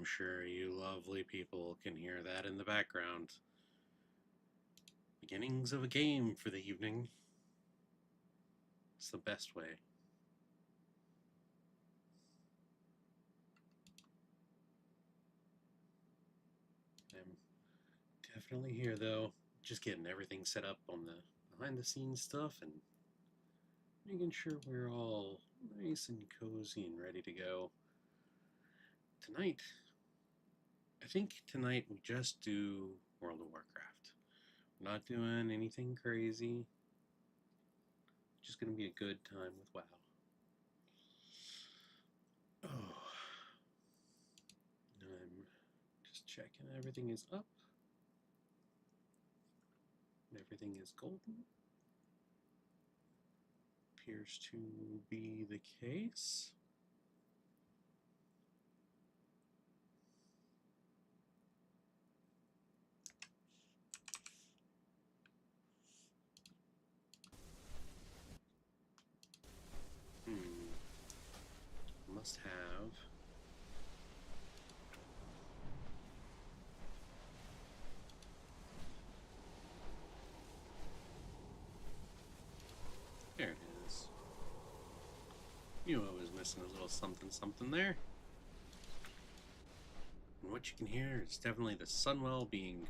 I'm sure you lovely people can hear that in the background. Beginnings of a game for the evening. It's the best way. I'm definitely here though, just getting everything set up on the behind the scenes stuff and making sure we're all nice and cozy and ready to go. Tonight, I think tonight we just do World of Warcraft. We're not doing anything crazy. Just gonna be a good time with WoW. Oh, I'm just checking everything is up. Everything is golden. Appears to be the case. Must have. There it is. You always missing a little something something there. And what you can hear is definitely the Sunwell being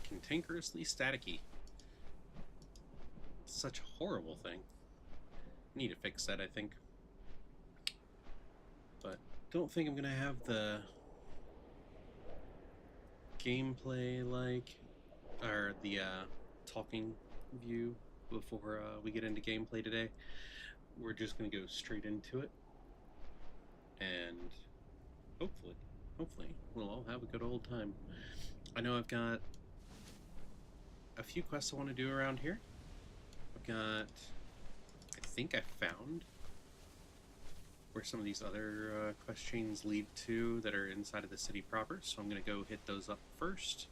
cantankerously staticky. It's such a horrible thing. Need to fix that, I think. But don't think I'm gonna have the gameplay or the talking view before we get into gameplay today. We're just gonna go straight into it, and hopefully we'll all have a good old time. I know I've got a few quests I want to do around here. I think I found where some of these other quest chains lead to that are inside of the city proper, so I'm going to go hit those up first,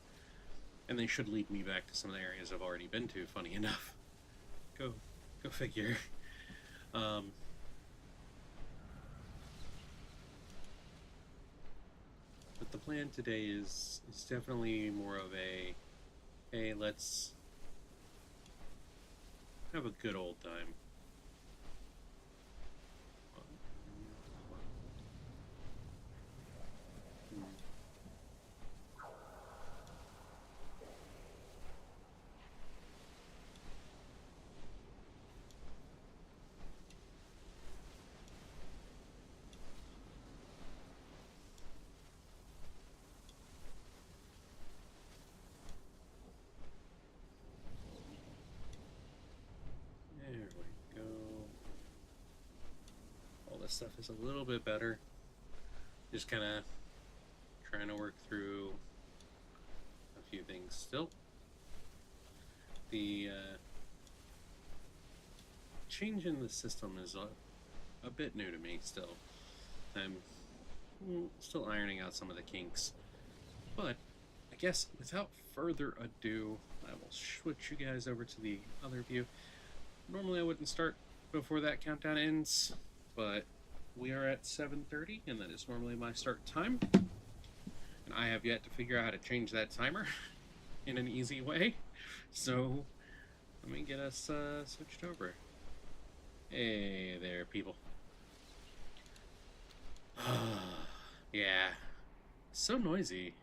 and they should lead me back to some of the areas I've already been to, funny enough. Go figure. But the plan today is definitely more of a, hey, let's have a good old time. There we go. All this stuff is a little bit better. Just kind of trying to work through a few things still. The change in the system is a bit new to me still. I'm still ironing out some of the kinks. But I guess without further ado, I will switch you guys over to the other view. Normally I wouldn't start before that countdown ends, but we are at 7:30, and that is normally my start time. And I have yet to figure out how to change that timer in an easy way. So let me get us switched over. Hey there, people. Yeah, so noisy.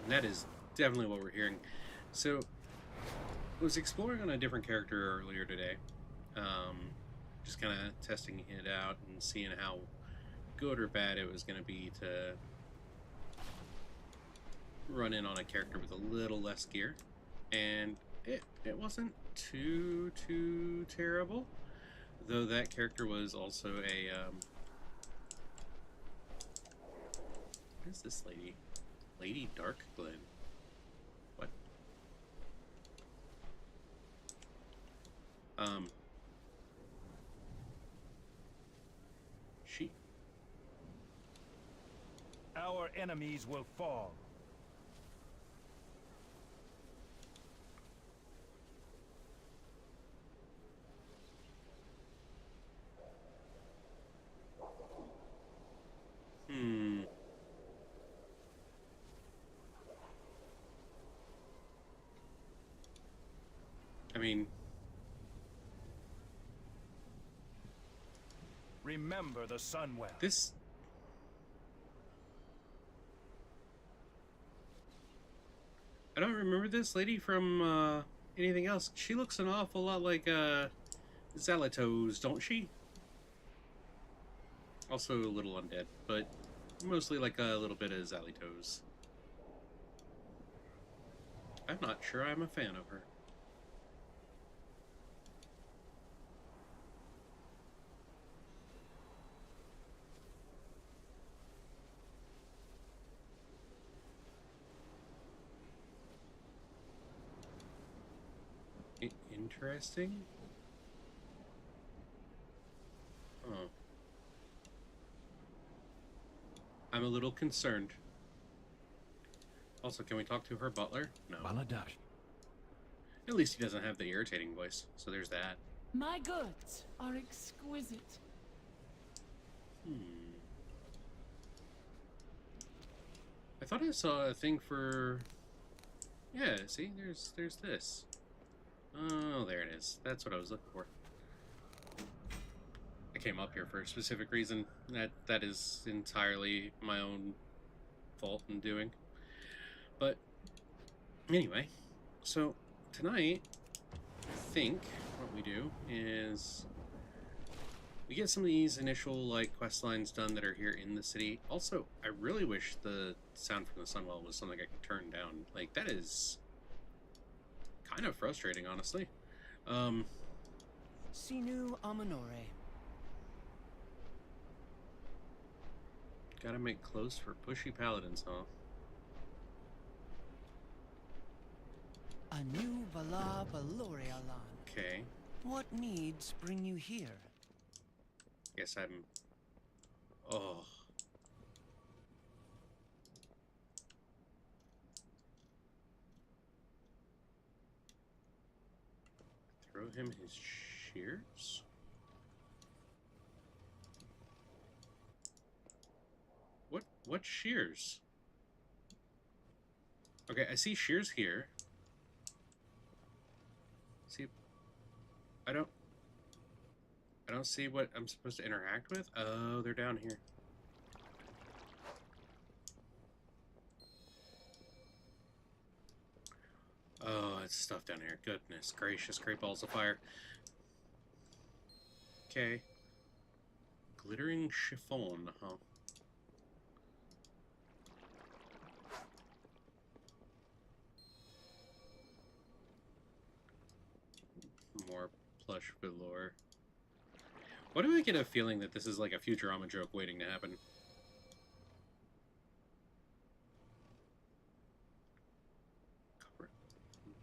And that is definitely what we're hearing. So I was exploring on a different character earlier today. Just kind of testing it out and seeing how good or bad it was going to be to run in on a character with a little less gear. And it wasn't too terrible. Though that character was also a... what is this lady? Lady Darkglen. What? She... Our enemies will fall. Hmm. remember the sun well. This... I don't remember this lady from anything else. She looks an awful lot like Zalatos, don't she? Also a little undead, but mostly like a little bit of Zalatos. I'm not sure I'm a fan of her. Interesting. Oh. I'm a little concerned. Also, can we talk to her butler? No. Baladash. At least he doesn't have the irritating voice, so there's that. My goods are exquisite. I thought I saw a thing for... Yeah, see? There's this. Oh, there it is. That's what I was looking for. I came up here for a specific reason. That is entirely my own fault in doing. But anyway, so tonight, I think what we do is we get some of these initial like quest lines done that are here in the city. Also, I really wish the sound from the Sunwell was something I could turn down. Like that is kind of frustrating, honestly. Sinu Amanore. Gotta make clothes for pushy paladins, huh? A new Bala Balorialan. Okay. What needs bring you here? Guess I'm... Oh. Throw him his shears? What shears? Okay, I see shears here. See, I don't see what I'm supposed to interact with. Oh, they're down here. Oh, it's stuff down here. Goodness gracious, great balls of fire. Okay. Glittering chiffon, huh? More plush velour. Why do I get a feeling that this is like a Futurama joke waiting to happen?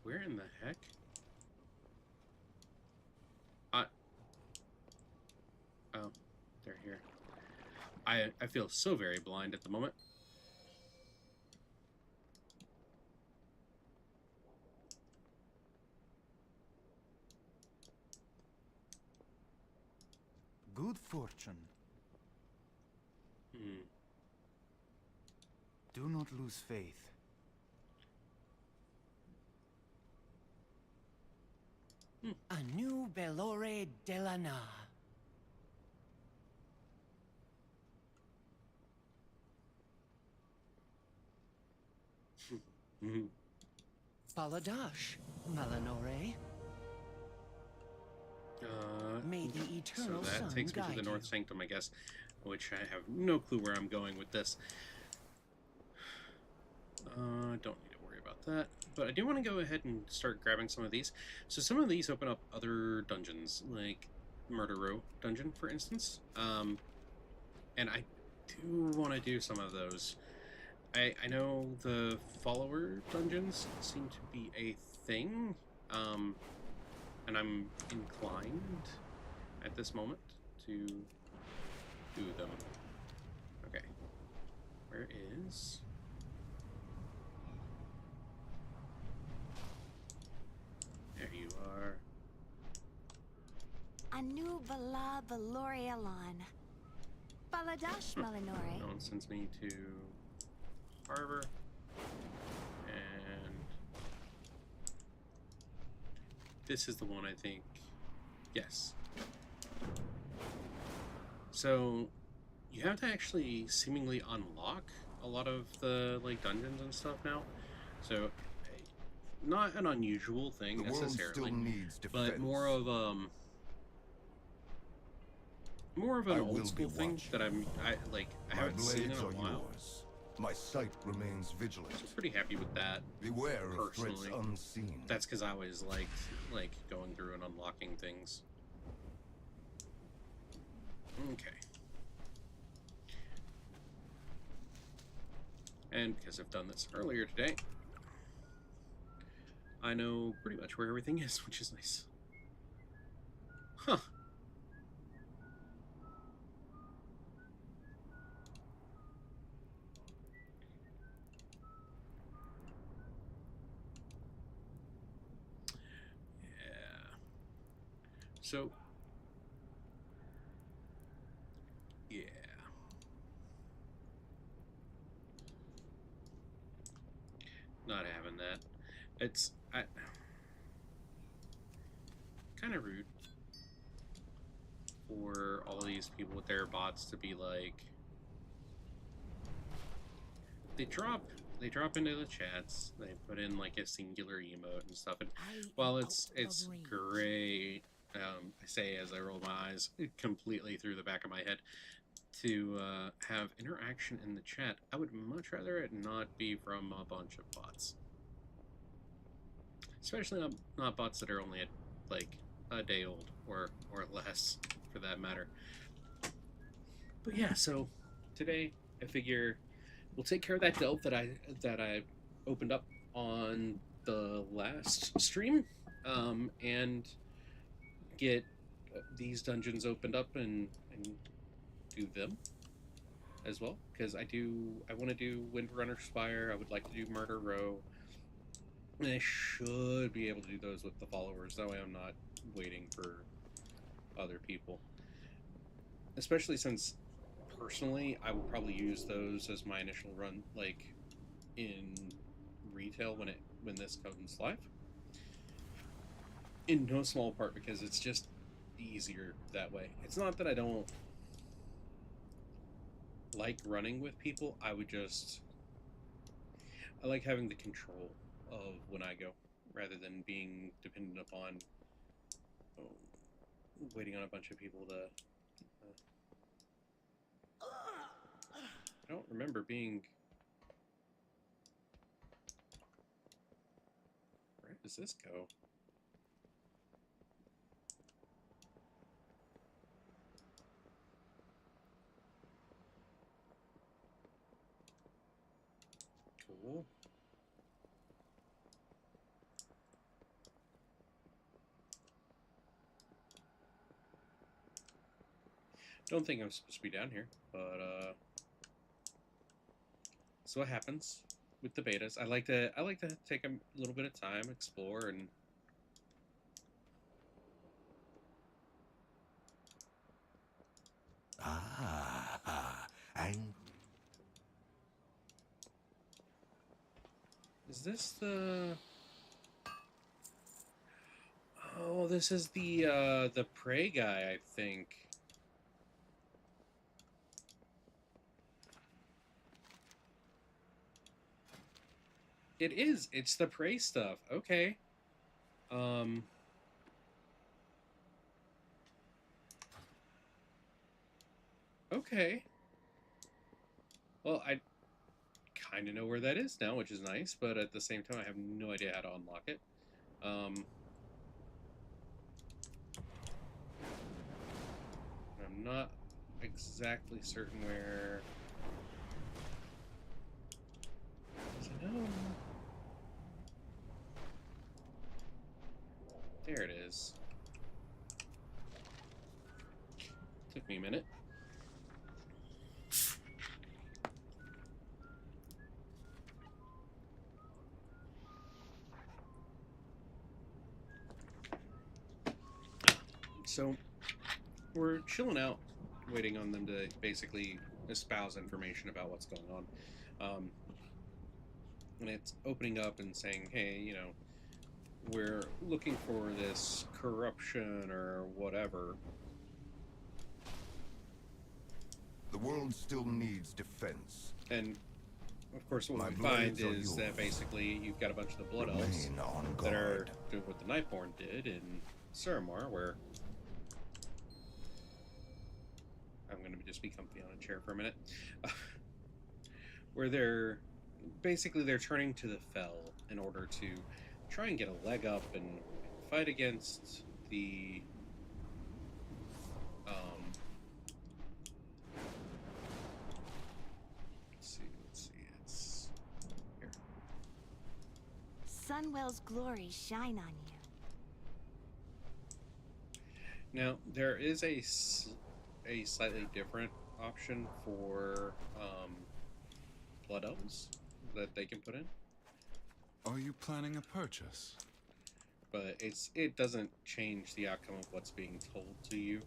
Where in the heck? Oh, they're here. I feel so very blind at the moment. Good fortune. Do not lose faith. A new Belore Delana. Baladash, Malanore. May the eternal so that sun takes me to the guide North you. Sanctum, I guess, which I have no clue where I'm going with this. Don't need to worry about that, but I do want to go ahead and start grabbing some of these. So some of these open up other dungeons, like Murder Row dungeon, for instance. And I do want to do some of those. I know the follower dungeons seem to be a thing, and I'm inclined at this moment to do them. Okay, where is... There you are. A new Bala Balorialan. Baladash Malinore. No one sends me to Harbor, and this is the one I think. Yes. So you have to actually seemingly unlock a lot of the like dungeons and stuff now. So not an unusual thing The world still necessarily, needs defense. but more of an I old will school be thing watching. that I My haven't seen in blades a are while. yours. My sight remains vigilant. So pretty happy with that. Beware of threats Personally. unseen. That's because I always liked like going through and unlocking things. Okay. And because I've done this earlier today, I know pretty much where everything is, which is nice. Huh. Yeah. So, yeah. Not having that. It's kind of rude for all these people with their bots to be like they drop into the chats, they put in like a singular emote and stuff, and while it's great, I say as I roll my eyes completely through the back of my head to have interaction in the chat, I would much rather it not be from a bunch of bots. Especially not bots that are only like a day old or less, for that matter. But yeah, so today I figure we'll take care of that delve that I opened up on the last stream, and get these dungeons opened up and do them as well, because I want to do Windrunner Spire. I would like to do Murder Row. And I should be able to do those with the followers. That way I'm not waiting for other people. Especially since, personally, I will probably use those as my initial run, like, in retail when this comes live. In no small part because it's just easier that way. It's not that I don't like running with people. I like having the control of when I go, rather than being dependent upon waiting on a bunch of people to. I don't remember being. Where does this go? Cool. Don't think I'm supposed to be down here, but so what happens with the betas? I like to take a little bit of time, explore, and And is this the? Oh, this is the prey guy, I think. It is. It's the prey stuff. Okay. Okay. Well, I kind of know where that is now, which is nice, but at the same time, I have no idea how to unlock it. I'm not exactly certain where. No. There it is. Took me a minute. So we're chilling out, waiting on them to basically espouse information about what's going on. And it's opening up and saying, hey, you know, we're looking for this corruption or whatever. world still needs defense. And of course, what My we find blades are is that yours. basically you've got a bunch of the Blood Elves Remain on that are guard. doing what the Nightborn did in Suramar, where I'm going to just be comfy on a chair for a minute, where they're turning to the Fell in order to try and get a leg up and fight against the let's see, it's here. Sunwell's glory shine on you. Now there is a slightly different option for Blood Elves that they can put in, Are you planning a purchase? but it doesn't change the outcome of what's being told to you,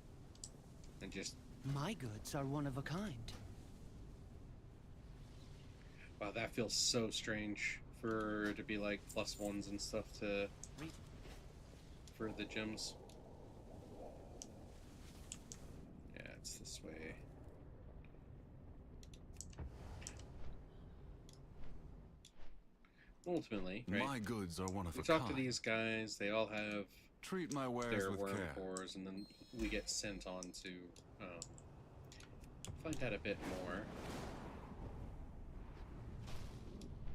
and just My goods are one of a kind. wow, that feels so strange for it to be like +1s and stuff to for the gems. Yeah, it's this way. Ultimately, right? My goods are one of We a talk to kind. these guys, they all have Treat my wares their with worm care. cores, and then we get sent on to find out a bit more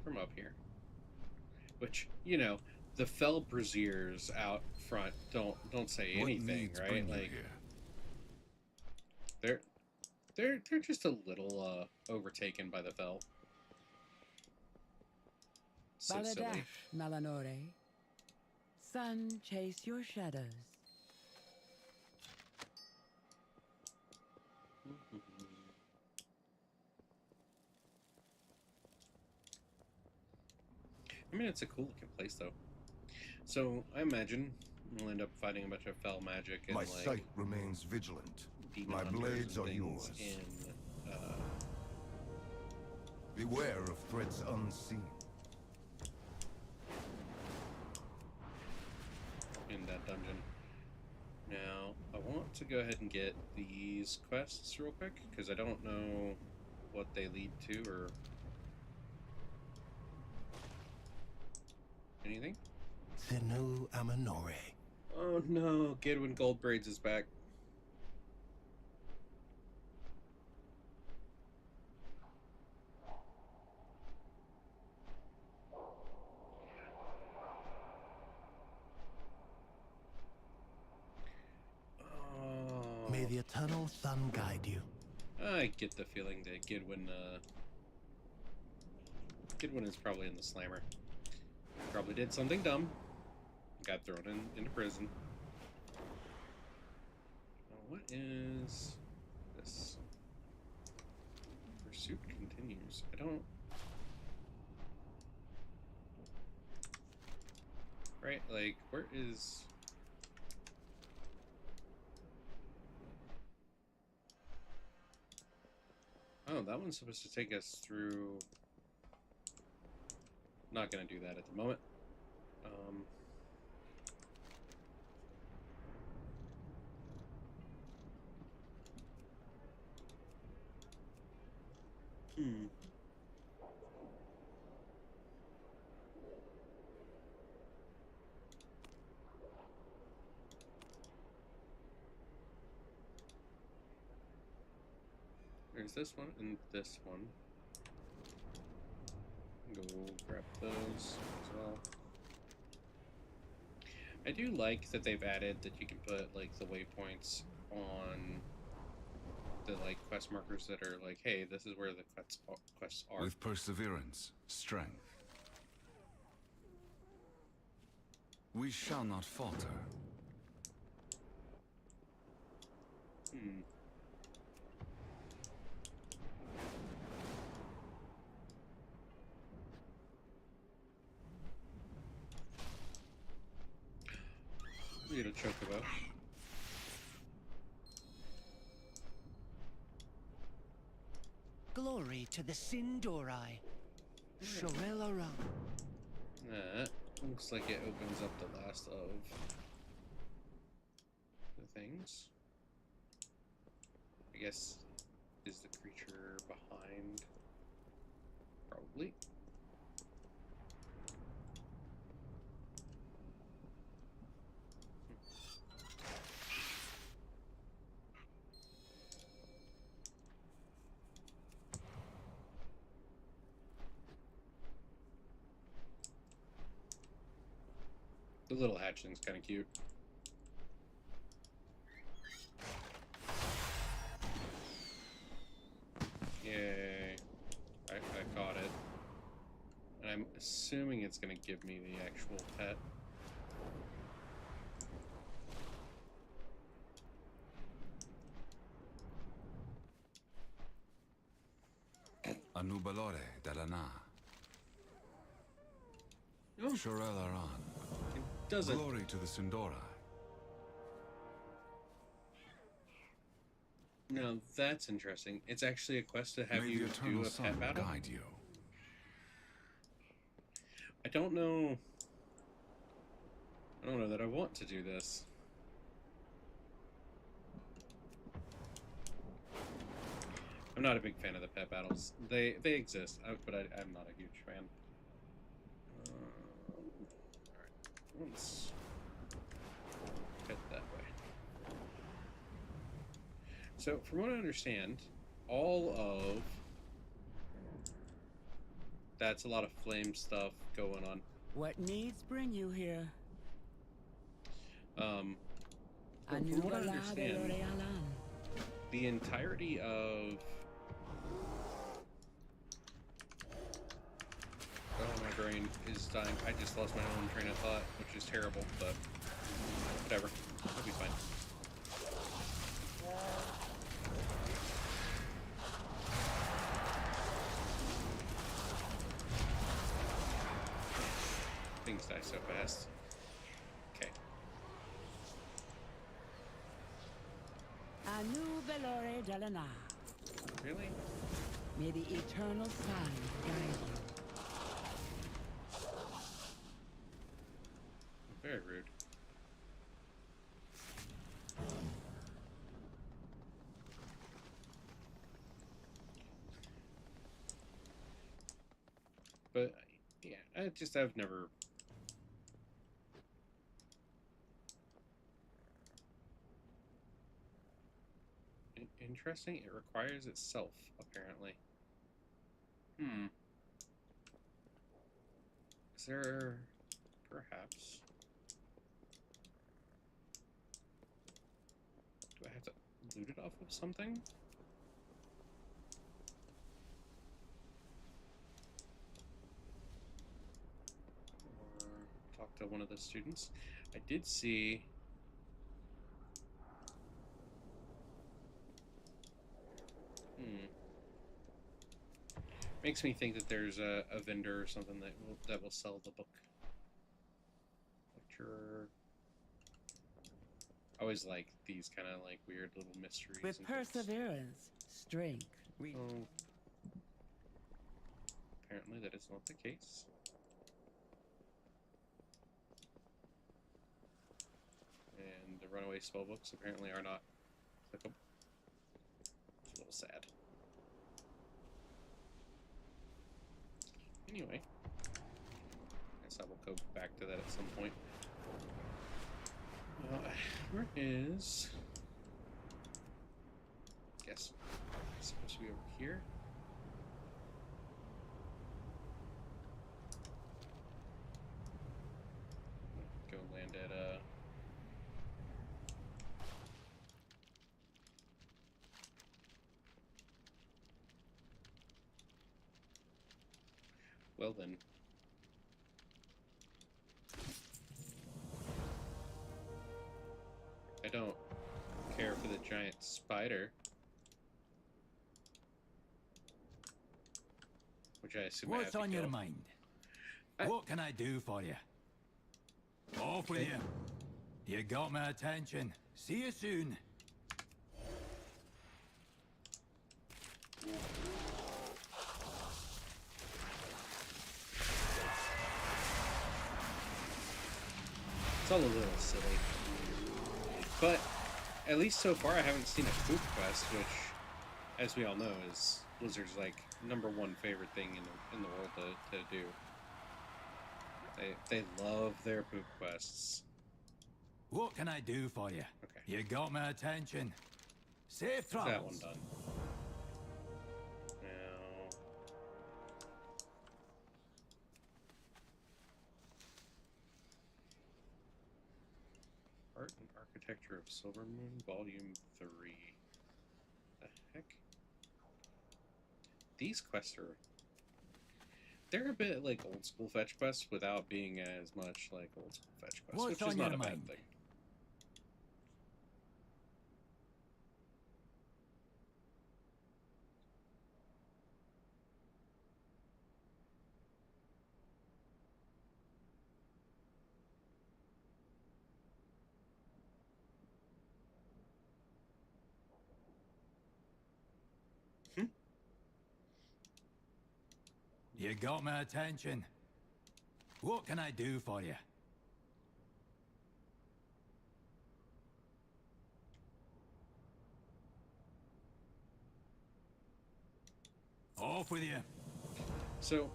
from up here. Which, you know, the Fell Braziers out front don't say What anything, needs right? bring you Like here? they're just a little overtaken by the Fell. So silly. Baladash, Malanore. Sun, chase your shadows. I mean, it's a cool looking place, though. So I imagine we'll end up fighting a bunch of Fell magic and My like sight remains vigilant. demon My hunters blades and are things yours. in Beware of threats unseen. that dungeon. Now, I want to go ahead and get these quests real quick, because I don't know what they lead to or anything. Thinu Amanore. Oh no, Gidwin Goldbraids is back. May the eternal sun guide you. I get the feeling that Gidwin is probably in the slammer. Probably did something dumb. Got thrown into prison. What is this? Pursuit continues. I don't... Right, like, where is... Oh, that one's supposed to take us through... Not gonna do that at the moment. There's this one and this one. Go grab those as well. I do like that they've added that you can put like the waypoints on the like quest markers that are like, hey, this is where the quests are. With perseverance, strength. We shall not falter. We get a chocobo. Glory to the Sindorai. Shorel That looks like it opens up the last of the things. I guess Is the creature behind? Probably. The little hatchling's kind of cute. Yay. I caught it. And I'm assuming it's going to give me the actual pet. A nubalore della na. Oh, Shorelaran. it doesn't. Glory to the Sindora. Now that's interesting. It's actually a quest to have May you the do eternal a sun pet battle. guide you. I don't know that I want to do this. I'm not a big fan of the pet battles. They exist, but I'm not a huge fan. Alright, let's head that way. So, from what I understand, all of that's a lot of flame stuff going on. What needs bring you here? From what I understand, the entirety of... Oh, my brain is dying. I just lost my own train of thought, which is terrible, but whatever. It'll be fine. Things die so fast. Okay. Anu Velore Delana. Really? May the eternal sun guide you. Very rude. But yeah, I've never. Interesting. It requires itself, apparently. Is there perhaps? Do I have to loot it off of something? Or talk to one of the students? I did see. Makes me think that there's a vendor or something that will sell the book. Lecturer. I always like these kind of like weird little mysteries. With and things. perseverance, strength. Oh. Apparently that is not the case. And the runaway spellbooks apparently are not clickable. It's a little sad. Anyway, I guess I will go back to that at some point. Where is... Guess it's supposed to be over here. Go land at well then. I don't care for the giant spider. Which I assume I have What's to on your kill. mind? I- What can I do for you? Off with Okay. you. You got my attention. See you soon. It's all a little silly. But at least so far I haven't seen a food quest, which as we all know, is Blizzard's like #1 favorite thing in the world to do. They love their poop quests. What can I do for you? Okay. You got my attention. Safe Is that one travels. done? Now, Art and Architecture of Silvermoon, Volume 3. The heck? These quests are... They're a bit like old school fetch quests without being as much like old school fetch quests, What's which is on not your a bad mind? thing. You got my attention. What can I do for you? Off with you. So,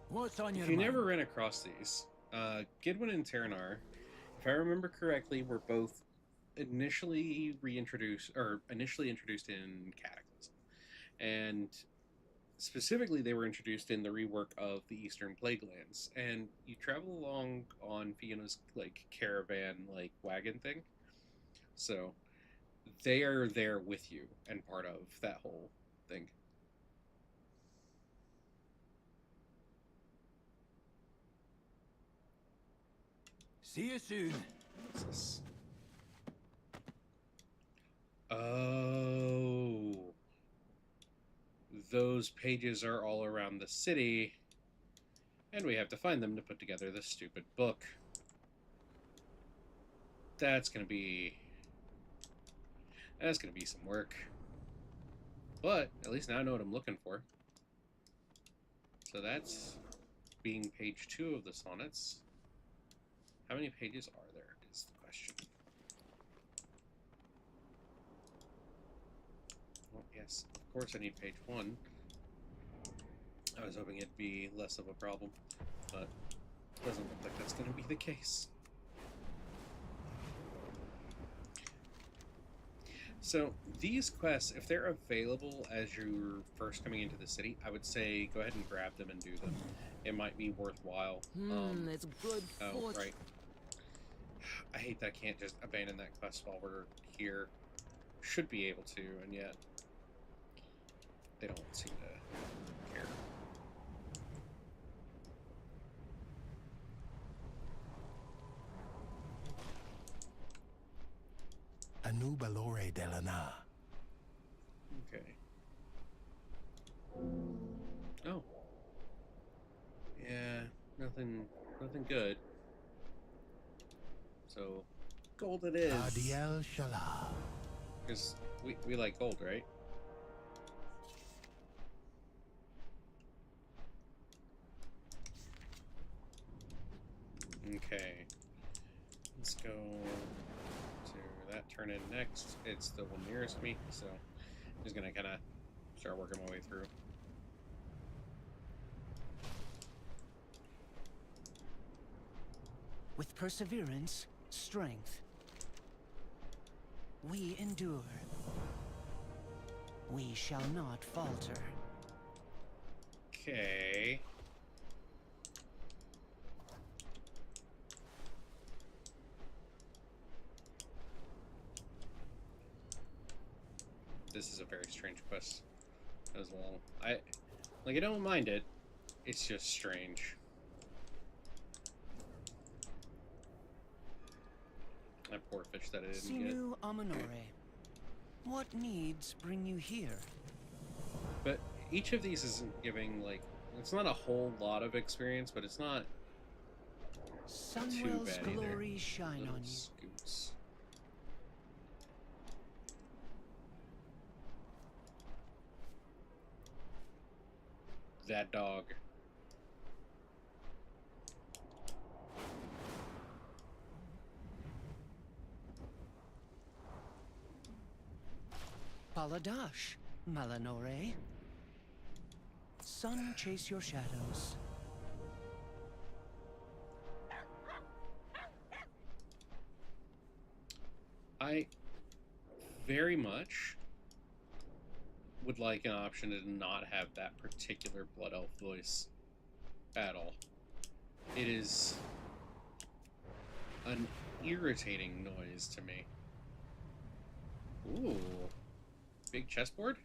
What's on your if you mind? never ran across these, Gidwin and Terranar, if I remember correctly, were both initially introduced in Cataclysm, and specifically they were introduced in the rework of the Eastern Plaguelands. And you travel along on Fiona's like caravan like wagon thing, so they are there with you and part of that whole thing. See you soon. What's this? Oh, those pages are all around the city, and we have to find them to put together this stupid book. That's gonna be some work, but at least now I know what I'm looking for. So that's being page 2 of the sonnets. How many pages are there is the question. Well, yes, of course I need page 1. I was hoping it'd be less of a problem, but it doesn't look like that's going to be the case. So these quests, if they're available as you're first coming into the city, I would say go ahead and grab them and do them. It might be worthwhile. It's good Oh, fortune. right. I hate that I can't just abandon that quest while we're here. Should be able to, and yet they don't seem to care. Anu Balore Delana. Okay. Oh. Yeah, nothing good. So, gold it is. Adiel Shala. Because we like gold, right? Okay. Let's go to that turn in next. It's the one nearest me, so I'm just gonna kind of start working my way through. With perseverance, strength, we endure. We shall not falter. Okay. This is a very strange quest as well. I don't mind it. It's just strange. That poor fish that I didn't get. Sinu Amanore. What needs bring you here? But each of these isn't giving, like, it's not a whole lot of experience, but it's not too Sunwell's bad either. glory shine Little on you. scoots. That dog. Baladash. Malanore. Sun, chase your shadows. I very much would like an option to not have that particular Blood Elf voice at all. It is an irritating noise to me. Ooh, big chessboard?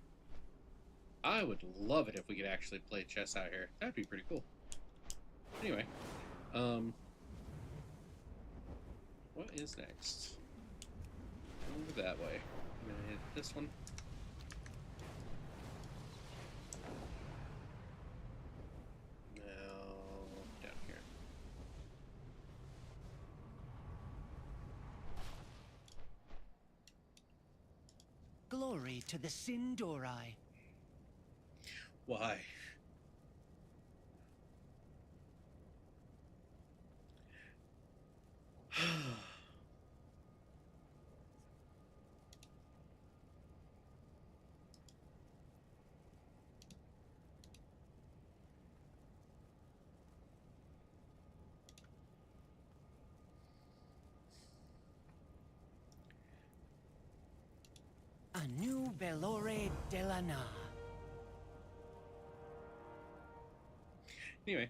I would love it if we could actually play chess out here. That'd be pretty cool. Anyway, what is next? Over that way. I'm gonna hit this one. Now, down here. Glory to the Sindori. Why? Anu Belore Delana. Anyway,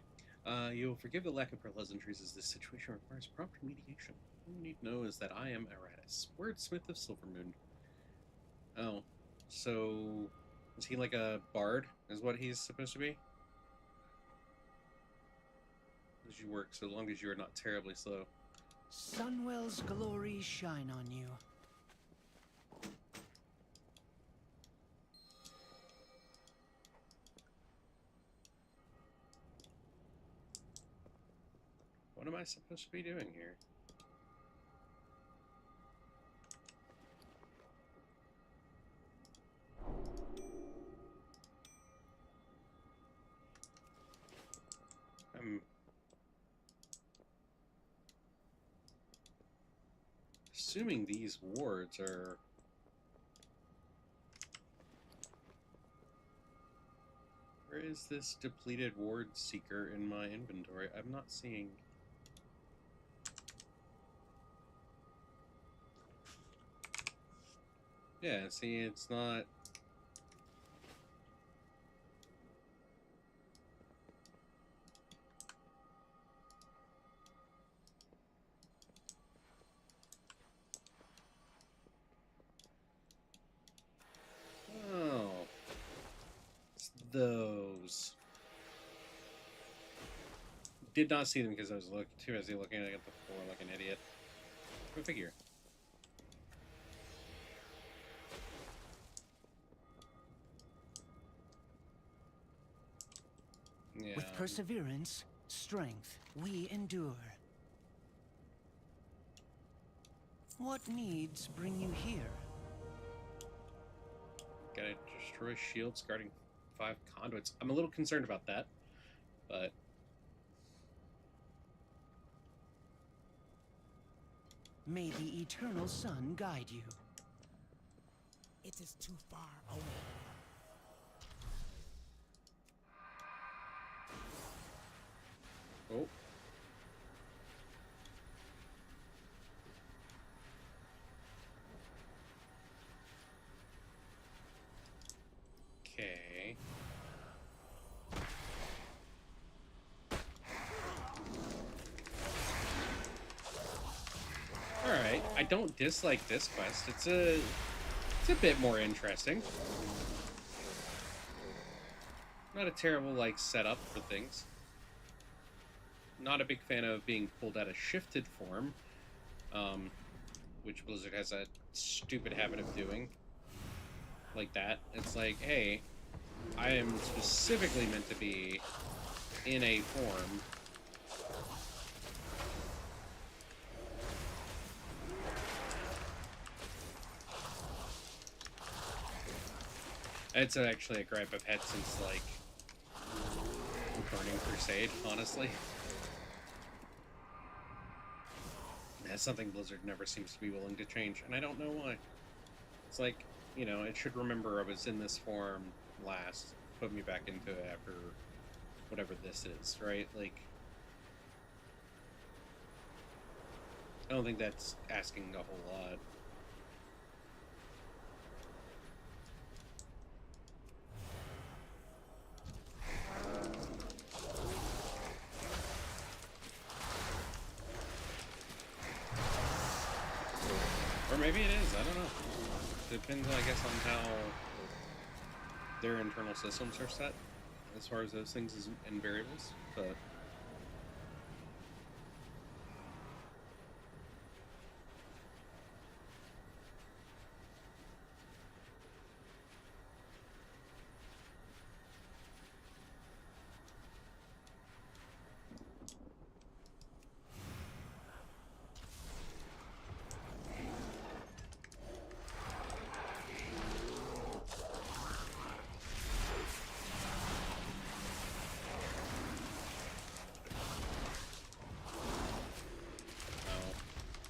you'll forgive the lack of pleasantries as this situation requires prompt mediation. All you need to know is that I am Aratus, wordsmith of Silvermoon. Oh, so is he like a bard, is what he's supposed to be? As you work, so long as you are not terribly slow. Sunwell's glory shine on you. What am I supposed to be doing here? I'm assuming these wards are... Where is this depleted ward seeker in my inventory? I'm not seeing... Yeah, see, it's not... Oh. It's those. Did not see them because I was too busy looking at the floor like an idiot. Go figure. Yeah. With perseverance, strength, we endure. What needs bring you here? Gotta destroy shields guarding 5 conduits. I'm a little concerned about that, but... May the eternal sun guide you. It is too far away. Oh. Okay. Alright, I don't dislike this quest. It's a bit more interesting. Not a terrible, like, setup for things. Not a big fan of being pulled out of shifted form, which Blizzard has a stupid habit of doing. Like that. It's like, hey, I am specifically meant to be in a form. It's actually a gripe I've had since, like, Burning Crusade, honestly. That's something Blizzard never seems to be willing to change, and I don't know why. It's like, you know, it should remember I was in this form last, put me back into it after whatever this is, right? Like, I don't think that's asking a whole lot. Or maybe it is, I don't know. Depends, I guess, on how their internal systems are set as far as those things and variables, but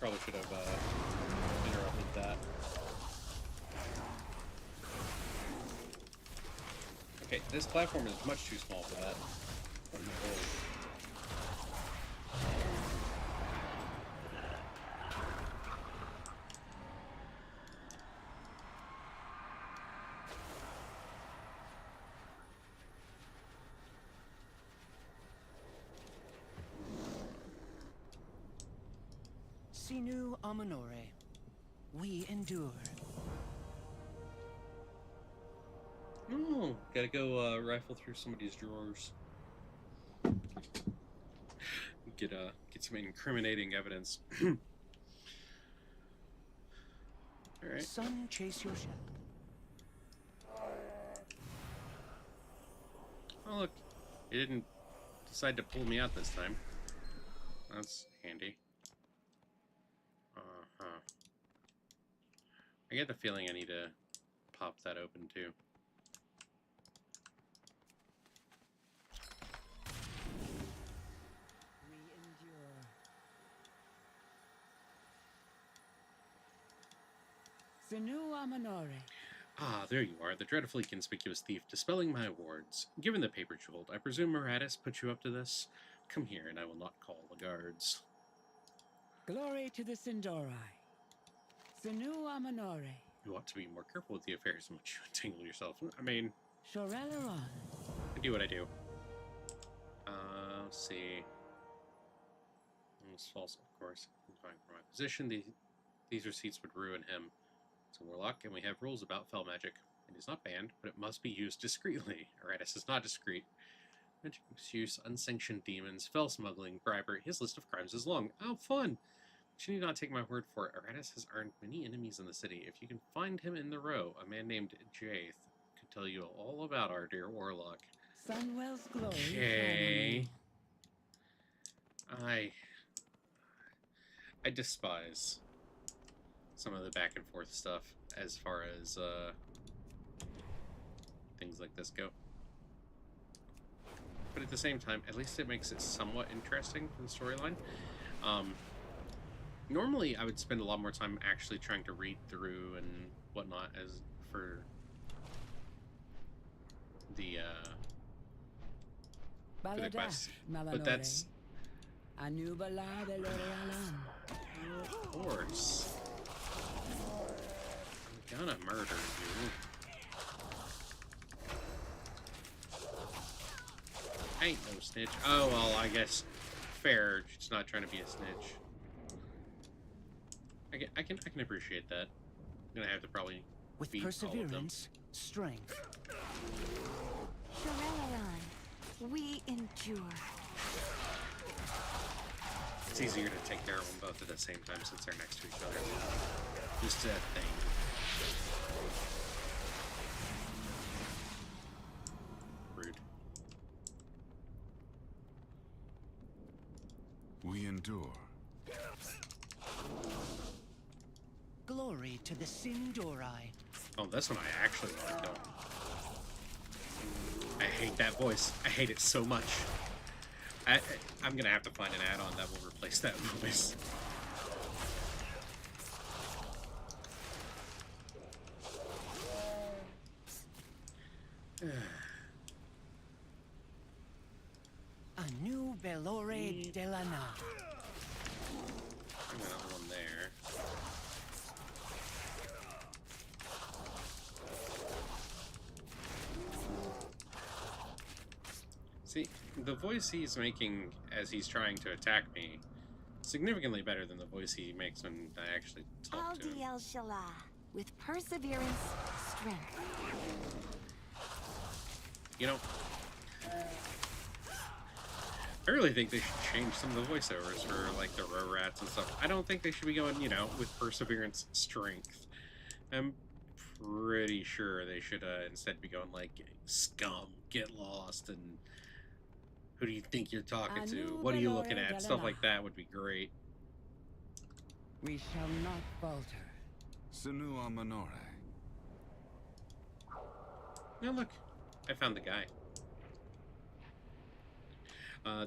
probably should have interrupted that. Okay, this platform is much too small for that. Oh my lord. Sinu Amanore. We endure. Oh, gotta go rifle through somebody's drawers. Get some incriminating evidence. Alright. Sun chase your shadow. Oh look, he didn't decide to pull me out this time. That's handy. Uh-huh. I get the feeling I need to pop that open too. We endure. Sinu Amanore. Ah, there you are, the dreadfully conspicuous thief dispelling my wards. Given the paper you hold, I presume Maratus put you up to this? Come here, and I will not call the guards. Glory to the Sindori. Sinu Amanore. You ought to be more careful with the affairs in which you entangle yourself. I mean, Shoreleron. I do what I do. Let's see. It's false, of course. Going from my position, these receipts would ruin him. It's a warlock, and we have rules about fell magic. It is not banned, but it must be used discreetly. Aratus is not discreet. Magic misuse, unsanctioned demons, fell smuggling, bribery. His list of crimes is long. Oh, fun! But you need not take my word for it. Aratus has earned many enemies in the city. If you can find him in the row, a man named Jaith could tell you all about our dear warlock. Sunwell's glory. Okay. I despise some of the back and forth stuff as far as things like this go. But at the same time, at least it makes it somewhat interesting for the storyline. Normally, I would spend a lot more time actually trying to read through and whatnot as for the quest. But that's of course. I'm gonna murder you. I ain't no snitch. Oh, well, I guess fair. She's not trying to be a snitch. I can appreciate that. I'm gonna have to probably With beat all of them. perseverance, strength. Shoreleron. We endure. It's easier to take care of them both at the same time since they're next to each other. Just that thing. Rude. We endure. Glory to the Sindori. Oh, this one I actually like, though. I hate that voice. I hate it so much. I'm gonna have to find an add-on that will replace that voice. Anu Belore de la Na. Another one there. See, the voice he's making as he's trying to attack me, significantly better than the voice he makes when I actually talk to him. Aldi El Shalah. With perseverance, strength. You know, I really think they should change some of the voiceovers for, like, the row rats and stuff. I don't think they should be going, you know, with perseverance, strength. I'm pretty sure they should instead be going, like, scum, get lost, and who do you think you're talking to? What are you looking at? Stuff like that would be great. We shall not falter. Sinua Minore. Now look, I found the guy.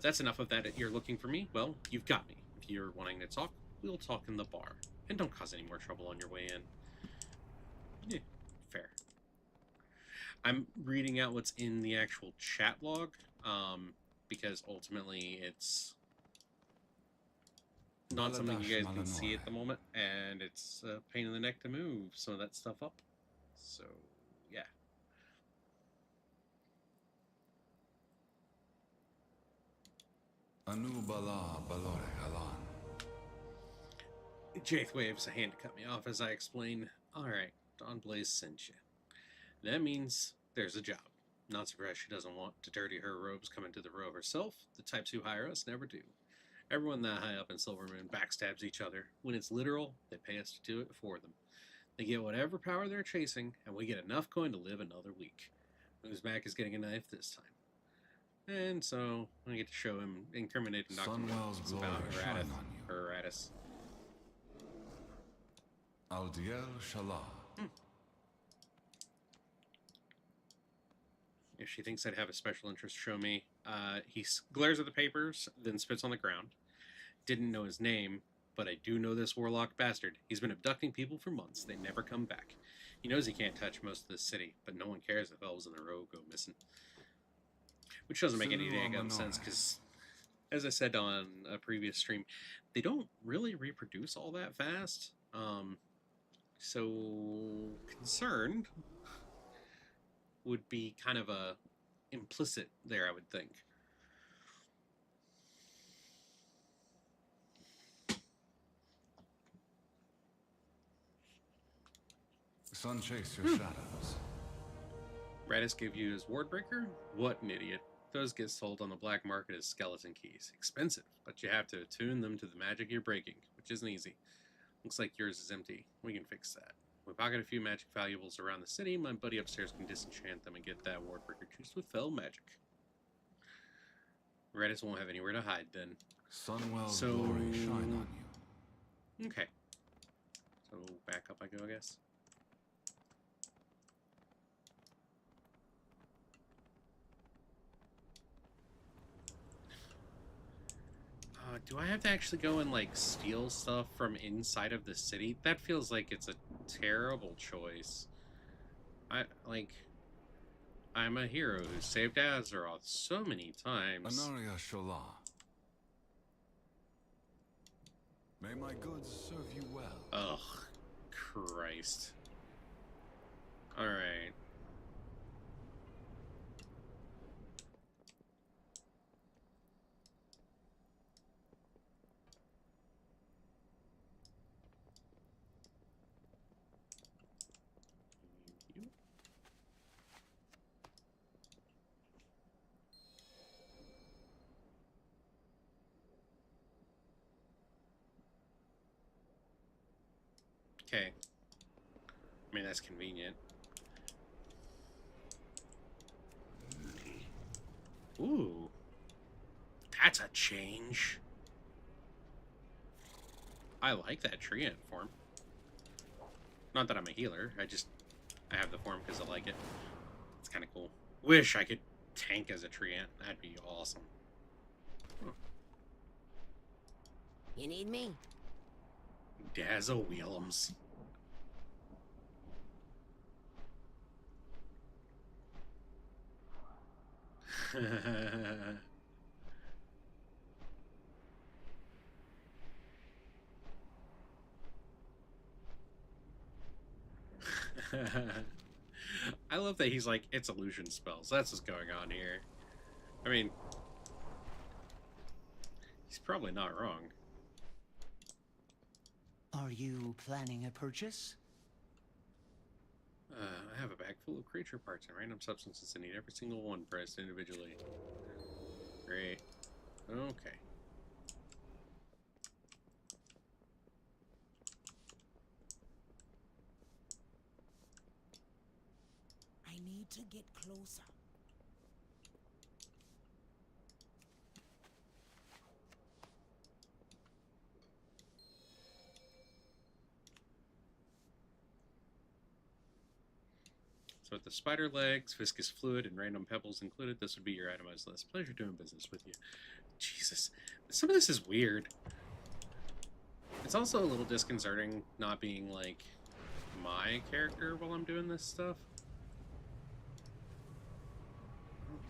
That's enough of that. You're looking for me? Well, you've got me. If you're wanting to talk, we'll talk in the bar. And don't cause any more trouble on your way in. Yeah, fair. I'm reading out what's in the actual chat log, because ultimately it's not something you guys can see at the moment, and it's a pain in the neck to move some of that stuff up. So, yeah. Anu Bala Balore Alan. Jaith waves a hand to cut me off as I explain. Alright, Dawn Blaze sent you. That means there's a job. Not surprised she doesn't want to dirty her robes coming to the row herself. The types who hire us never do. Everyone that high up in Silvermoon backstabs each other. When it's literal, they pay us to do it for them. They get whatever power they're chasing, and we get enough coin to live another week. Uzbek is getting a knife this time. And so, I get to show him incriminating documents about Eratus. Aldiel Shalah. If she thinks I'd have a special interest, show me. He glares at the papers, then spits on the ground. Didn't know his name, but I do know this warlock bastard. He's been abducting people for months. They never come back. He knows he can't touch most of the city, but no one cares if elves in the row go missing. Which doesn't make any damn sense, because, as I said on a previous stream, they don't really reproduce all that fast. So, concerned would be kind of a implicit there, I would think. Sun chase your shadows. Radis gave you his wardbreaker? What an idiot. Those get sold on the black market as skeleton keys. Expensive, but you have to attune them to the magic you're breaking, which isn't easy. Looks like yours is empty. We can fix that. We pocket a few magic valuables around the city. My buddy upstairs can disenchant them and get that wardbreaker juiced with fell magic. Radis won't have anywhere to hide then. Sunwell's glory shine on you. Okay. So back up I go, I guess. Do I have to actually go and, like, steal stuff from inside of the city? That feels like it's a terrible choice. I'm a hero who saved Azeroth so many times. Anaria Sholah. May my goods serve you well. Ugh, Christ. Alright. Okay. I mean, that's convenient. Ooh. That's a change. I like that treant form. Not that I'm a healer, I have the form because I like it. It's kind of cool. Wish I could tank as a treant. That'd be awesome. Huh. You need me? Dazzle Wheelums. I love that he's like, it's illusion spells. That's what's going on here. I mean, he's probably not wrong. Are you planning a purchase? I have a bag full of creature parts and random substances. I need every single one priced individually. Great. Okay. I need to get closer. So with the spider legs, viscous fluid, and random pebbles included, this would be your itemized list. Pleasure doing business with you. Jesus. Some of this is weird. It's also a little disconcerting not being, like, my character while I'm doing this stuff.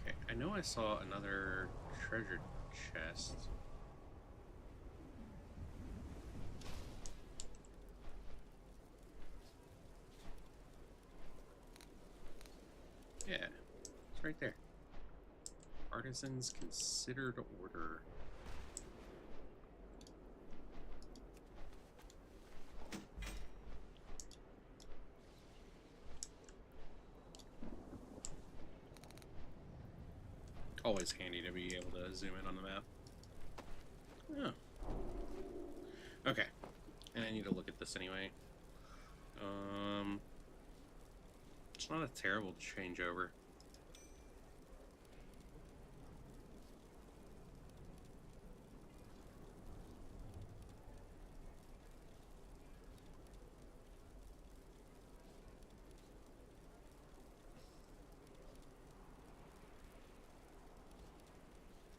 Okay, I know I saw another treasure chest. Yeah, it's right there. Artisans considered order. Always handy to be able to zoom in on the map. Oh. Okay. And I need to look at this anyway. It's not a terrible changeover.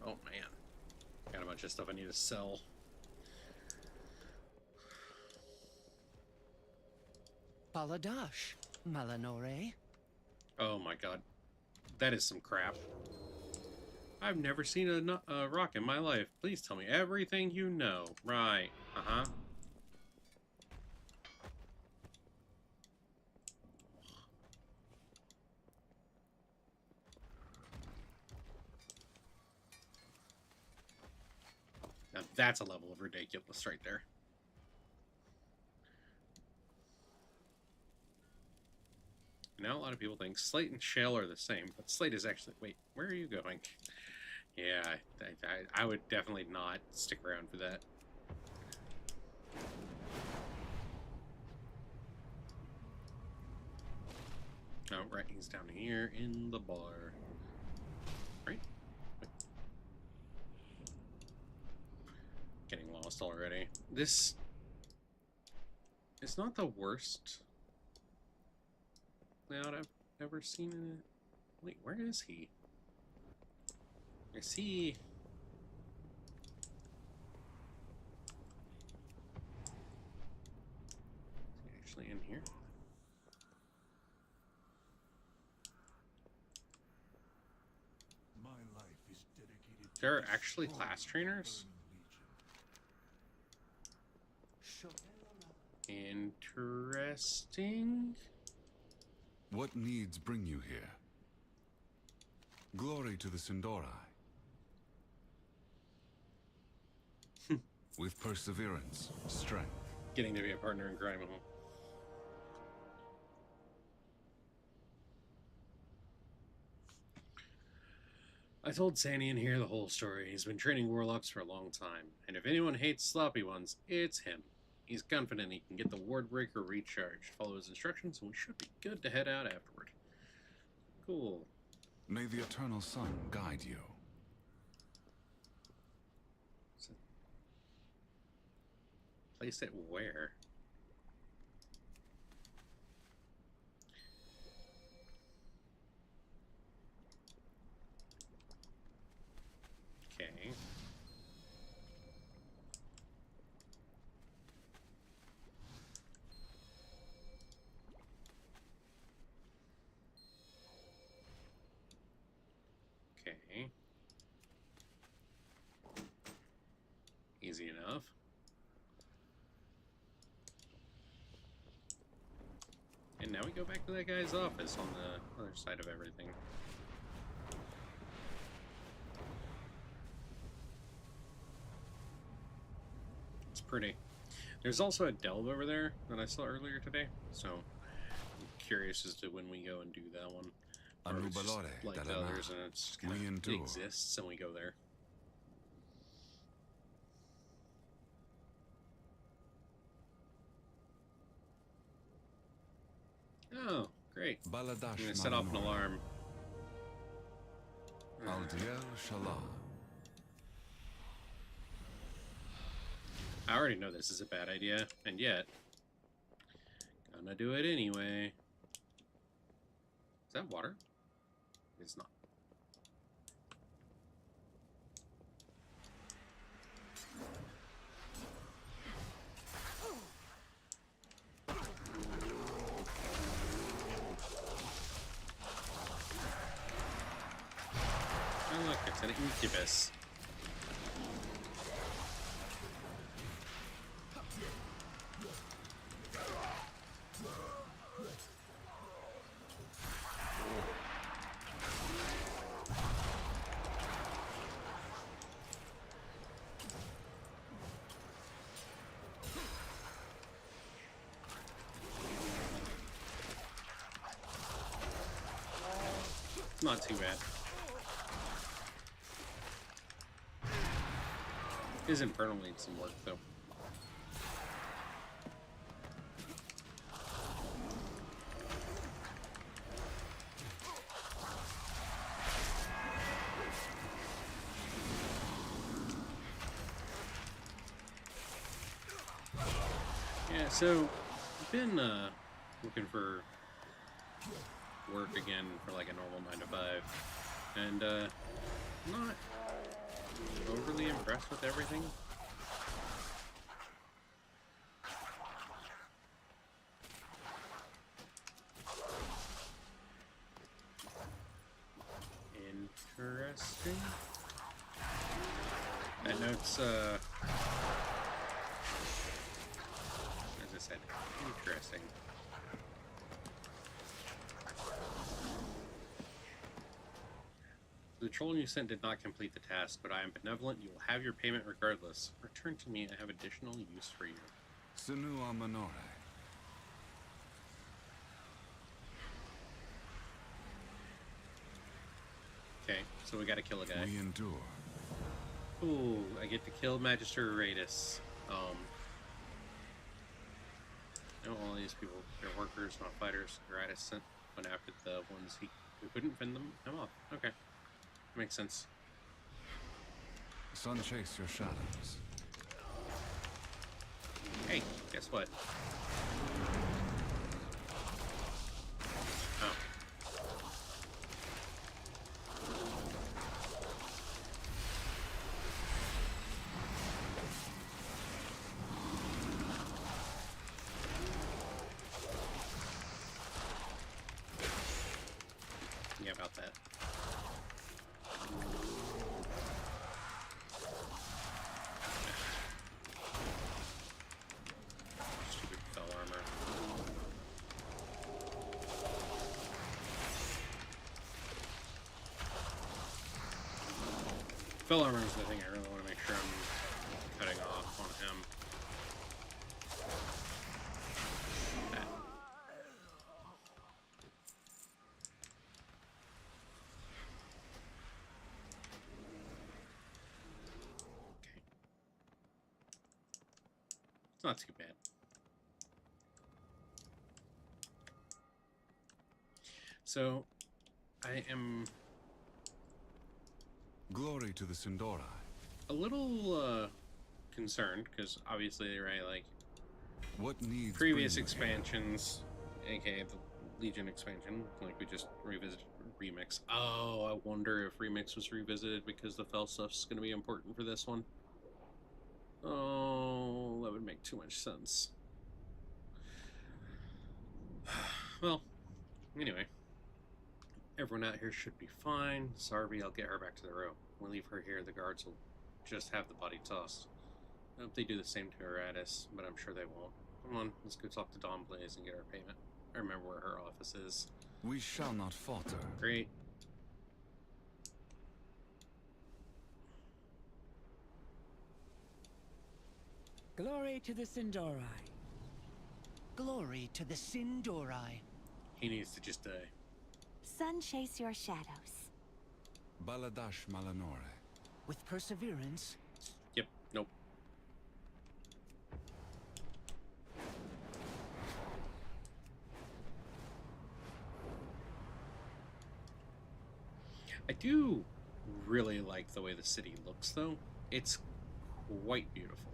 Oh man. Got a bunch of stuff I need to sell. Baladash, Malanore. Oh my god. That is some crap. I've never seen a rock in my life. Please tell me everything you know. Right. Uh-huh. Now that's a level of ridiculous right there. Now a lot of people think slate and shale are the same, but slate is actually... Wait, where are you going? Yeah, I would definitely not stick around for that. Oh, right, he's down here in the bar. Right? Wait. Getting lost already. This... It's not the worst layout I've ever seen in it. Wait, where is he? Is he... Is he actually in here? My life is dedicated to There are actually class trainers? Interesting. What needs bring you here? Glory to the Sindorai. With perseverance, strength. Getting to be a partner in crime. I told Sanian here the whole story. He's been training warlocks for a long time, and if anyone hates sloppy ones, it's him. He's confident he can get the ward breaker recharged. Follow his instructions, and we should be good to head out afterward. Cool. May the eternal sun guide you. Place it where? Okay. Okay. Okay. Easy enough. And now we go back to that guy's office on the other side of everything. It's pretty. There's also a delve over there that I saw earlier today, so I'm curious as to when we go and do that one. Or it's just like the others, and it's just kind of exists, and we go there. Oh, great. I'm gonna set off an alarm. I already know this is a bad idea, and yet, gonna do it anyway. Is that water? It's not. Oh look, it's an incubus. It's not too bad. His Infernal needs some work, though. Yeah, so I've been looking for work again for like a normal 9 to 5, and not overly impressed with everything. Interesting. I know it's as I said, interesting. The troll you sent did not complete the task, but I am benevolent. You will have your payment regardless. Return to me. I have additional use for you. Senua Manore. Okay, so we gotta kill a guy. We endure. Ooh, I get to kill Magister Aratus. No, all these people, they're workers, not fighters. Aratus went after the ones who couldn't fend them off. Okay. Makes sense. Sun chase your shadows. Hey, guess what? Oh. Yeah, about that. Stupid fell armor. Fell armor is the thing I really want to make sure I'm cutting off on him. That. Okay. It's not too bad. So, I am Glory to the Sindora. a little concerned because obviously, right, like What needs previous bringing? expansions, aka the Legion expansion, like we just revisited Remix. Oh, I wonder if Remix was revisited because the Fel stuff's going to be important for this one. Oh, that would make too much sense. Well, anyway, Everyone out here should be fine. Sarvi, I'll get her back to the row. We'll leave her here. The guards will just have the body tossed. I hope they do the same to Aratus, but I'm sure they won't. Come on, let's go talk to Dawn Blaze and get our payment. I remember where her office is. We shall not falter. Great. Glory to the Sindori. Glory to the Sindori. He needs to just die. Sun chase your shadows. Baladash Malanore. With perseverance, Yep, nope. I do really like the way the city looks, though. It's quite beautiful.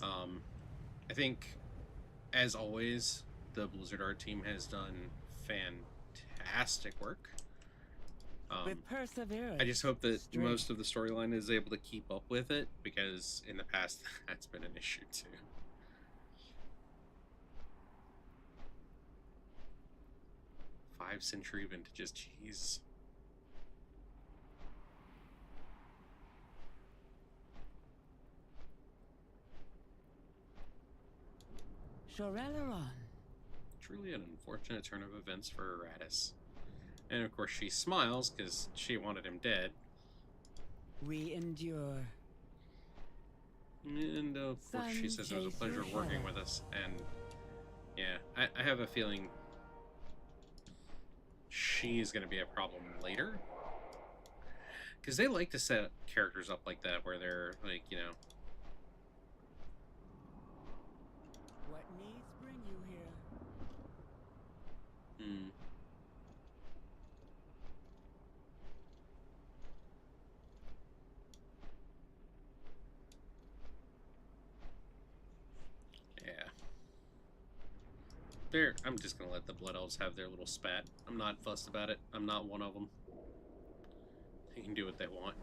I think, as always, the Blizzard art team has done fantastic work. With perseverance. I just hope that strength. most of the storyline is able to keep up with it, because in the past that's been an issue too. Five-century vintages, jeez. Shoreleron. Truly an unfortunate turn of events for Aratus. And of course she smiles because she wanted him dead. We endure. And of course she says it was a pleasure working with us. And yeah, I have a feeling she's going to be a problem later. Because they like to set characters up like that where they're like, you know, What needs bring you here? Yeah. There, I'm just gonna let the Blood Elves have their little spat. I'm not fussed about it. I'm not one of them. They can do what they want.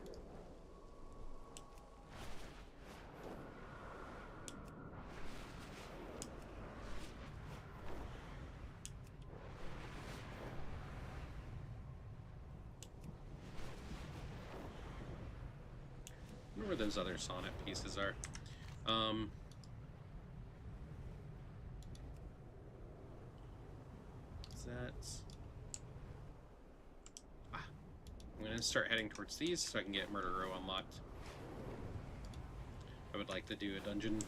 I wonder where those other sonnet pieces are. I'm gonna start heading towards these so I can get Murder Row unlocked. I would like to do a dungeon.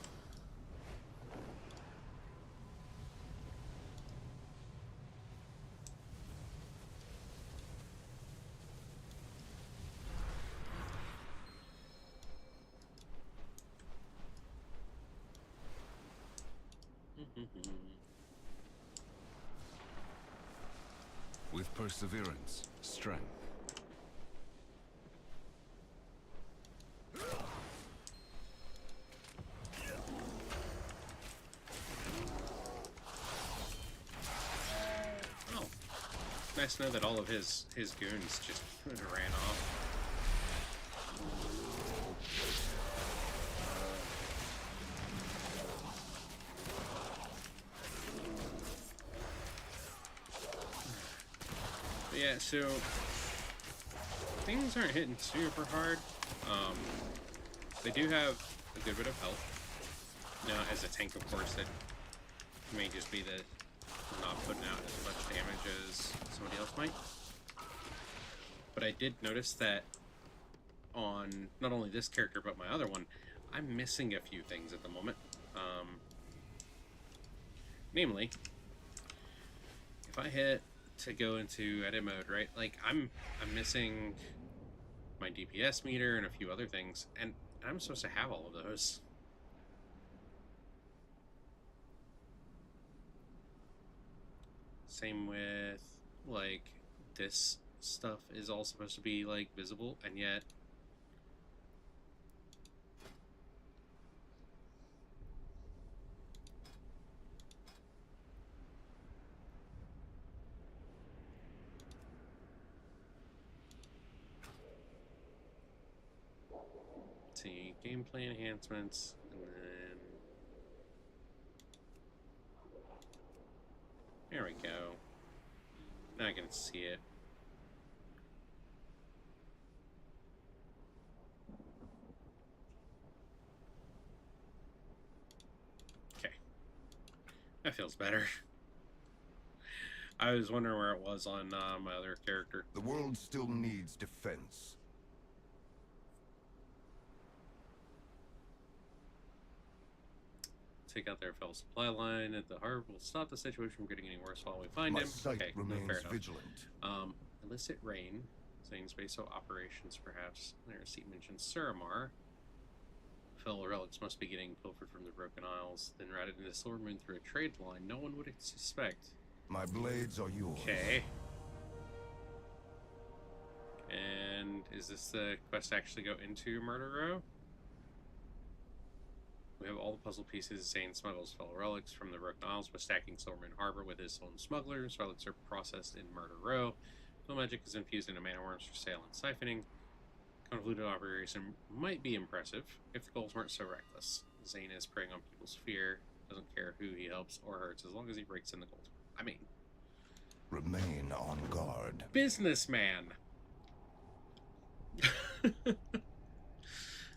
With perseverance, strength. Oh, nice to know that all of his goons just ran off. But yeah, so things aren't hitting super hard. They do have a good bit of health. Now, as a tank, of course, that may just be that I'm not putting out as much damage as somebody else might. But I did notice that on not only this character, but my other one, I'm missing a few things at the moment. Namely, if I hit to go into edit mode, right, like I'm missing my DPS meter and a few other things, and I'm supposed to have all of those. Same with, like, this stuff is all supposed to be, like, visible, and yet let's see, gameplay enhancements, and then there we go. Now I can see it. That feels better. I was wondering where it was on my other character. The world still needs defense. Take out their fell supply line at the harbor. Will stop the situation from getting any worse while we find My him. sight Okay, remains fair enough. vigilant. Illicit rain. Saying space so operations, perhaps. There's seat mentions Suramar. Fellow relics must be getting pilfered from the Broken Isles, then routed into Silver Moon through a trade line no one would suspect. My blades are yours. Okay. And is this the quest to actually go into Murder Row? We have all the puzzle pieces. Zane smuggles fellow relics from the Broken Isles by stacking Silver Moon Harbor with his own smugglers. Relics are processed in Murder Row. Full magic is infused into mana worms for sale and siphoning. Convoluted operation might be impressive if the goals weren't so reckless. Zane is preying on people's fear, doesn't care who he helps or hurts as long as he breaks in the gold. I mean, Remain on guard. businessman.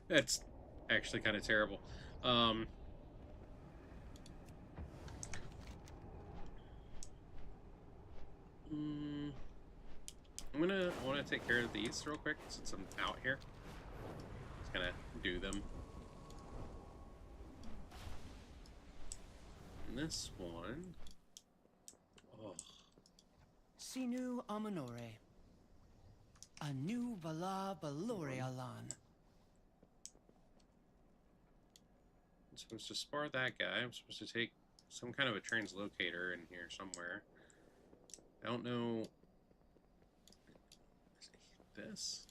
That's actually kind of terrible. I want to take care of these real quick since I'm out here. Just gonna do them. And this one. Oh. Sinu Amanore. Anu Bala Balorialan. I'm supposed to spar that guy. I'm supposed to take some kind of a translocator in here somewhere. I don't know. This.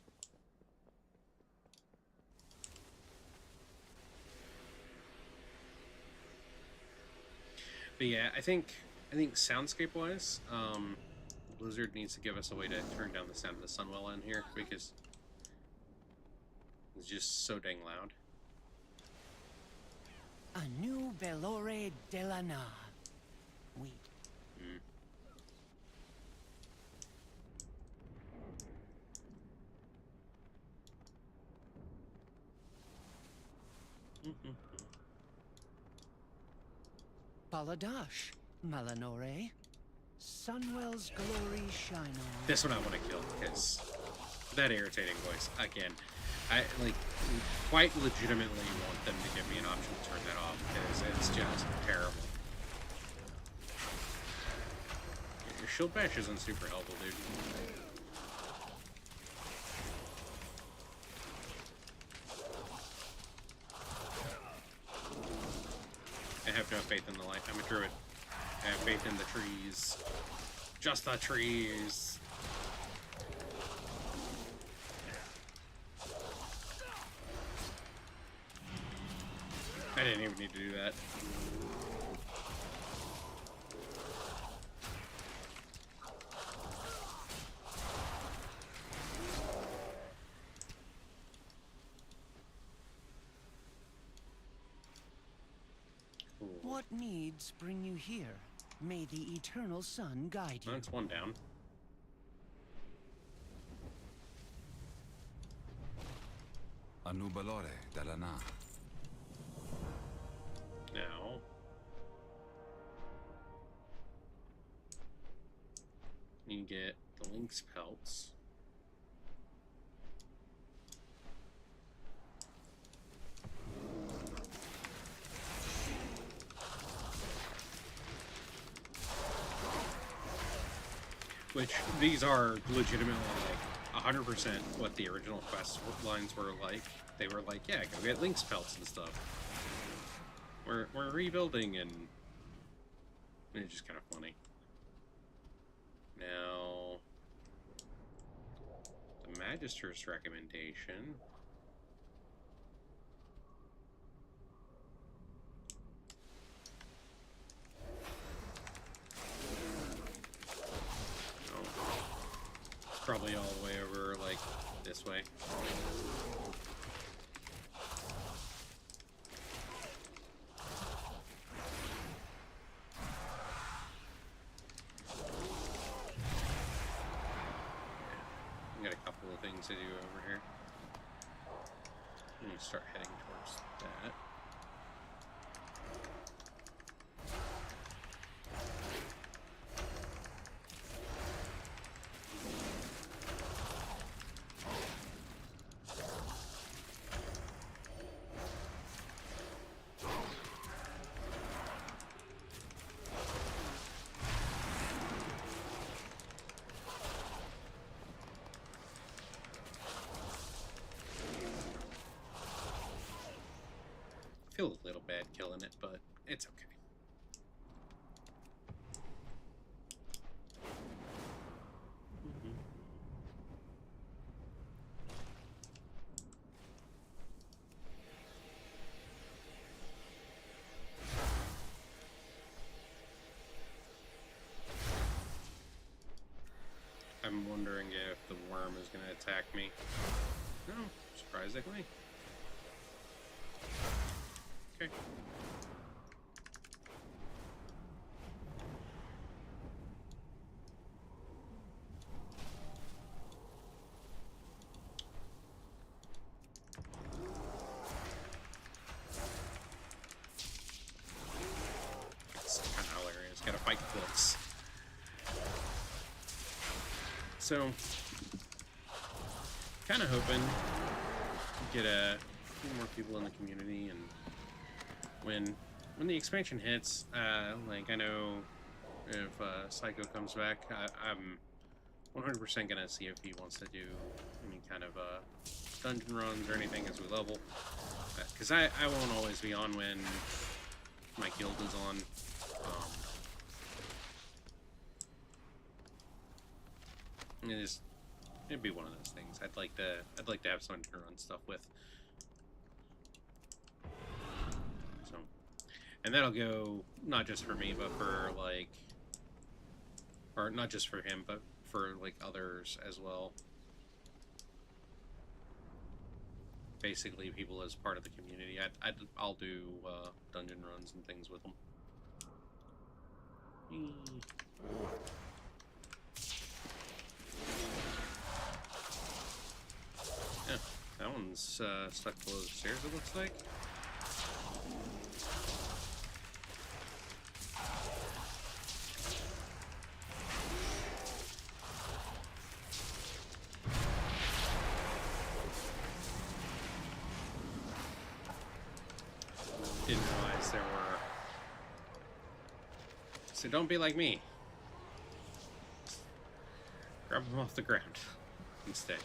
But yeah, I think soundscape wise, Blizzard needs to give us a way to turn down the sound of the Sunwell in here because it's just so dang loud. Anu Belore Delana. Wheat. Baladash. Malanore. Sunwell's glory shine on. This one I want to kill because that irritating voice again. I quite legitimately want them to give me an option to turn that off because it's just terrible. Your shield bash isn't super helpful, dude. I have no faith in the light. I'm a druid. I have faith in the trees. Just the trees. I didn't even need to do that. What needs bring you here? May the eternal sun guide you. That's one down. Anu Balore Delana. Now. You get the lynx pelts. Which, these are legitimately, like, 100% what the original quest lines were like. They were like, yeah, go get lynx pelts and stuff. We're rebuilding, and it's just kind of funny. Now, the Magister's recommendation. Probably all the way over, like, this way. I got a couple of things to do over here. I'm gonna start heading towards that. bad killing it, but it's okay. I'm wondering if the worm is going to attack me. No, surprisingly. Okay. It's kind of hilarious. Gotta fight close. So, kind of hoping to get a few more people in the community, and when the expansion hits, like I know if Psycho comes back, I'm 100% gonna see if he wants to do any kind of dungeon runs or anything as we level, because I won't always be on when my guild is on. It'd be one of those things. I'd like to have someone to run stuff with. So, and that'll go not just for me, but for like, or not just for him, but for like others as well. Basically, people as part of the community. I'll do dungeon runs and things with them. Yeah, that one's stuck below the stairs, it looks like. Didn't realize there were... So don't be like me. Grab them off the ground instead.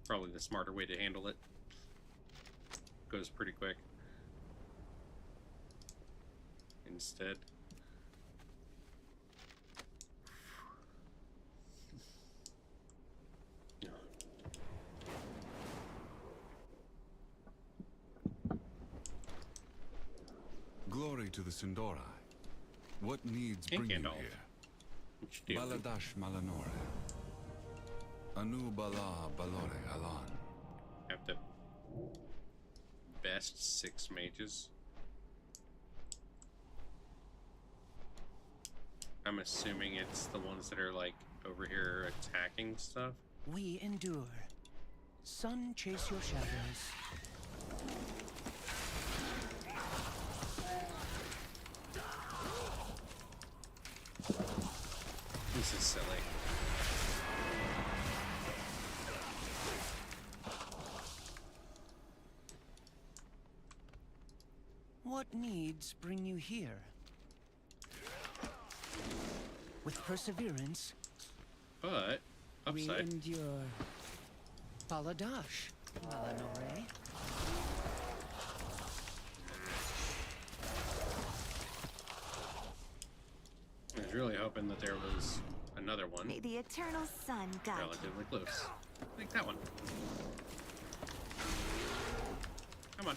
Probably the smarter way to handle it. Goes pretty quick. Instead. Glory to the Sindori. What needs bring you here? Baladash Malanore. Anu Bala Balore Alan. Have the best 6 mages. I'm assuming it's the ones that are like over here attacking stuff. We endure. Sun, chase your shadows. This is silly. What needs bring you here? With perseverance, But, We upside. endure. Baladash, Malanore. I was really hoping that there was another one May the eternal sun guide you. relatively close. Like that one. Come on.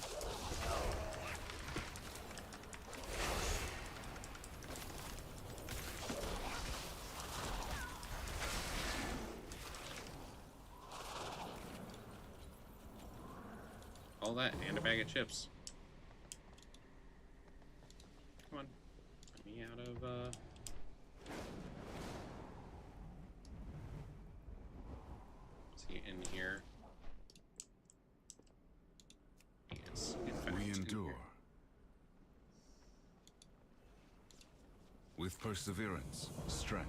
All that and a bag of chips. Come on. Let me out of, see in here. Yes, in fact, We in endure. here. With perseverance, strength.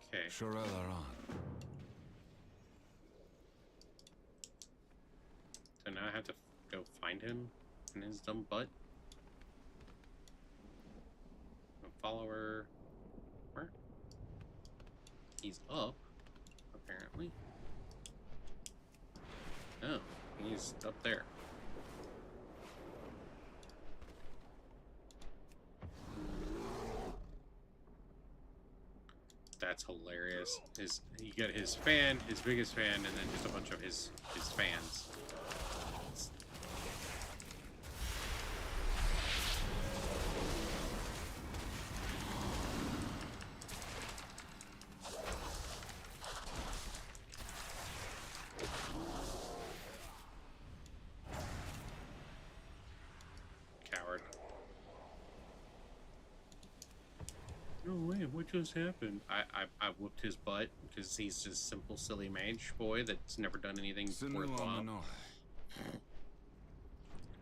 Okay. Shorel Aran. So now I have to go find him in his dumb butt. A follower. Where? He's up, apparently. Oh. He's up there. That's hilarious. You got his fan, his biggest fan, and then just a bunch of his fans. Coward. No way, what just happened? I whooped his butt because he's just simple, silly mage boy that's never done anything worthwhile.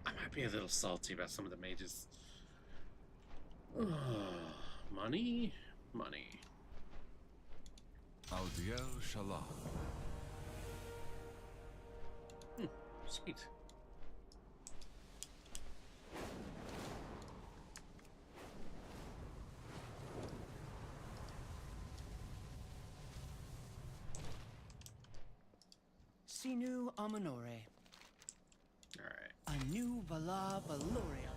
I might be a little salty about some of the mages. Money? Money. Aldiel Shalom. Sweet. Sinu Amanore. Alright. A new Vala Valoria.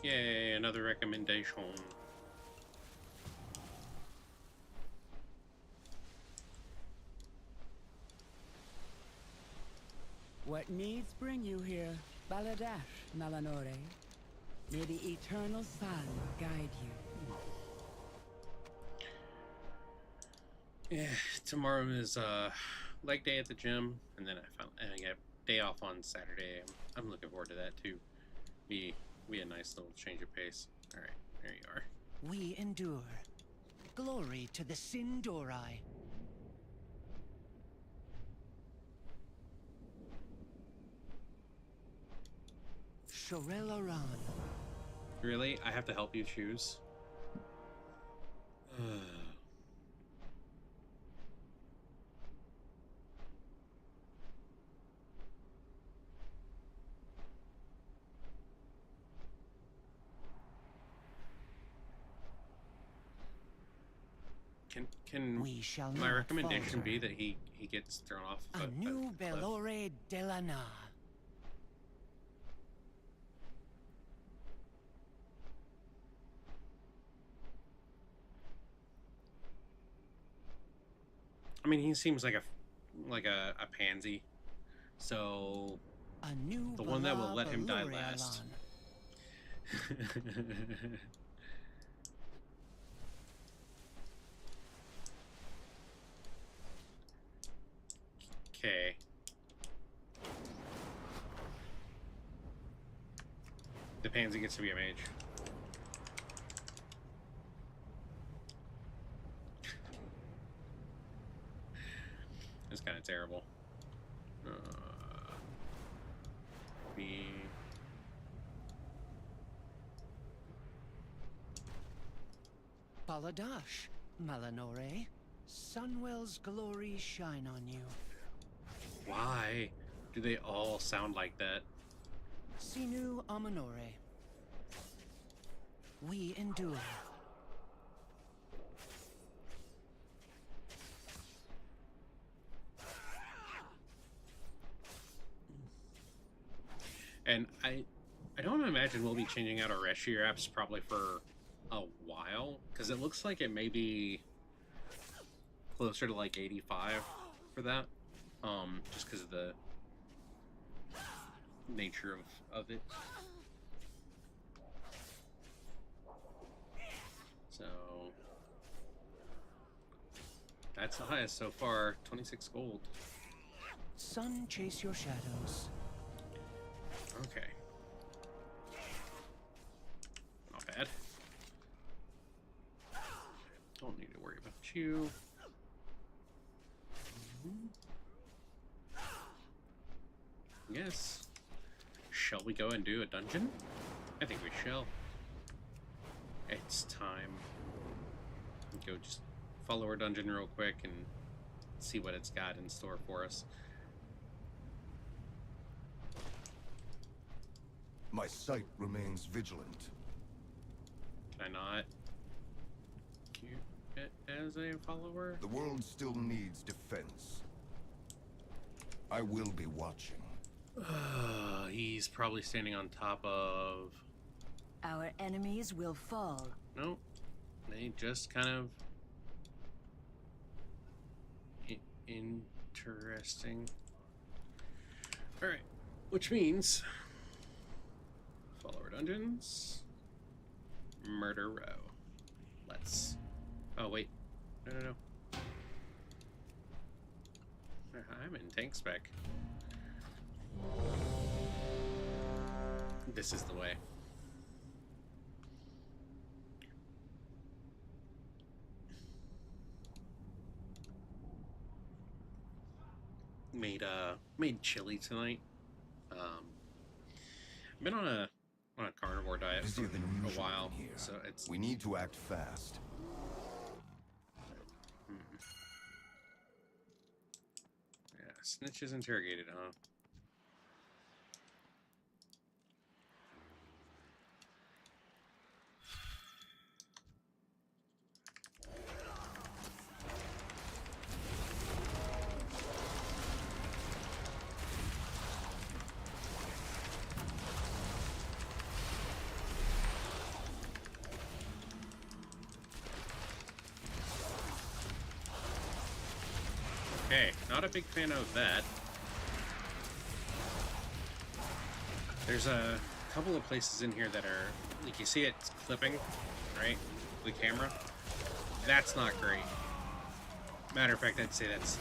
Yay, another recommendation. What needs bring you here? Baladash, Malanore. May the eternal sun guide you. Yeah, tomorrow is leg day at the gym, and then I get day off on Saturday. I'm looking forward to that too. Be a nice little change of pace. All right, there you are. We endure. Glory to the Sindori. Shorel Aran. Really? I have to help you choose? Can We shall my not recommendation falter. be that he gets thrown off A new cliff? Belore Delana. I mean, he seems like a pansy. So A new the one that will Bala let him die Valoria last. Lan. Okay. The pansy gets to be a mage. It's kind of terrible. B. Baladash, Malanore. Sunwell's glory shine on you. Why do they all sound like that? Sinu Amanore. We endure. And I don't imagine we'll be changing out our Reshier apps probably for a while, because it looks like it may be closer to like 85 for that. Just because of the nature of it. So that's the highest so far, 26 gold. Sun chase your shadows. Okay. Not bad. Don't need to worry about you. Yes. Shall we go and do a dungeon? I think we shall. It's time. Go just follow our dungeon real quick and see what it's got in store for us. My sight remains vigilant. Can I not queue it as a follower? The world still needs defense. I will be watching. He's probably standing on top of... Our enemies will fall. Nope. They just kind of... Interesting. Alright. Which means... Follower Dungeons. Murder Row. Let's... Oh, wait. No. I'm in tank spec. This is the way. Made chili tonight. I've been on a carnivore diet for Busier than a usual while, in here. so it's... We need to act fast. Yeah, snitches interrogated, huh? Okay, not a big fan of that. There's a couple of places in here that are, like, you see it's clipping, right? The camera. That's not great. Matter of fact, I'd say that's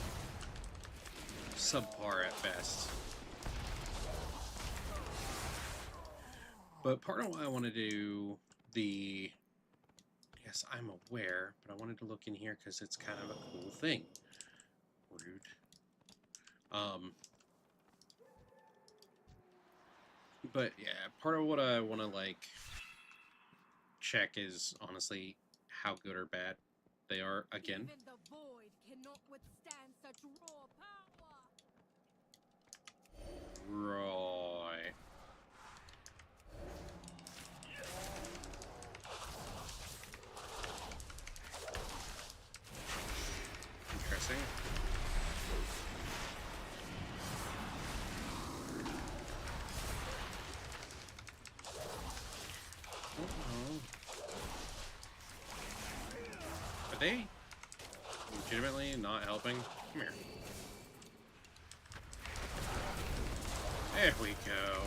subpar at best. But part of why I want to do the... Yes, I'm aware, but I wanted to look in here because it's kind of a cool thing. Rude. But yeah, part of what I want to like check is honestly how good or bad they are again. Even the void cannot withstand such raw power. Right. Interesting. Are they legitimately not helping? Come here. There we go.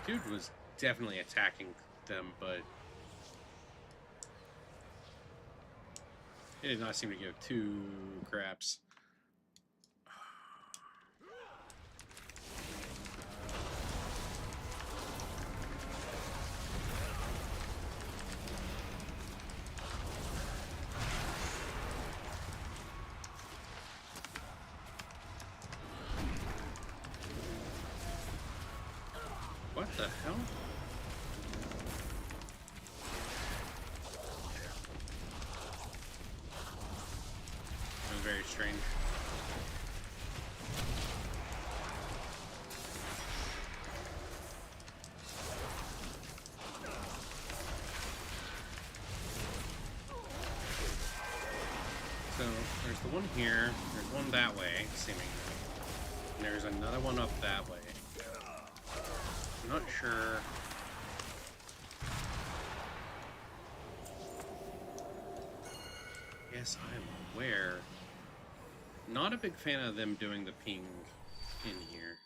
Dude was definitely attacking them, but it did not seem to give two craps. What the hell? That was very strange. So, there's the one here, there's one that way, seemingly. And there's another one up that way. I'm not sure. Yes, I'm aware. Not a big fan of them doing the ping in here.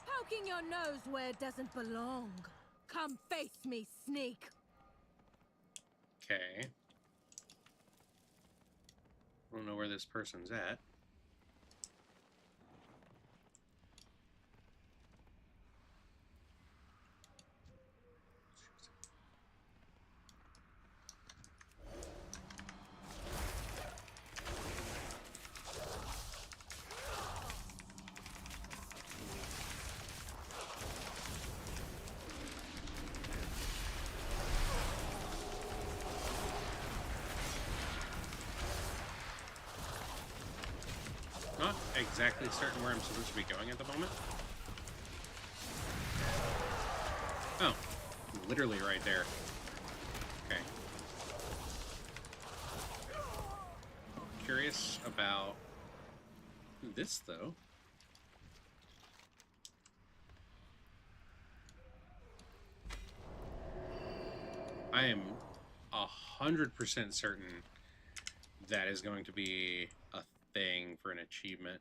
Poking your nose where it doesn't belong. Come face me, sneak. Okay. I don't know where this person's at. Not exactly certain where I'm supposed to be going at the moment. Oh, literally right there. Okay. Curious about this, though. I am 100% certain that is going to be a thing for an achievement.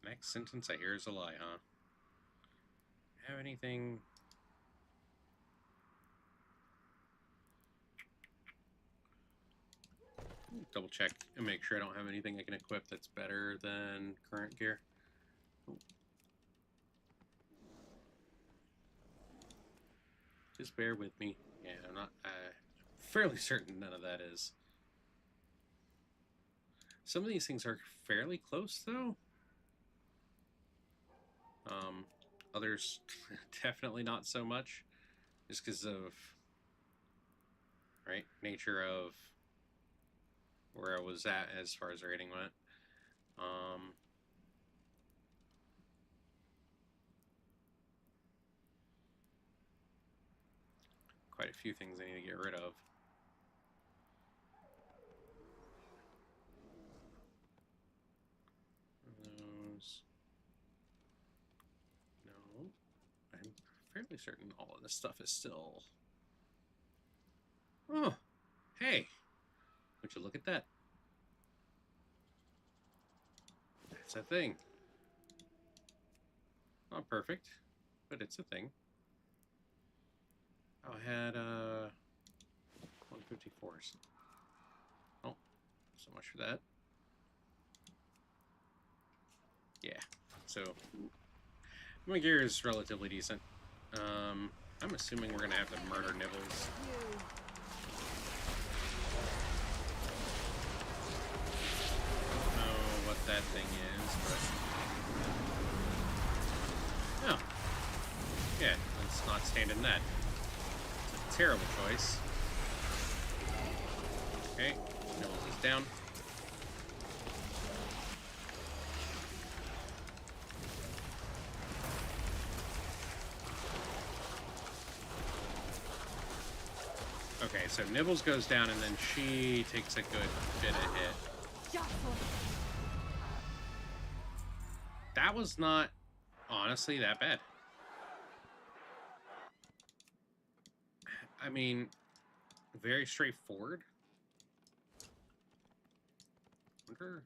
Next sentence I hear is a lie, huh? Have anything? Double check and make sure I don't have anything I can equip that's better than current gear. Ooh. Just bear with me. Yeah, I'm not fairly certain none of that is. Some of these things are fairly close, though. Others definitely not so much, just because of nature of where I was at as far as rating went. Quite a few things I need to get rid of. Those. No. I'm fairly certain all of this stuff is still... Oh, hey. Would you look at that? That's a thing. Not perfect, but it's a thing. Oh, I had 154s. Oh, so much for that. Yeah, so my gear is relatively decent. I'm assuming we're gonna have to murder Nibbles. I don't know what that thing is, but oh, yeah, let's not stand in that. It's a terrible choice. Okay, Nibbles is down. Okay, so Nibbles goes down, and then she takes a good bit of hit. That was not, honestly, that bad. I mean, very straightforward. Wonder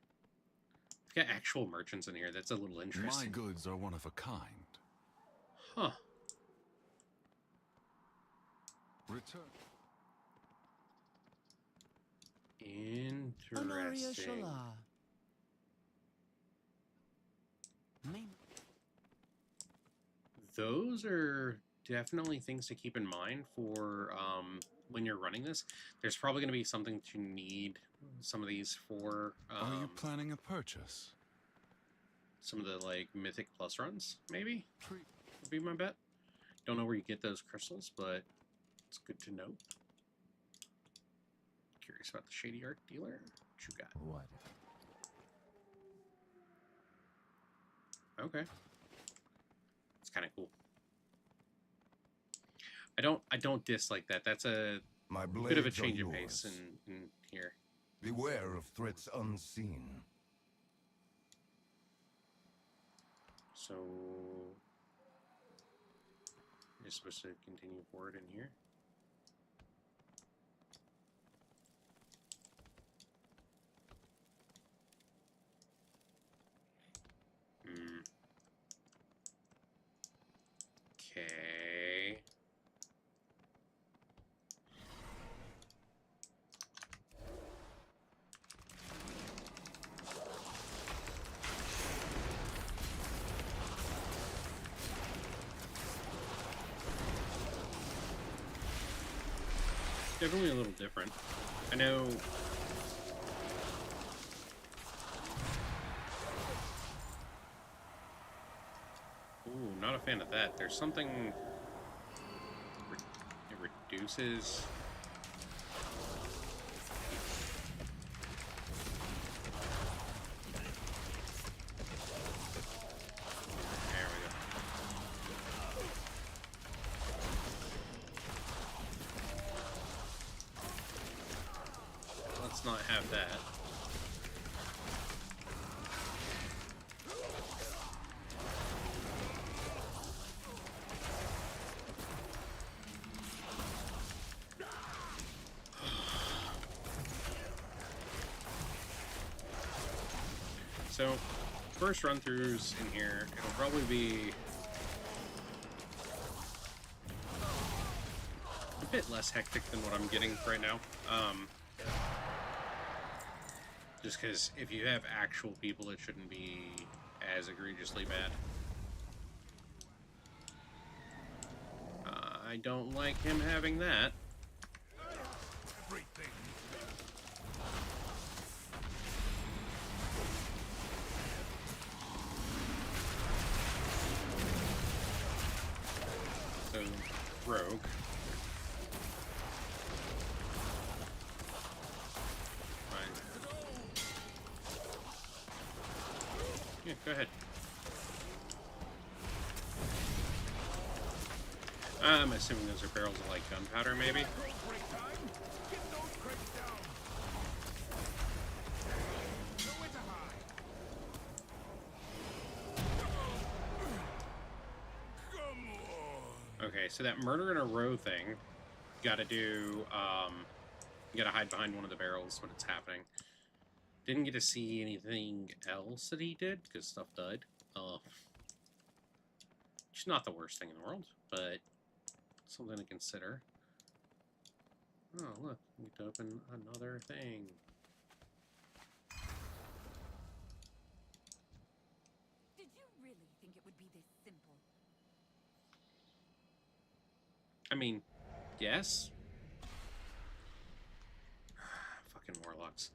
if we got actual merchants in here. That's a little interesting. My goods are one of a kind. Huh. Return. Interesting. Those are definitely things to keep in mind for when you're running this. There's probably going to be something to need some of these for. Are you planning a purchase? Some of the like Mythic Plus runs, maybe would be my bet. Don't know where you get those crystals, but it's good to know. Curious about the Shady Art Dealer. What you got? What? Okay. It's kind of cool. I don't dislike that. That's a bit of a change of pace in here. Beware of threats unseen. So you're supposed to continue forward in here. Okay. Definitely a little different. I know. Ooh, not a fan of that. There's something. It reduces. There we go. Let's not have that. So, first run-throughs in here, it'll probably be a bit less hectic than what I'm getting right now. Just because if you have actual people, it shouldn't be as egregiously bad. I don't like him having that. So, rogue. Fine. Yeah, go ahead. I'm assuming those are barrels of, like, gunpowder, maybe? Okay, so that murder in a row thing, you gotta do, you gotta hide behind one of the barrels when it's happening. Didn't get to see anything else that he did, because stuff died. Which is not the worst thing in the world, but something to consider. Oh, look, we need to open another thing. Did you really think it would be this simple? I mean, yes. Fucking warlocks.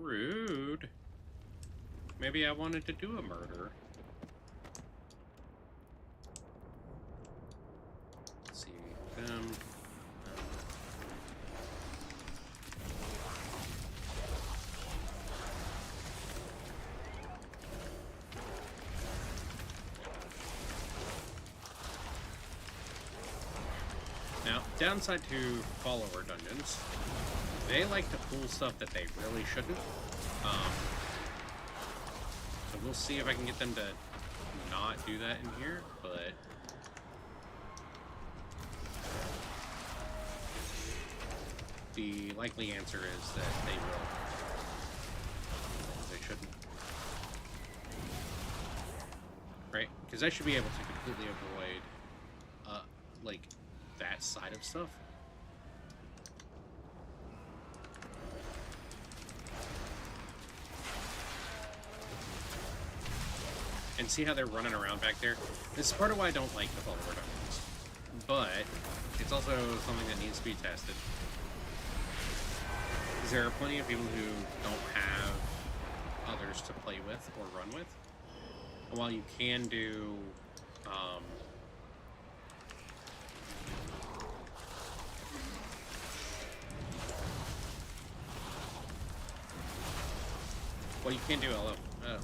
Rude. Maybe I wanted to do a murder. Let's see them. Now, downside to follower dungeons, they like to pull stuff that they really shouldn't. So we'll see if I can get them to not do that in here, but the likely answer is that they will. They shouldn't. Right? Because I should be able to completely avoid, like, that side of stuff. And see how they're running around back there? This is part of why I don't like the follower dungeons. But it's also something that needs to be tested. Because there are plenty of people who don't have others to play with or run with. And while you can do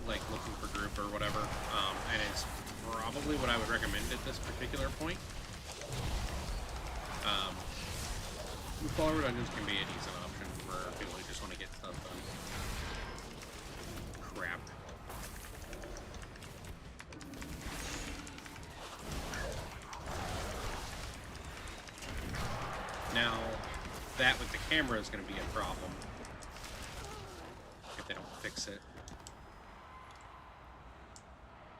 like looking for group or whatever, and it's probably what I would recommend at this particular point. Follower dungeons can be a decent option for people who just want to get stuff done. Crap. Now, that with the camera is going to be a problem if they don't fix it.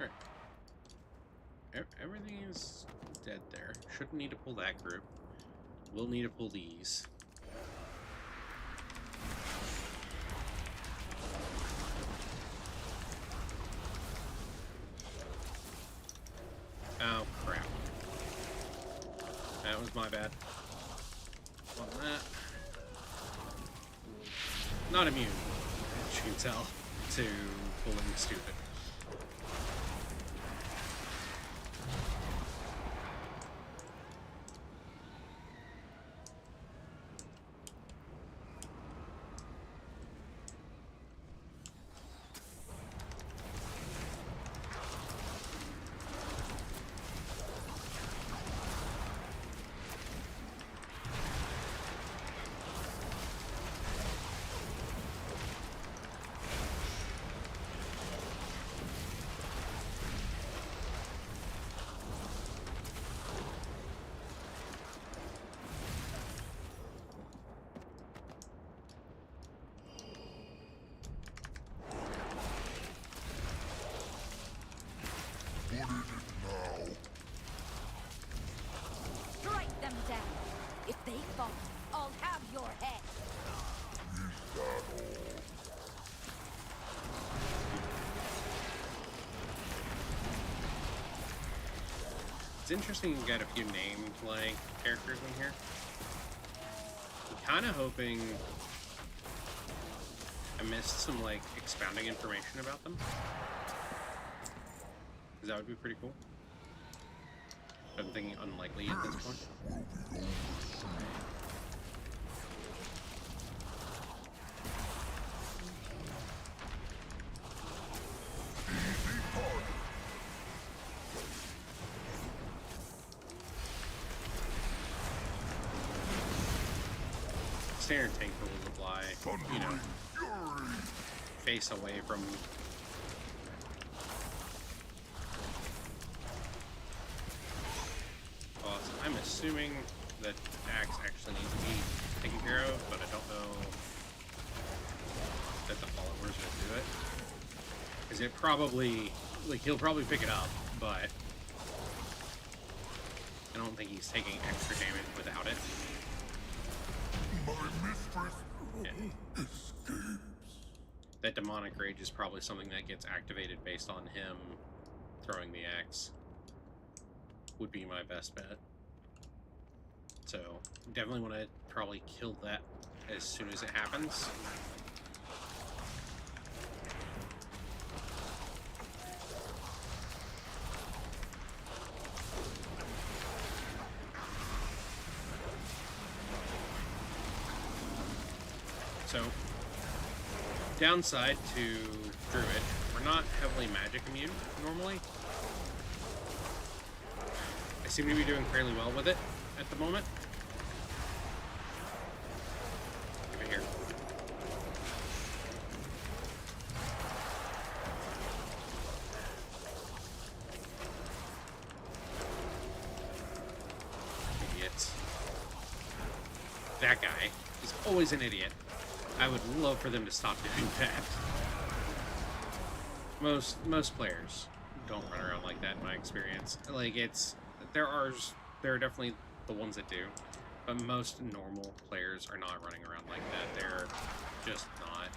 Alright. Everything is dead there. Shouldn't need to pull that group. We'll need to pull these. my bad. On that. Not immune, as you can tell, to pulling stupid. Strike them down. If they fall, I'll have your head. It's interesting you got a few named, like, characters in here. I'm kind of hoping I missed some, like, expounding information about them. Because that would be pretty cool. But I'm thinking unlikely at this point. Standard tank rules apply, you know, face away from. Well, I'm assuming that axe actually needs to be taken care of, but I don't know that the followers will do it. Because it probably, like, he'll probably pick it up, but I don't think he's taking extra damage without it. My mistress Yeah. escapes. That demonic rage is probably something that gets activated based on him throwing the axe. Would be my best bet. So, definitely want to probably kill that as soon as it happens. So, downside to Druid, we're not heavily magic immune normally. I seem to be doing fairly well with it at the moment. Give it here. Idiots. That guy is always an idiot. I would love for them to stop doing that. Most players don't run around like that in my experience. Like, there are definitely the ones that do, but most normal players are not running around like that. They're just not.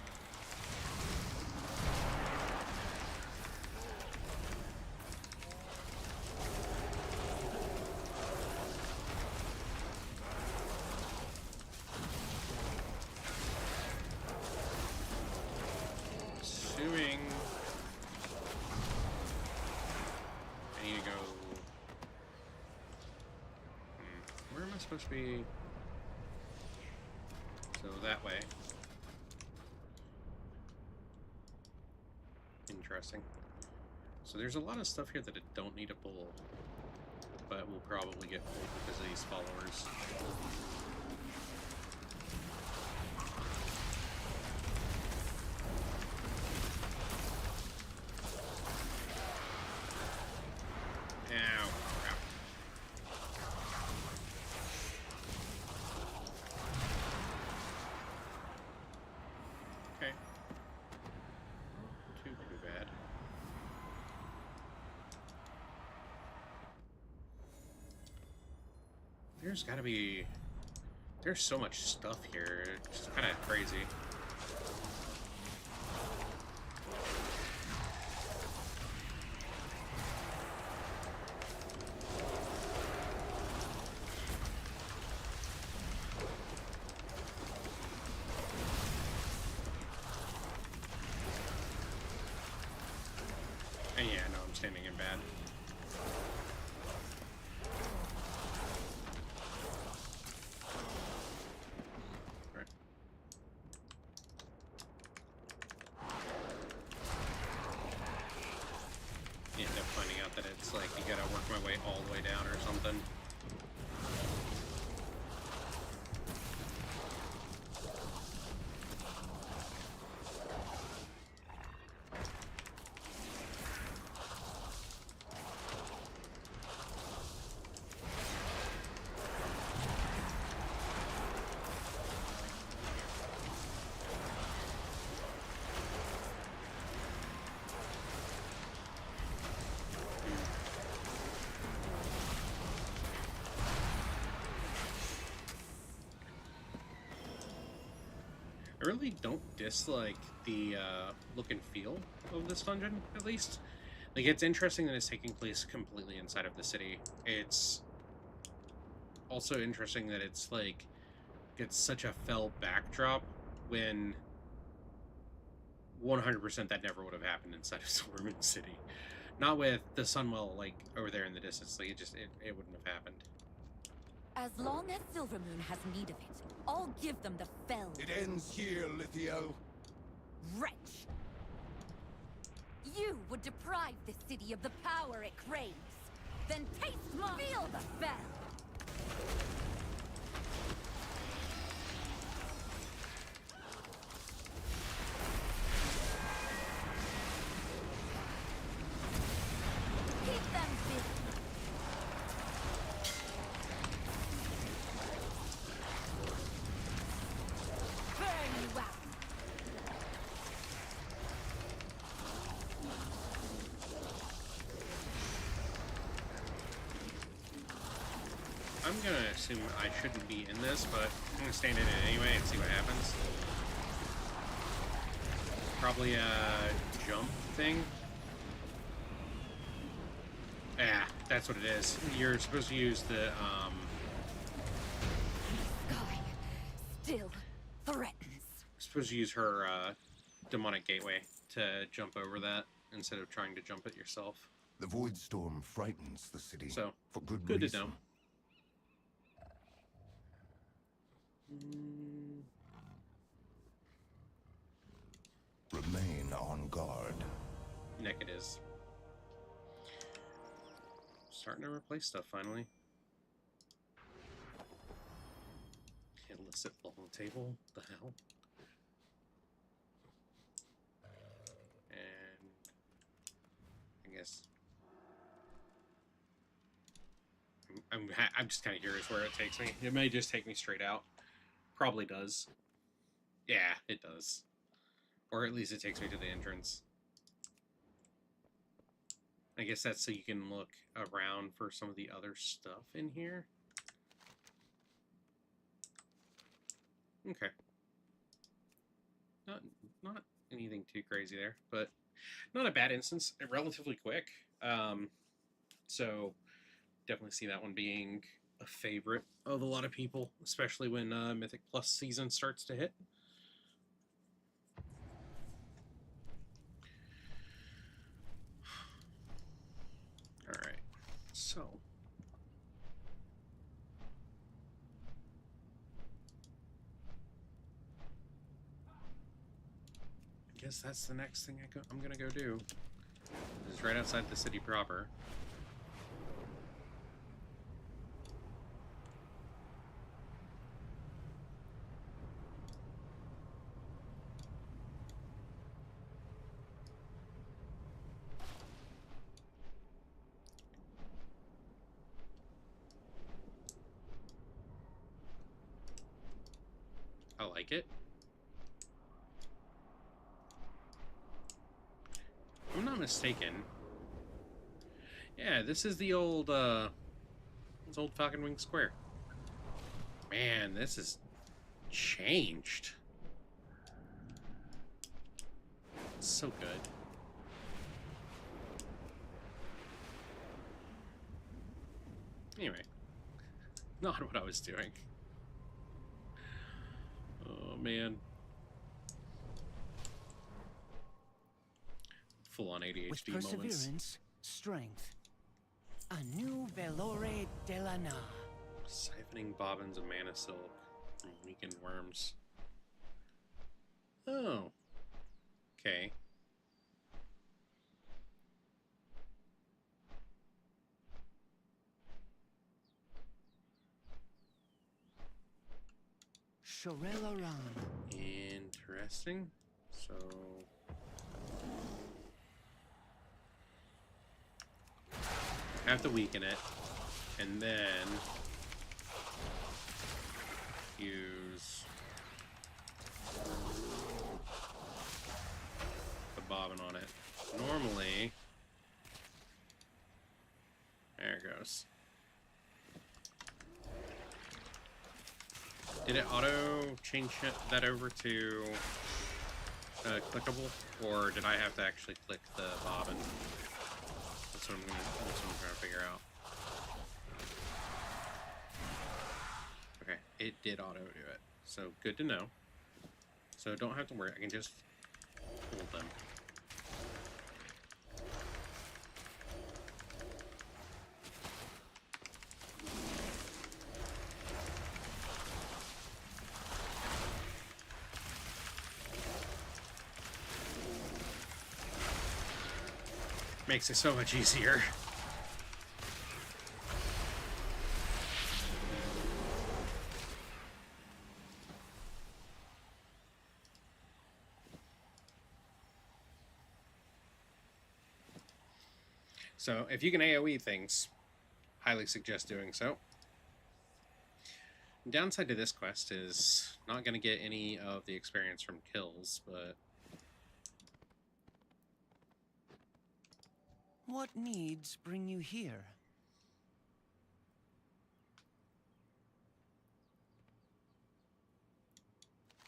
Assuming I need to go. Where am I supposed to be? So that way. Interesting. So there's a lot of stuff here that I don't need to pull, but will probably get pulled because of these followers. Ow, crap. Okay. Too bad. There's gotta be... There's so much stuff here. It's kind of crazy. And yeah, no, I'm standing in bad. Right. You end up finding out that it's like you gotta work my way all the way down or something. I really don't dislike the look and feel of this dungeon, at least. Like, it's interesting that it's taking place completely inside of the city. It's also interesting that it's, like, it's such a fell backdrop when 100% that never would have happened inside of Silvermoon City. Not with the Sunwell, like, over there in the distance. Like, it wouldn't have happened. As long as Silvermoon has need of it, I'll give them the fell. It ends here, Lithiel. Wretch! You would deprive the city of the power it craves. Then taste my... Feel the fell! Keep them busy. Burn you out. I'm gonna assume I shouldn't be in this, but I'm gonna stand in it anyway and see what happens. Probably a jump thing. Yeah, that's what it is. You're supposed to use the, Sky still threatens. supposed to use her, demonic gateway to jump over that instead of trying to jump it yourself. The void storm frightens the city. So, for good good reason. to know. Remain on guard. Nick it is. Starting to replace stuff finally. Illicit long table. The hell? And I guess I'm just kind of curious where it takes me. It may just take me straight out. Probably does. Yeah, it does. Or at least it takes me to the entrance. I guess that's so you can look around for some of the other stuff in here. Okay. Not anything too crazy there, but not a bad instance. Relatively quick. So definitely see that one being a favorite of a lot of people, especially when Mythic Plus season starts to hit. Alright, so I guess that's the next thing I'm gonna go do. It's right outside the city proper. I like it. If I'm not mistaken. Yeah, this is the old, this old Falcon Wing Square. Man, this has changed. It's so good. Anyway, not what I was doing. Oh, man. full-on With ADHD moments. perseverance, strength. A new Velore de la Na. Siphoning bobbins of mana silk from weakened worms. Oh. Okay. Shorelaran. Interesting. So... I have to weaken it, and then use the bobbin on it. Normally, there it goes. Did it auto change that over to clickable, or did I have to actually click the bobbin? That's what I'm trying to figure out. Okay, it did auto do it, so good to know. So don't have to worry, I can just hold them. Makes it so much easier. So, if you can AoE things, highly suggest doing so. The downside to this quest is not going to get any of the experience from kills, but... What needs bring you here?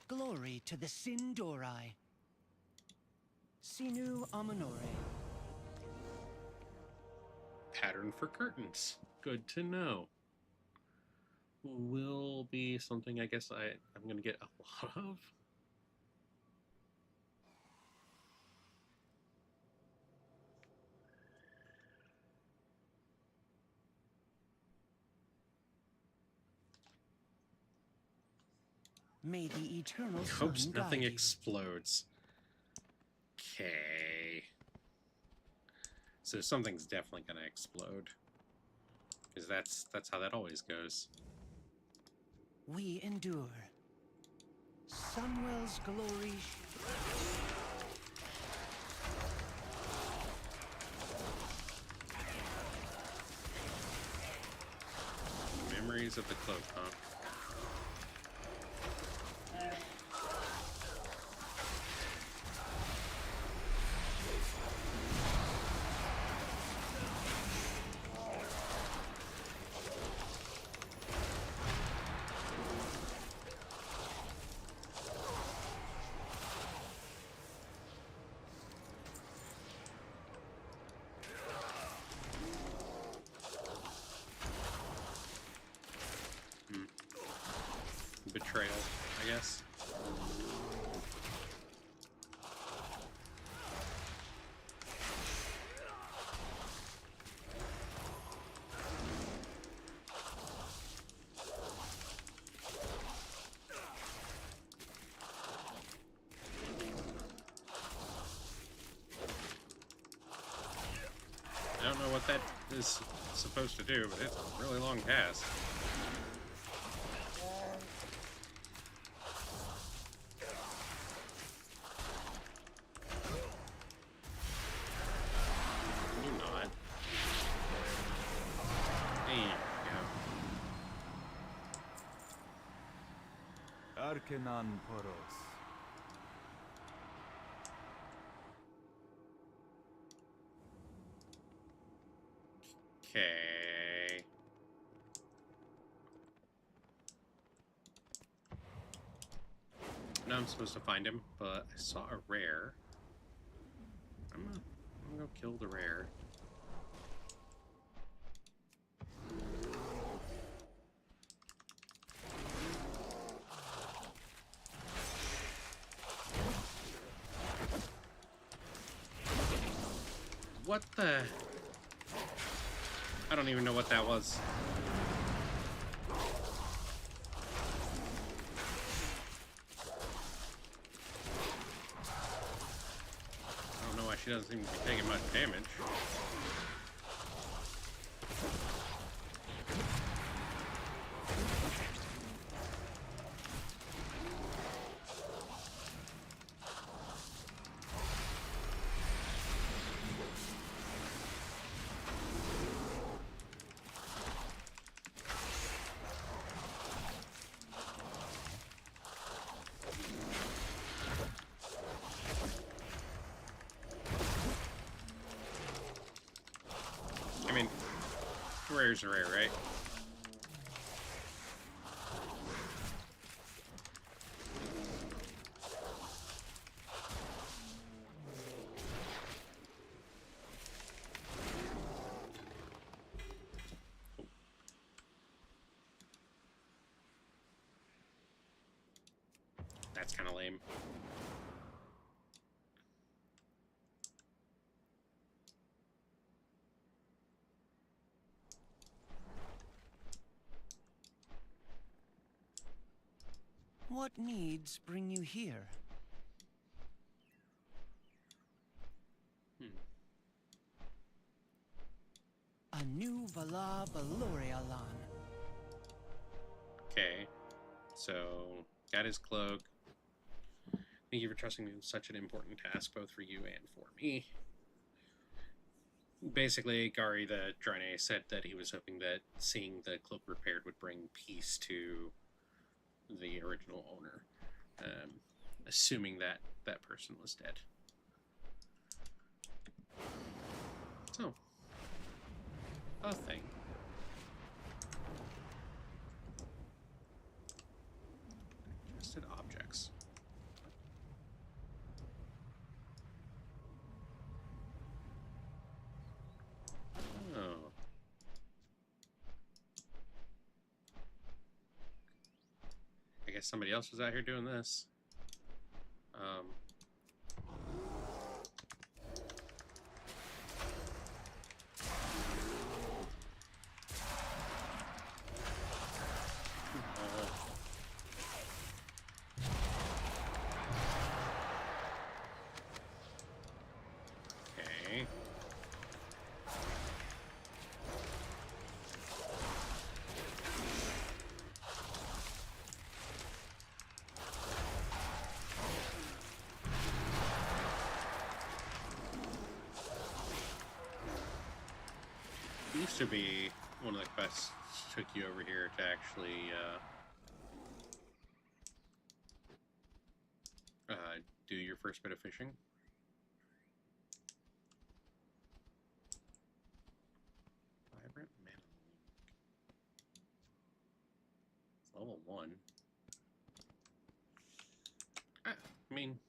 Glory to the Sindorai. Sinu Amanore. Pattern for curtains. Good to know. Will be something I guess I'm going to get a lot of. May the eternal Hopes sun nothing guide you. explodes. Okay. So something's definitely going to explode. Because that's how that always goes. We endure. Sunwell's glory. Memories of the cloak, huh? Betrayal, I guess. I don't know what that is supposed to do, but it's a really long task. Arcanon Poros. Okay. Now I'm supposed to find him, but I saw a rare. I'm gonna go kill the rare. What the? I don't even know what that was. I don't know why she doesn't seem to be taking much damage. I mean, rare's rare, right? That's kind of lame. What needs bring you here? A new Vala Valorialan. Okay, so got his cloak. Thank you for trusting me with such an important task, both for you and for me. Basically, Gari the Drane said that he was hoping that seeing the cloak repaired would bring peace to the original owner, assuming that that person was dead. So, a thing. Digested objects. Oh. I guess somebody else was out here doing this. Okay. Used to be one of the quests took you over here to actually do your first bit of fishing. Vibrant mana link. It's level 1. I mean,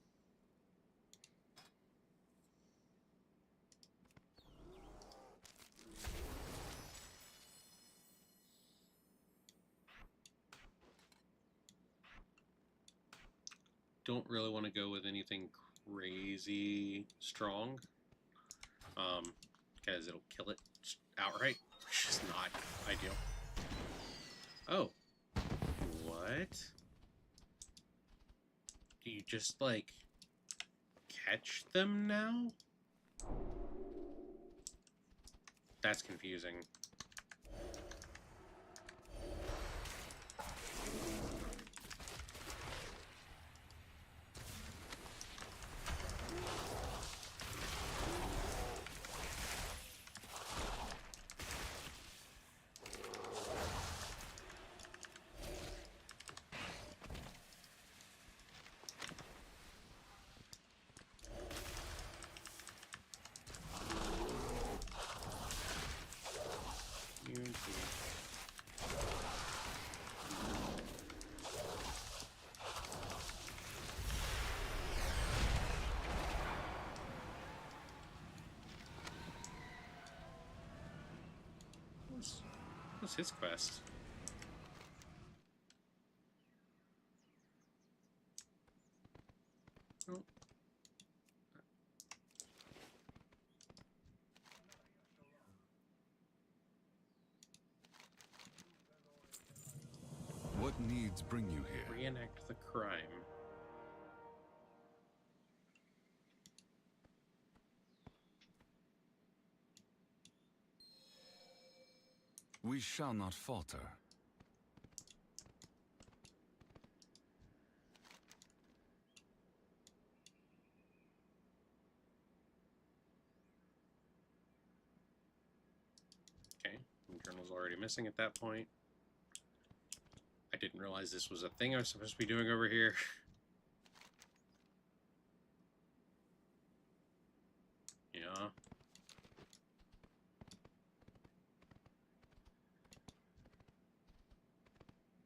don't really want to go with anything crazy strong, because it'll kill it outright, which is not ideal. Oh, what? Do you just, like, catch them now? That's confusing. What's his quest? Oh. What needs bring you here? Reenact the crime. We shall not falter. Okay, the journal's already missing at that point. I didn't realize this was a thing I was supposed to be doing over here. Yeah.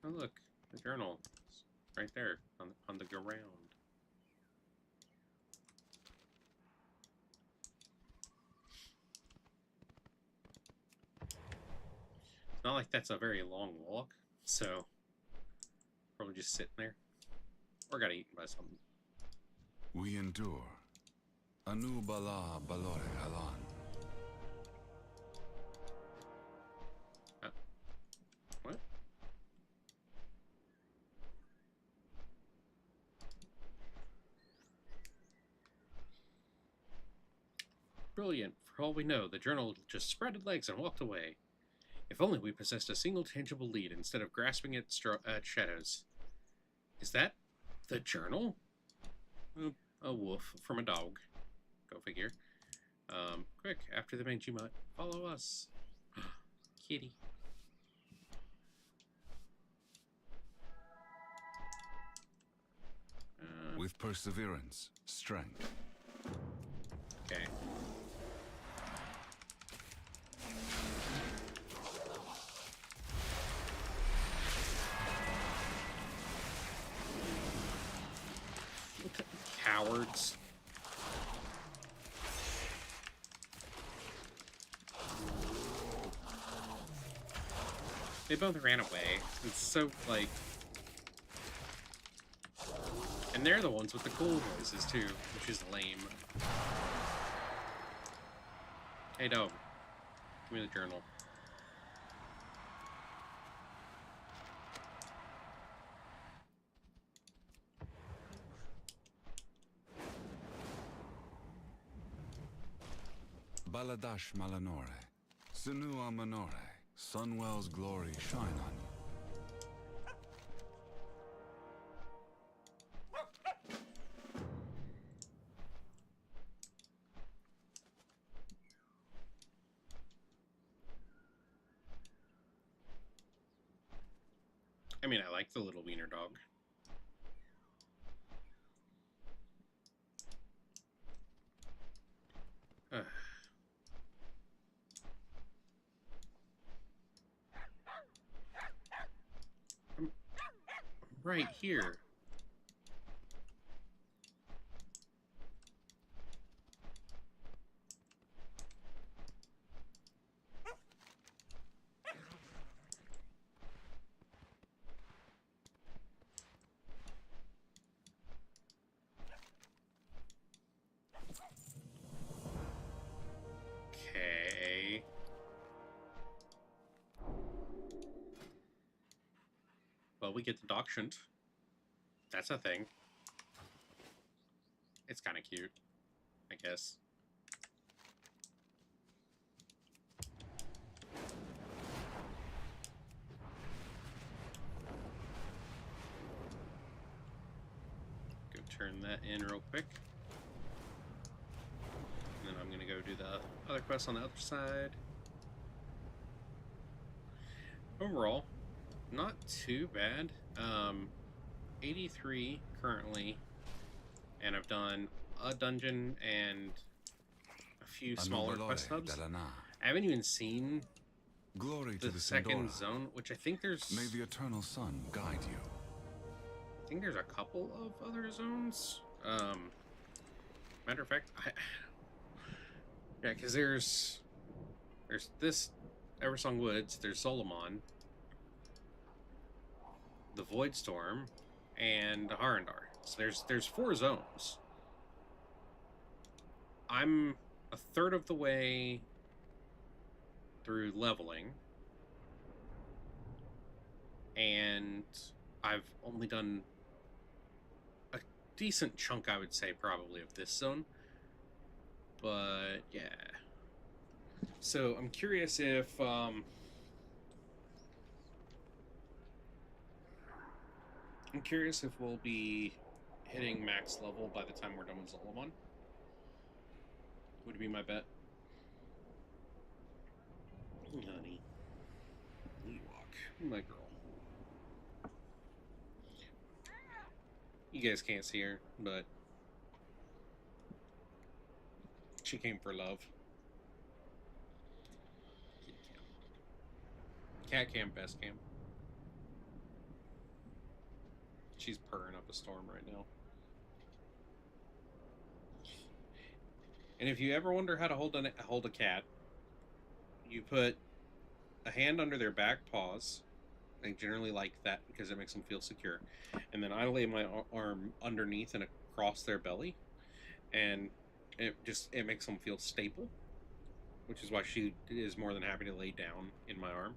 Oh look, the journal. It's right there on the ground. It's not like that's a very long walk, so probably just sitting there. Or got eaten by something. We endure. Anu bala balore halan. What? Brilliant. For all we know, the journal just spread its legs and walked away. If only we possessed a single tangible lead instead of grasping at shadows. Is that the journal? A wolf from a dog. Go figure. Quick, after the mangy mutt, follow us. Kitty. With perseverance, strength. Okay. Cowards. They both ran away. It's so, like... And they're the ones with the cool voices, too, which is lame. Hey, dog. Give me the journal. Baladash Malanore. Sinua Manore. Sunwell's glory shine on you. I mean, I like the little wiener dog. I'm right here. Okay. Well, we get the dachshund. That's a thing. It's kind of cute, I guess. Go turn that in real quick. And then I'm gonna go do the other quest on the other side. Overall, not too bad. 83 currently, and I've done a dungeon and a few smaller quest hubs. I haven't even seen Glory to the the second Sindora. zone, which I think there's... May the eternal sun guide you. I think there's a couple of other zones. Matter of fact, yeah, because there's this Eversong Woods, there's Solomon, the Void Storm, and Harandar. So there's 4 zones. I'm a third of the way through leveling, and I've only done a decent chunk, I would say, probably, of this zone. But, yeah. So, I'm curious if, I'm curious if we'll be hitting max level by the time we're done with Zolomon. Would be my bet. Honey. Ewok. My girl. You guys can't see her, but she came for love. Cat cam, best cam. She's purring up a storm right now. And if you ever wonder how to hold a cat, you put a hand under their back paws. They generally like that because it makes them feel secure. And then I lay my arm underneath and across their belly, and it makes them feel stable, which is why she is more than happy to lay down in my arm.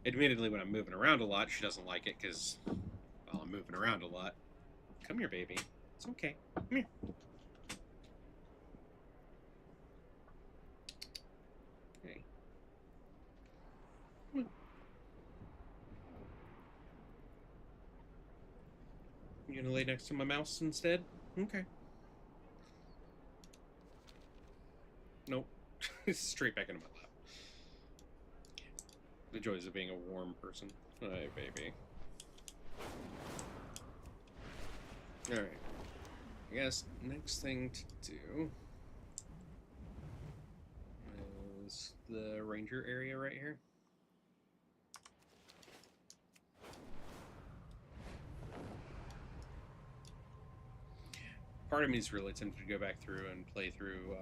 Admittedly, when I'm moving around a lot, she doesn't like it because, well, I'm moving around a lot. Come here, baby. It's okay. Come here. Okay. Come on. You gonna lay next to my mouse instead? Okay. Nope. Straight back into my lap. The joys of being a warm person. Hey, baby. Alright. I guess next thing to do is the ranger area right here. Part of me is really tempted to go back through and play through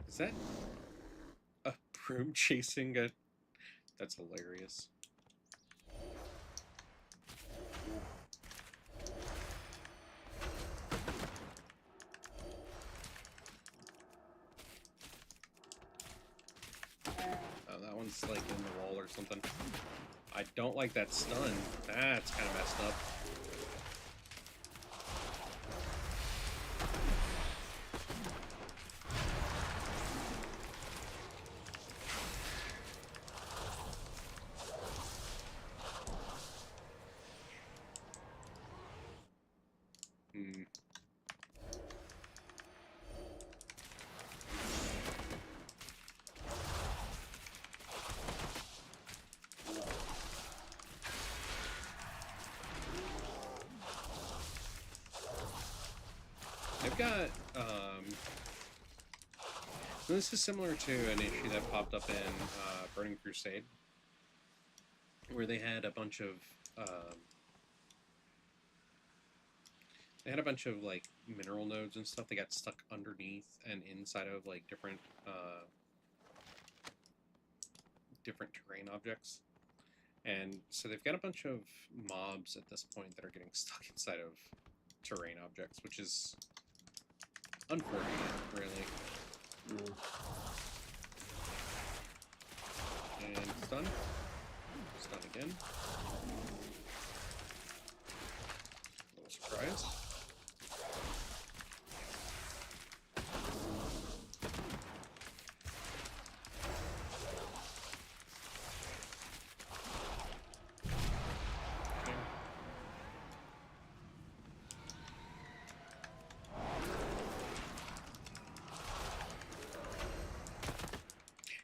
is that a broom chasing a... That's hilarious. Oh, that one's like in the wall or something. I don't like that stun. That's kind of messed up. I've got, this is similar to an issue that popped up in Burning Crusade, where they had a bunch of, like, mineral nodes and stuff that got stuck underneath and inside of, like, different terrain objects. And so they've got a bunch of mobs at this point that are getting stuck inside of terrain objects, which is unfortunate, really. And stun. Stun again. Little surprise.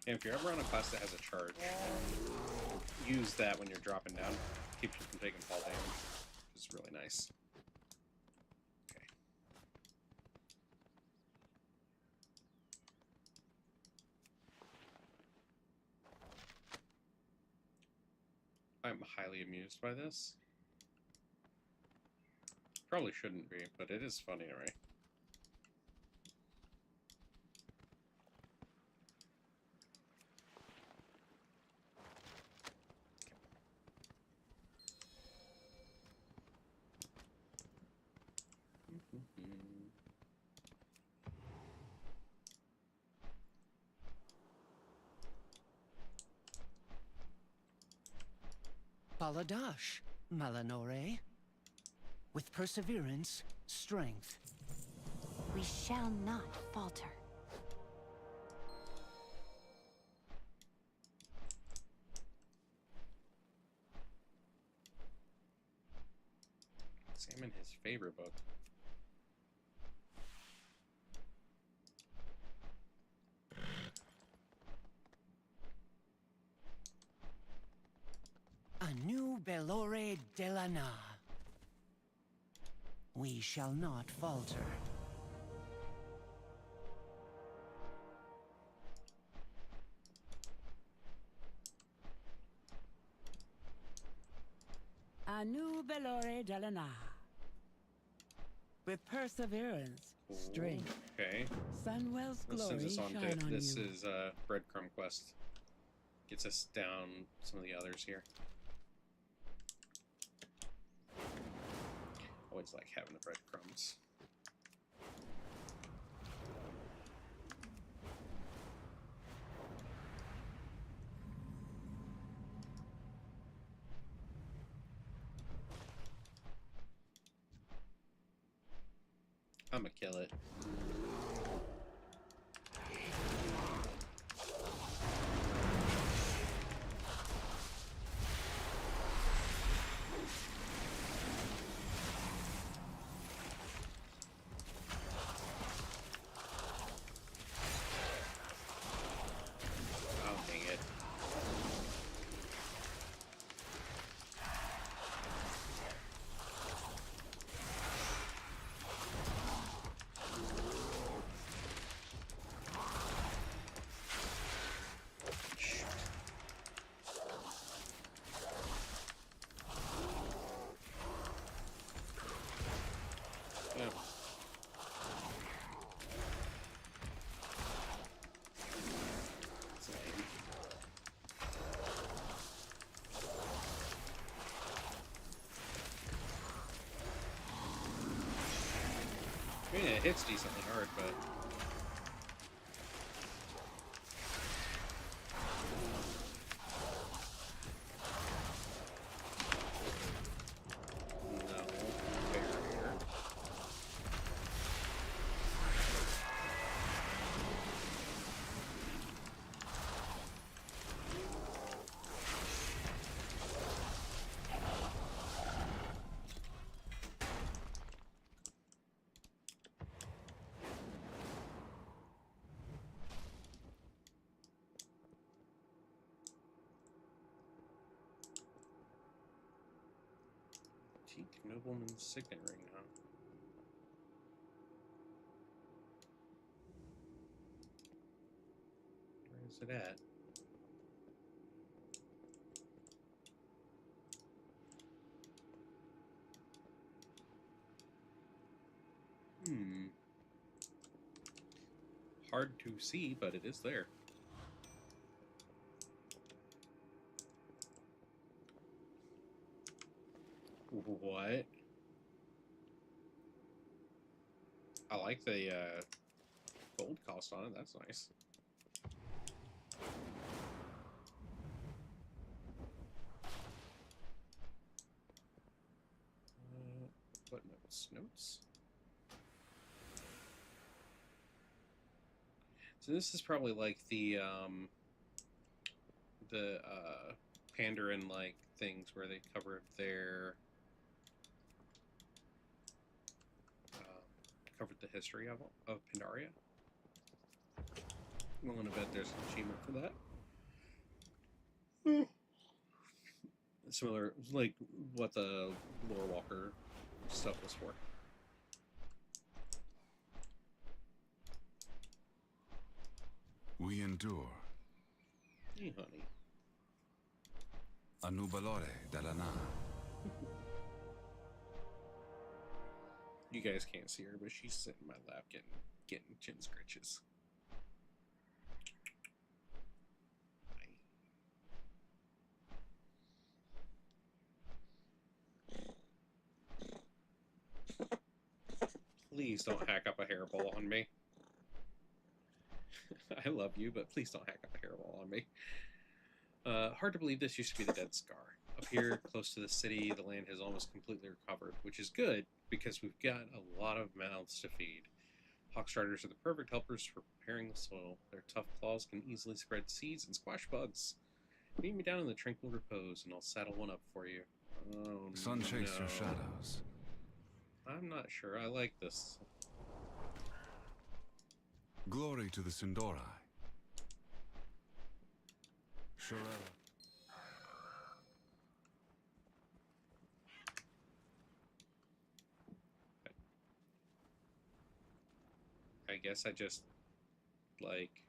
And if you're ever on a class that has a charge, use that when you're dropping down. Keeps you from taking fall damage, which is really nice. Okay. I'm highly amused by this. Probably shouldn't be, but it is funny, right? Baladash, Malanore. With perseverance, strength. We shall not falter. Examine his favorite book. Anu Belore Delana. We shall not falter. Anu Belore Delana. With perseverance, strength, Okay. Sunwell's This glory sends us on shine to on this you. is breadcrumb quest. Gets us down some of the others here. Always like having the breadcrumbs. I'ma kill it. Oh, dang it. Shoot. Yeah. That's lame. I mean, it hits decently hard, but... No. Barrier. Antique nobleman's signet ring, huh? Where is it at? Hmm. Hard to see, but it is there. What? I like the gold cost on it. That's nice. What notes? Notes? So this is probably like the Pandaren like things where they covered their covered the history of Pandaria. I'm willing to bet there's an achievement for that. Similar, like what the Lore Walker stuff was for. We endure. Hey, honey. Anu Belore Delana. You guys can't see her, but she's sitting in my lap getting chin scratches. Please don't hack up a hairball on me. I love you, but please don't hack up a hairball on me. Hard to believe this used to be the Dead Scar. Up here, close to the city, the land has almost completely recovered, which is good because we've got a lot of mouths to feed. Hawkstriders are the perfect helpers for preparing the soil. Their tough claws can easily spread seeds and squash bugs. Meet me down in the tranquil repose, and I'll saddle one up for you. Oh, Sun chase no. your shadows. I'm not sure I like this. Glory to the Sindorai. Shirella. I guess I just, like,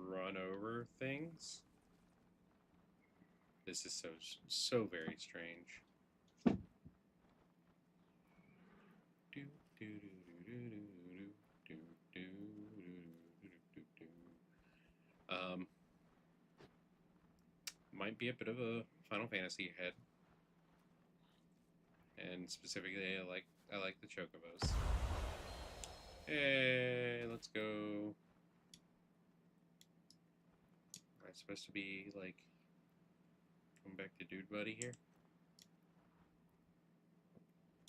run over things. This is so very strange. Might be a bit of a Final Fantasy head, and specifically, I like the chocobos. Hey, let's go. Am I supposed to be like going back to Dude Buddy here?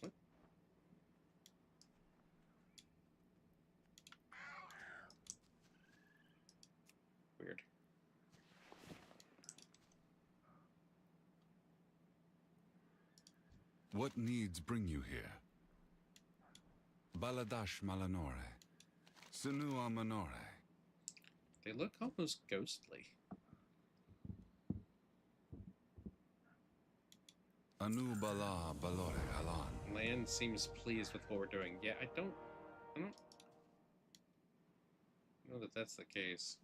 What? Weird. What needs bring you here? Baladash Malanore. Sinua Manore. They look almost ghostly. Anu Bala Balore Alan. Land seems pleased with what we're doing. Yeah, I don't know that that's the case.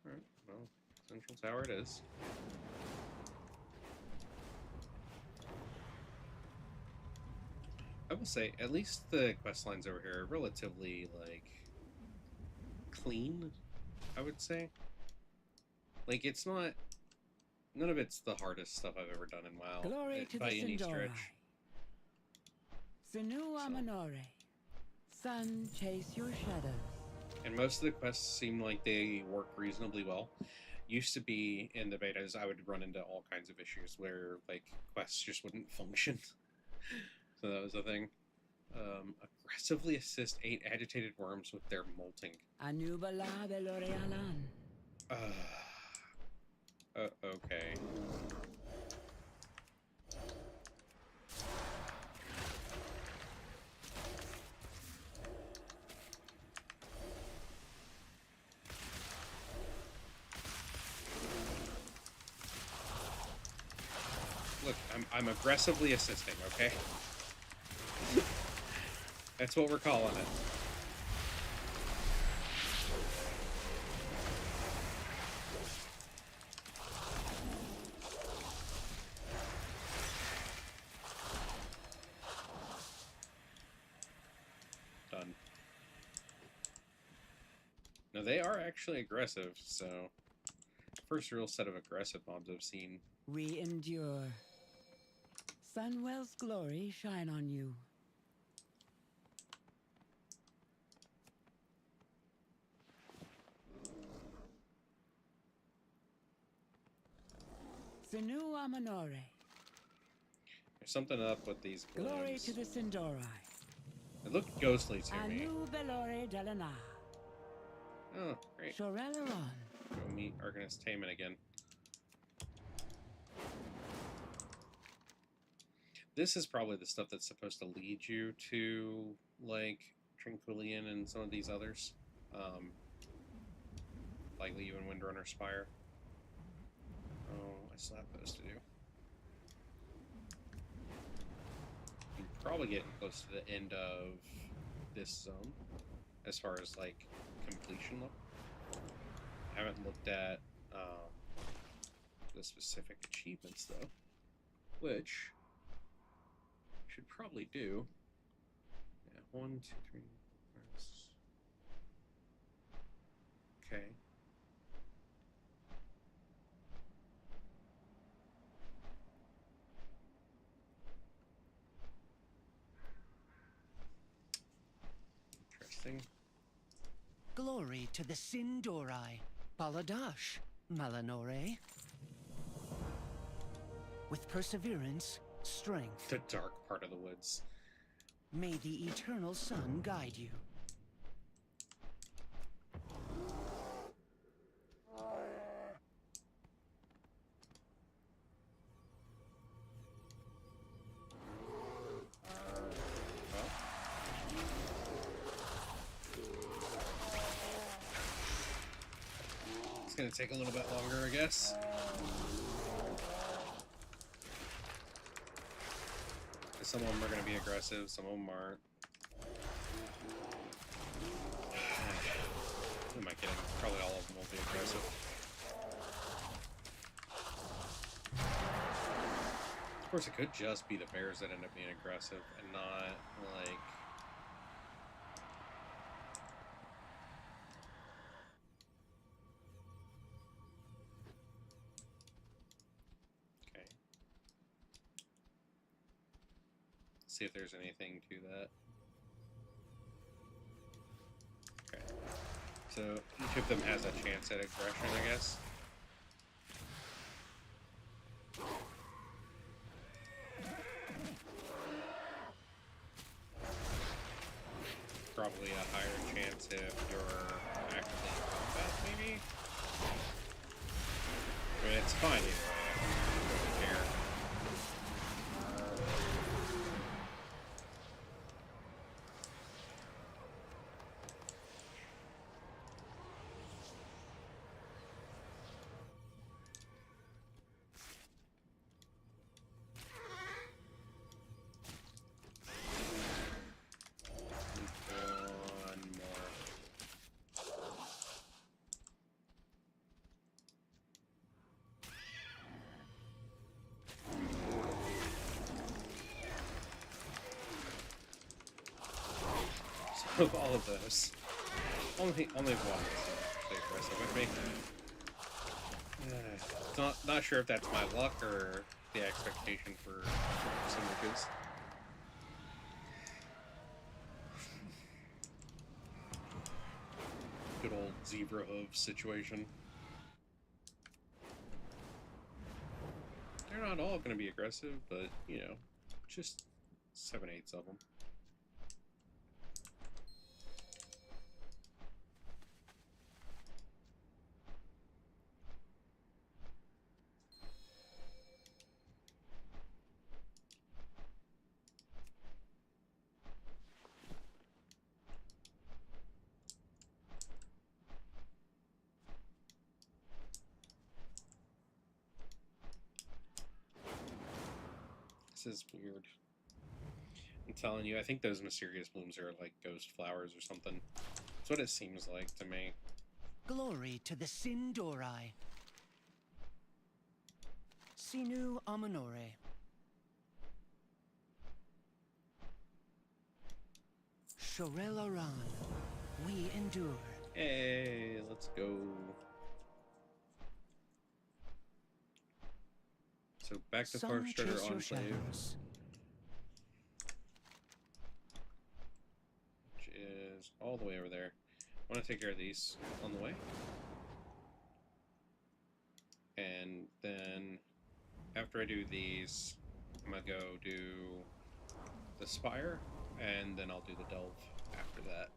Alright, well, Central Tower it is. I will say, at least the quest lines over here are relatively, like, clean, I would say. Like, it's not... None of it's the hardest stuff I've ever done in WoW, Glory to by the any Sindorai. stretch. Sinua Manore. Sun, chase your shadows. And most of the quests seem like they work reasonably well. Used to be, in the betas, I would run into all kinds of issues where, like, quests just wouldn't function. So that was the thing. Aggressively assist 8 agitated worms with their molting. Anubala Belore Alan. Okay. Look, I'm aggressively assisting, okay? That's what we're calling it. Done. Now they are actually aggressive, so first real set of aggressive mobs I've seen. We endure. Sunwell's glory shine on you. Sinua Manore. There's something up with these balloons. Glory to the Sindorai. It looked ghostly to me. Anu Belore Delana. Oh, great. Shoreleron. Go meet Arcanist Taman again. This is probably the stuff that's supposed to lead you to, like, Tranquillian and some of these others. Likely even Windrunner Spire. Oh, I still have those to do. I'm probably getting close to the end of this zone, as far as, like, completion look. I haven't looked at the specific achievements, though, which should probably do. Yeah, 1, 2, 3. Okay. interesting. Glory to the Sindorai, Baladash, Malanore. With perseverance, strength, The dark part of the woods. may the eternal sun guide you. It's gonna take a little bit longer, I guess. Some of them are gonna be aggressive, some of them aren't. Who am I kidding? Probably all of them will be aggressive. Of course, it could just be the bears that end up being aggressive and not, like... Okay. See if there's anything to that. Okay. So, each of them has a chance at aggression, I guess. Probably a higher chance if you're actively in combat, maybe? I mean, it's fine either way. I don't really care. One more. So of all of those, only one is actually aggressive with me. Not sure if that's my luck or the expectation for some witches. Good old zebra hoof situation. They're not all going to be aggressive, but, you know, just 7/8 of them. This is weird. I'm telling you, I think those mysterious blooms are like ghost flowers or something. That's what it seems like to me. Glory to the Sindorai. Sinu Amanore. Shorelaran. We endure. Hey, let's go. So back to Sun Far Starter chase your Enclave, shadows. which is all the way over there. I want to take care of these on the way. And then after I do these, I'm going to go do the Spire, and then I'll do the Delve after that.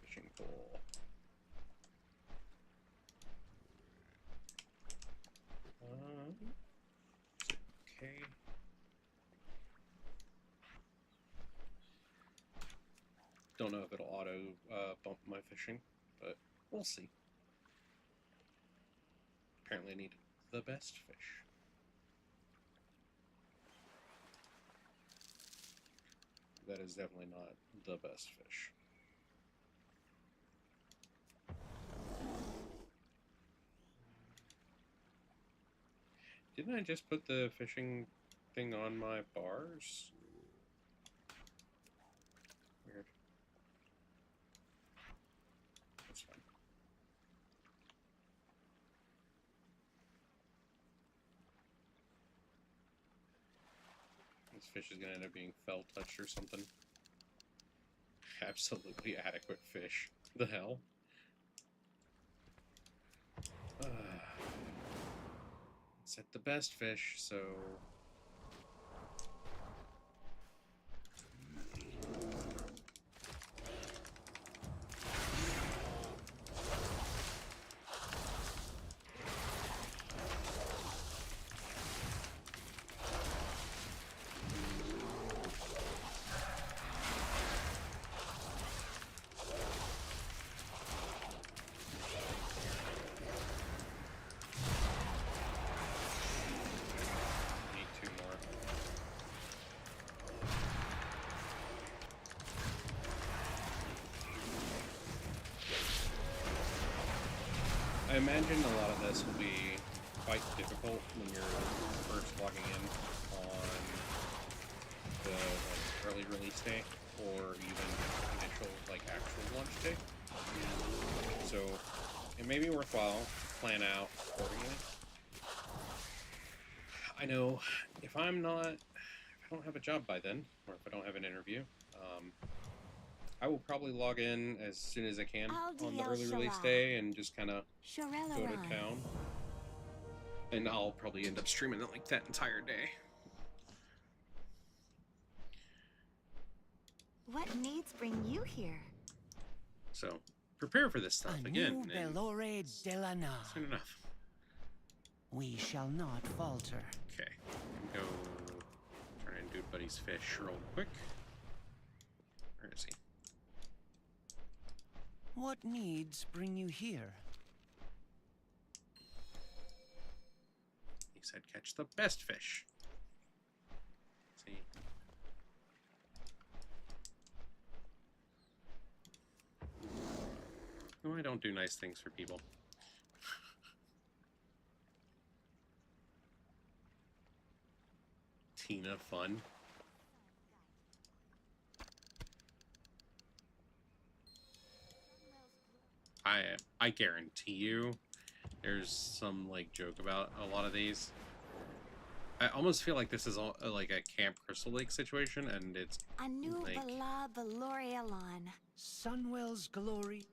Fishing pole. Okay. Don't know if it'll auto bump my fishing, but we'll see. Apparently I need the best fish. That is definitely not the best fish. Didn't I just put the fishing thing on my bars? Weird. That's fine. this fish is gonna end up being fell touched or something. Absolutely adequate fish. The hell? Set the best fish, so... Need two more. I imagine a lot of this will be quite difficult when you're first logging in on the early release day, or even initial actual launch day. So it may be worthwhile to plan out accordingly. I know if I don't have a job by then, or if I don't have an interview, I will probably log in as soon as I can on the early release day and just kind of go to town. And I'll probably end up streaming it like that entire day. What needs bring you here? So prepare for this stuff again. Belore Delana. Soon enough. We shall not falter. Okay, go try and do Buddy's fish real quick. Where is he? What needs bring you here? He said catch the best fish. Let's see. No, I don't do nice things for people. Tina fun. I guarantee you there's some joke about a lot of these. I almost feel like this is all like a Camp Crystal Lake situation, and it's Anu Bala Valorialon. Sunwell's glory.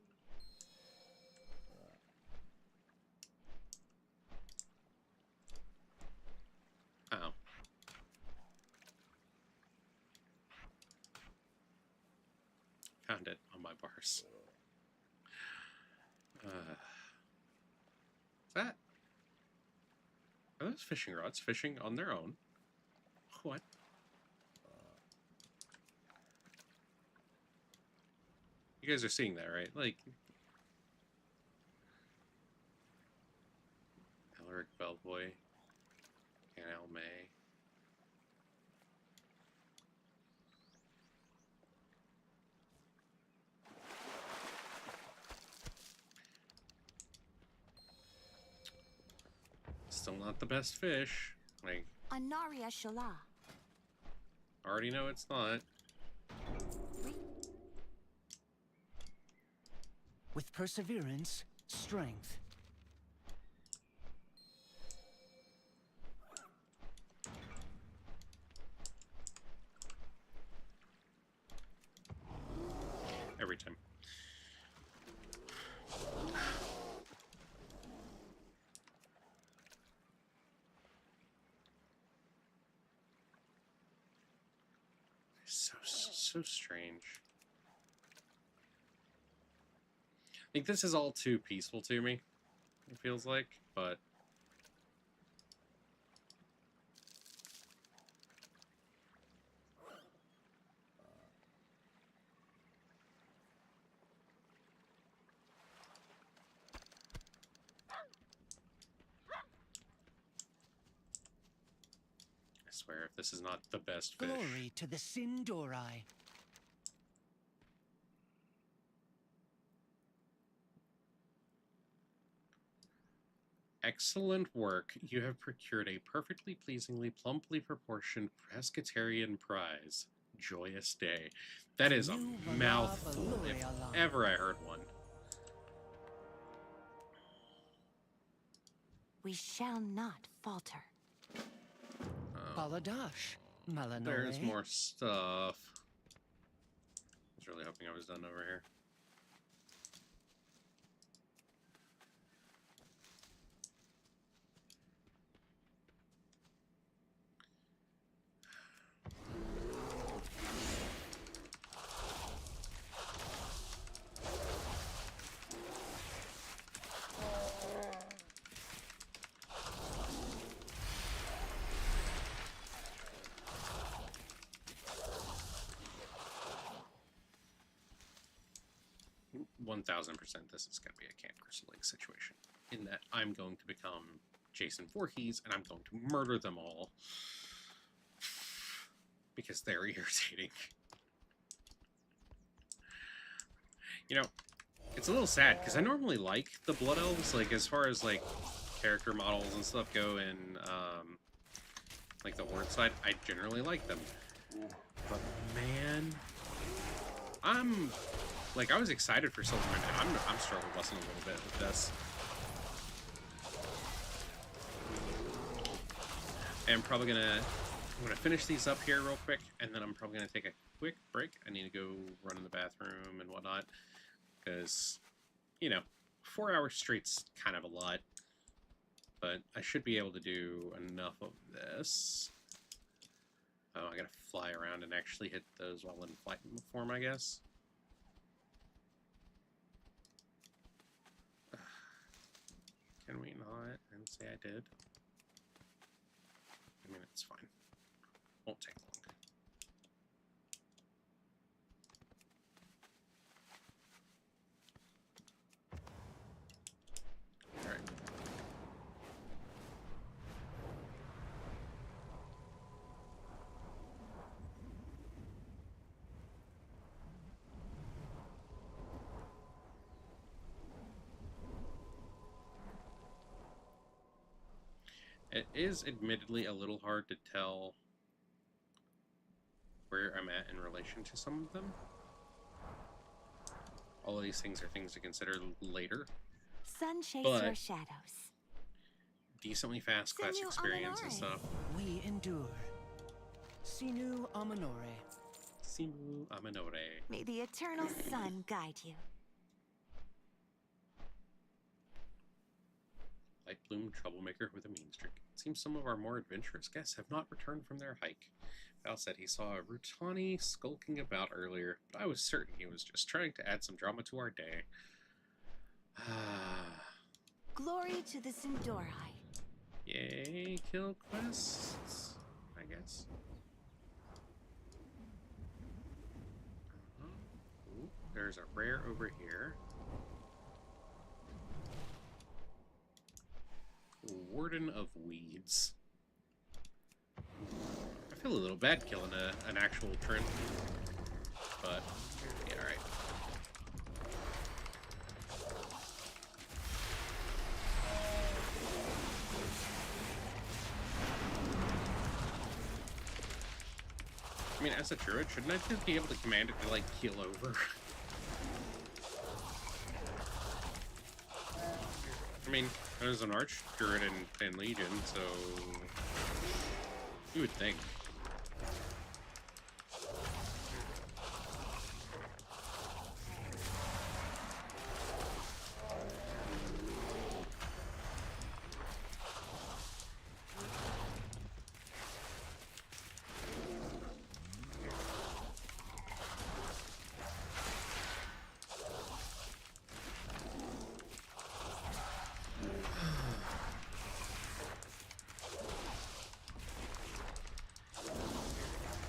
Oh. Found it on my bars. Is that? Are those fishing rods fishing on their own? What? You guys are seeing that, right? Alaric Bellboy, Canal May. Still not the best fish. Anaria Shala. Already know it's not. With perseverance, strength. Every time. So strange. This is all too peaceful to me, it feels like, but I swear if this is not the best fish. Glory to the Sindorai. Excellent work. You have procured a perfectly pleasingly plumply proportioned pescatarian prize. Joyous day. That is a mouthful if ever I heard one. We shall not falter. Baladash, Malanore. There's more stuff. I was really hoping I was done over here. This is going to be a Camp Crystal Lake situation, in that I'm going to become Jason Voorhees and I'm going to murder them all because they're irritating. You know, it's a little sad because I normally like the Blood Elves, like as far as like character models and stuff go in like the Horde side. I generally like them, but man, I was excited for Silverman, and I'm struggle busting a little bit with this. And I'm gonna finish these up here real quick, and then I'm probably gonna take a quick break. I need to go run in the bathroom and whatnot, because, you know, 4 hours straight's kind of a lot, but I should be able to do enough of this. Oh, I gotta fly around and actually hit those while in flight form, I guess. Can we not? And say I did. I mean, it's fine. Won't take long. All right. It is admittedly a little hard to tell where I'm at in relation to some of them. All of these things are things to consider later. Sun chase But your shadows. Decently fast class Sinu experience and Amanore. stuff. We endure. Sinu Amanore. Sinu Amanore. May the eternal sun guide you. Light Bloom troublemaker with a mean streak. It seems some of our more adventurous guests have not returned from their hike. Val said he saw a Rutani skulking about earlier, but I was certain he was just trying to add some drama to our day. Glory to the Sindorai. Yay, kill quests, I guess. Ooh, there's a rare over here. Warden of Weeds. I feel a little bad killing an actual Trent, but yeah, alright. I mean, as a druid, shouldn't I just be able to command it to, like, keel over? I mean, there's an arch druid in Legion, so you would think.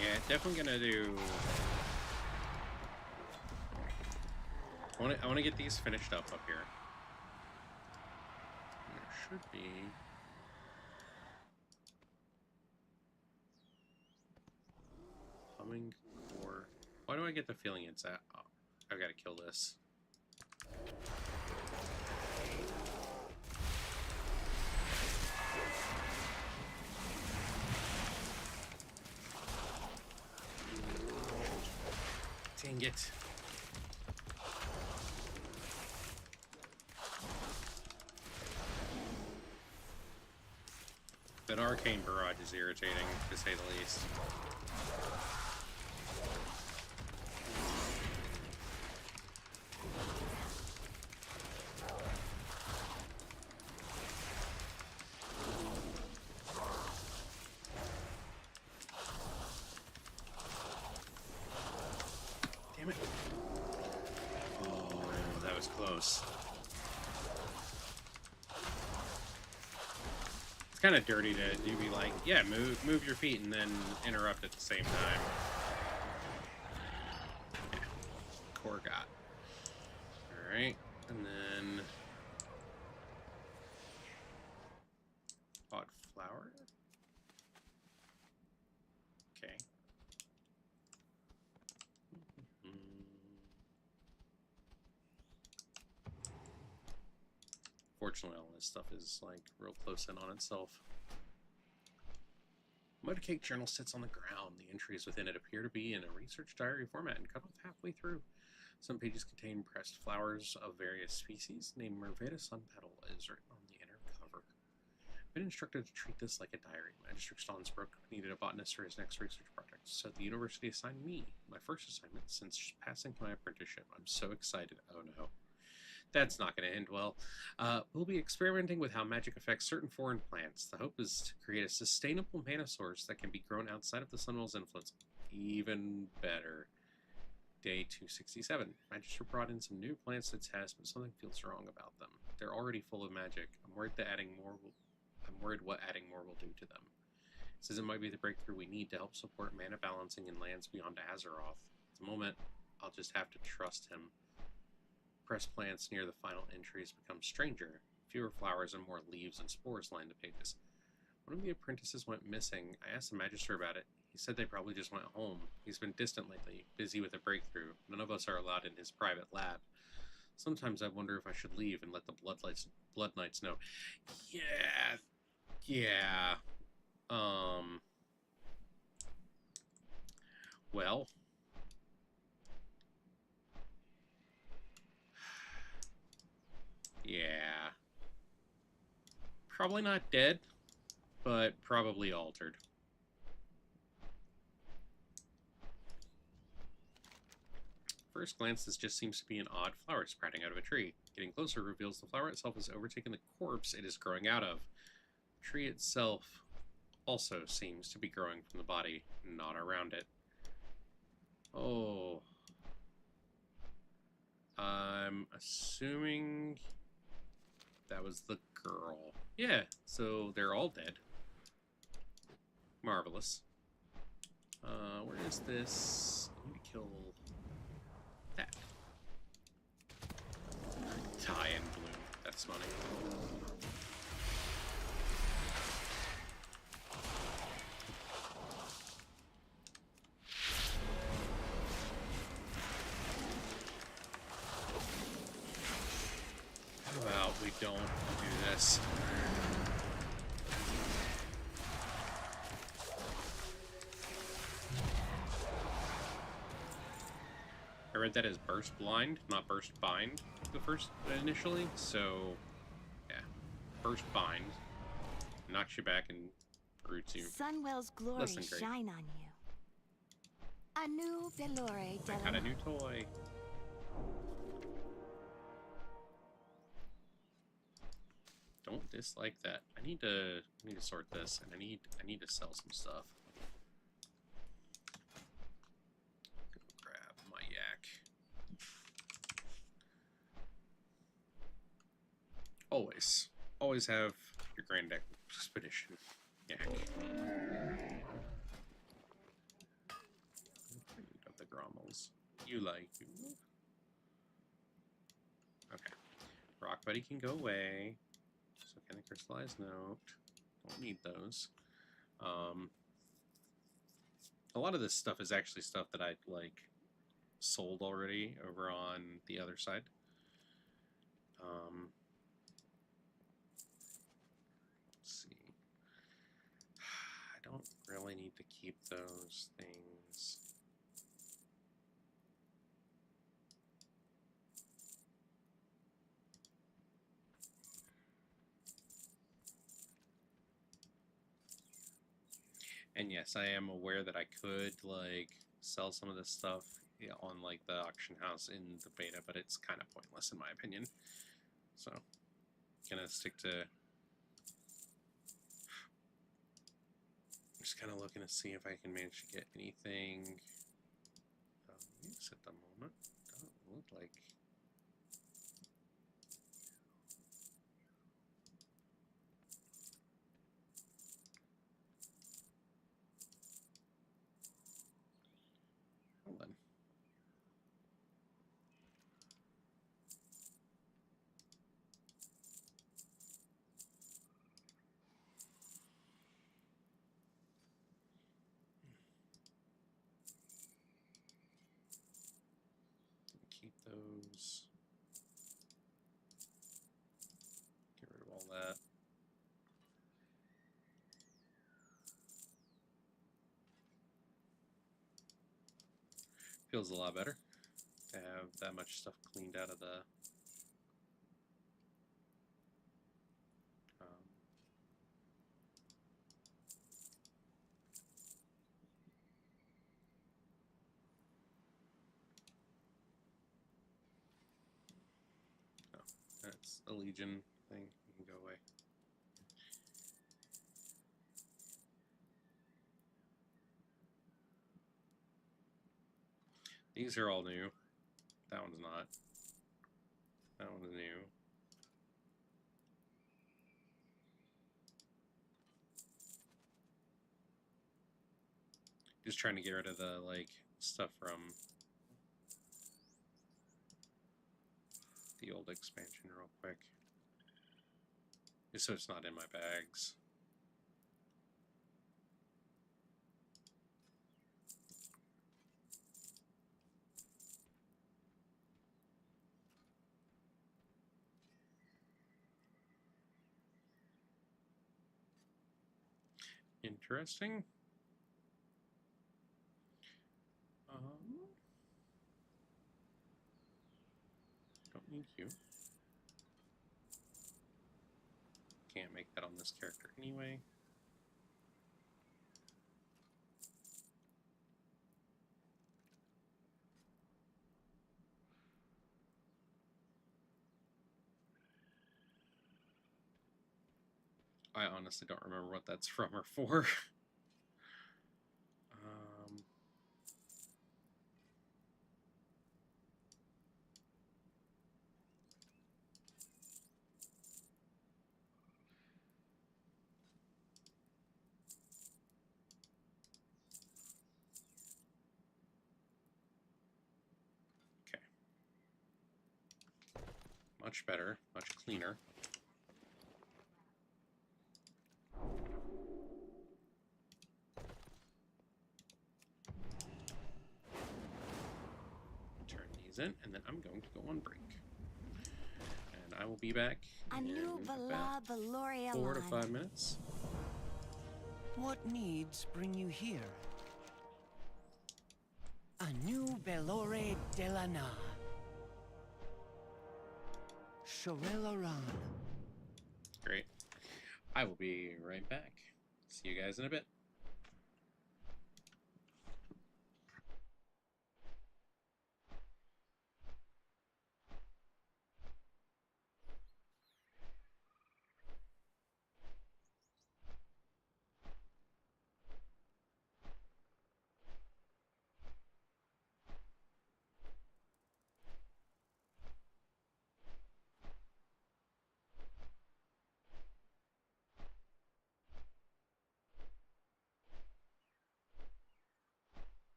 Yeah, definitely gonna do. I want to get these finished up here. There should be. Humming core. Why do I get the feeling it's at? Oh, I've got to kill this. Dang it. That arcane barrage is irritating, to say the least. Damn it. Oh, that was close. It's kind of dirty to be like, yeah, move your feet and then interrupt at the same time. Yeah. Core got. Alright, and then odd flower. Okay. Fortunately, all this stuff is like real close in on itself. Mudcake journal sits on the ground. The entries within it appear to be in a research diary format and cut off halfway through. Some pages contain pressed flowers of various species. Named Merveda Sunpetal is written on the inner cover. I've been instructed to treat this like a diary. Magister Stonsbrook needed a botanist for his next research project, so the university assigned me my first assignment since passing my apprenticeship. I'm so excited. Oh no. That's not going to end well. We'll be experimenting with how magic affects certain foreign plants. The hope is to create a sustainable mana source that can be grown outside of the Sunwell's influence. Even better. Day 267. Magister brought in some new plants to test, but something feels wrong about them. They're already full of magic. I'm worried what adding more will do to them. It says it might be the breakthrough we need to help support mana balancing in lands beyond Azeroth. At the moment, I'll just have to trust him. Pressed plants near the final entries become stranger. Fewer flowers and more leaves and spores line the pages. One of the apprentices went missing. I asked the Magister about it. He said they probably just went home. He's been distant lately, busy with a breakthrough. None of us are allowed in his private lab. Sometimes I wonder if I should leave and let the Blood Knights know. Yeah. Well. Yeah. Probably not dead, but probably altered. First glance, this just seems to be an odd flower sprouting out of a tree. Getting closer reveals the flower itself has overtaken the corpse it is growing out of. The tree itself also seems to be growing from the body, not around it. Oh. I'm assuming that was the girl. Yeah, so they're all dead. Marvelous. Where is this? I need to kill that. Die and bloom. That's funny. How about we don't do this? I read that as burst blind, not burst bind the first initially, so yeah. Burst bind knocks you back and roots you. Sunwell's glory shine on you. A new Velore I got a new toy. Don't dislike that. I need to sort this, and I need to sell some stuff. Grab my yak. Always have your Grand Expedition yak. Of the Grommels. You like you. Okay. Rock Buddy can go away. So can the crystallized note. Don't need those. A lot of this stuff is actually stuff that I like sold already over on the other side. Let's see. I don't really need to keep those things. And yes, I am aware that I could like sell some of this stuff on like the auction house in the beta, but it's kind of pointless in my opinion. So, gonna stick to. Just kind of looking to see if I can manage to get anything use at the moment. Doesn't look like. Hold on. Keep those. Get rid of all that. Feels a lot better to have that much stuff cleaned out of the that's a Legion thing. You can go away. These are all new. That one's not. That one's new. Just trying to get rid of the like stuff from the old expansion real quick. Just so it's not in my bags. Interesting. Don't need you. Can't make that on this character anyway. I honestly don't remember what that's from or for. Okay. Much better, much cleaner. Turn these in, and then I'm going to go on break. And I will be back in about 4 to 5 minutes. What needs bring you here? A new Belore Delana. Shorelaran. Great. I will be right back. See you guys in a bit.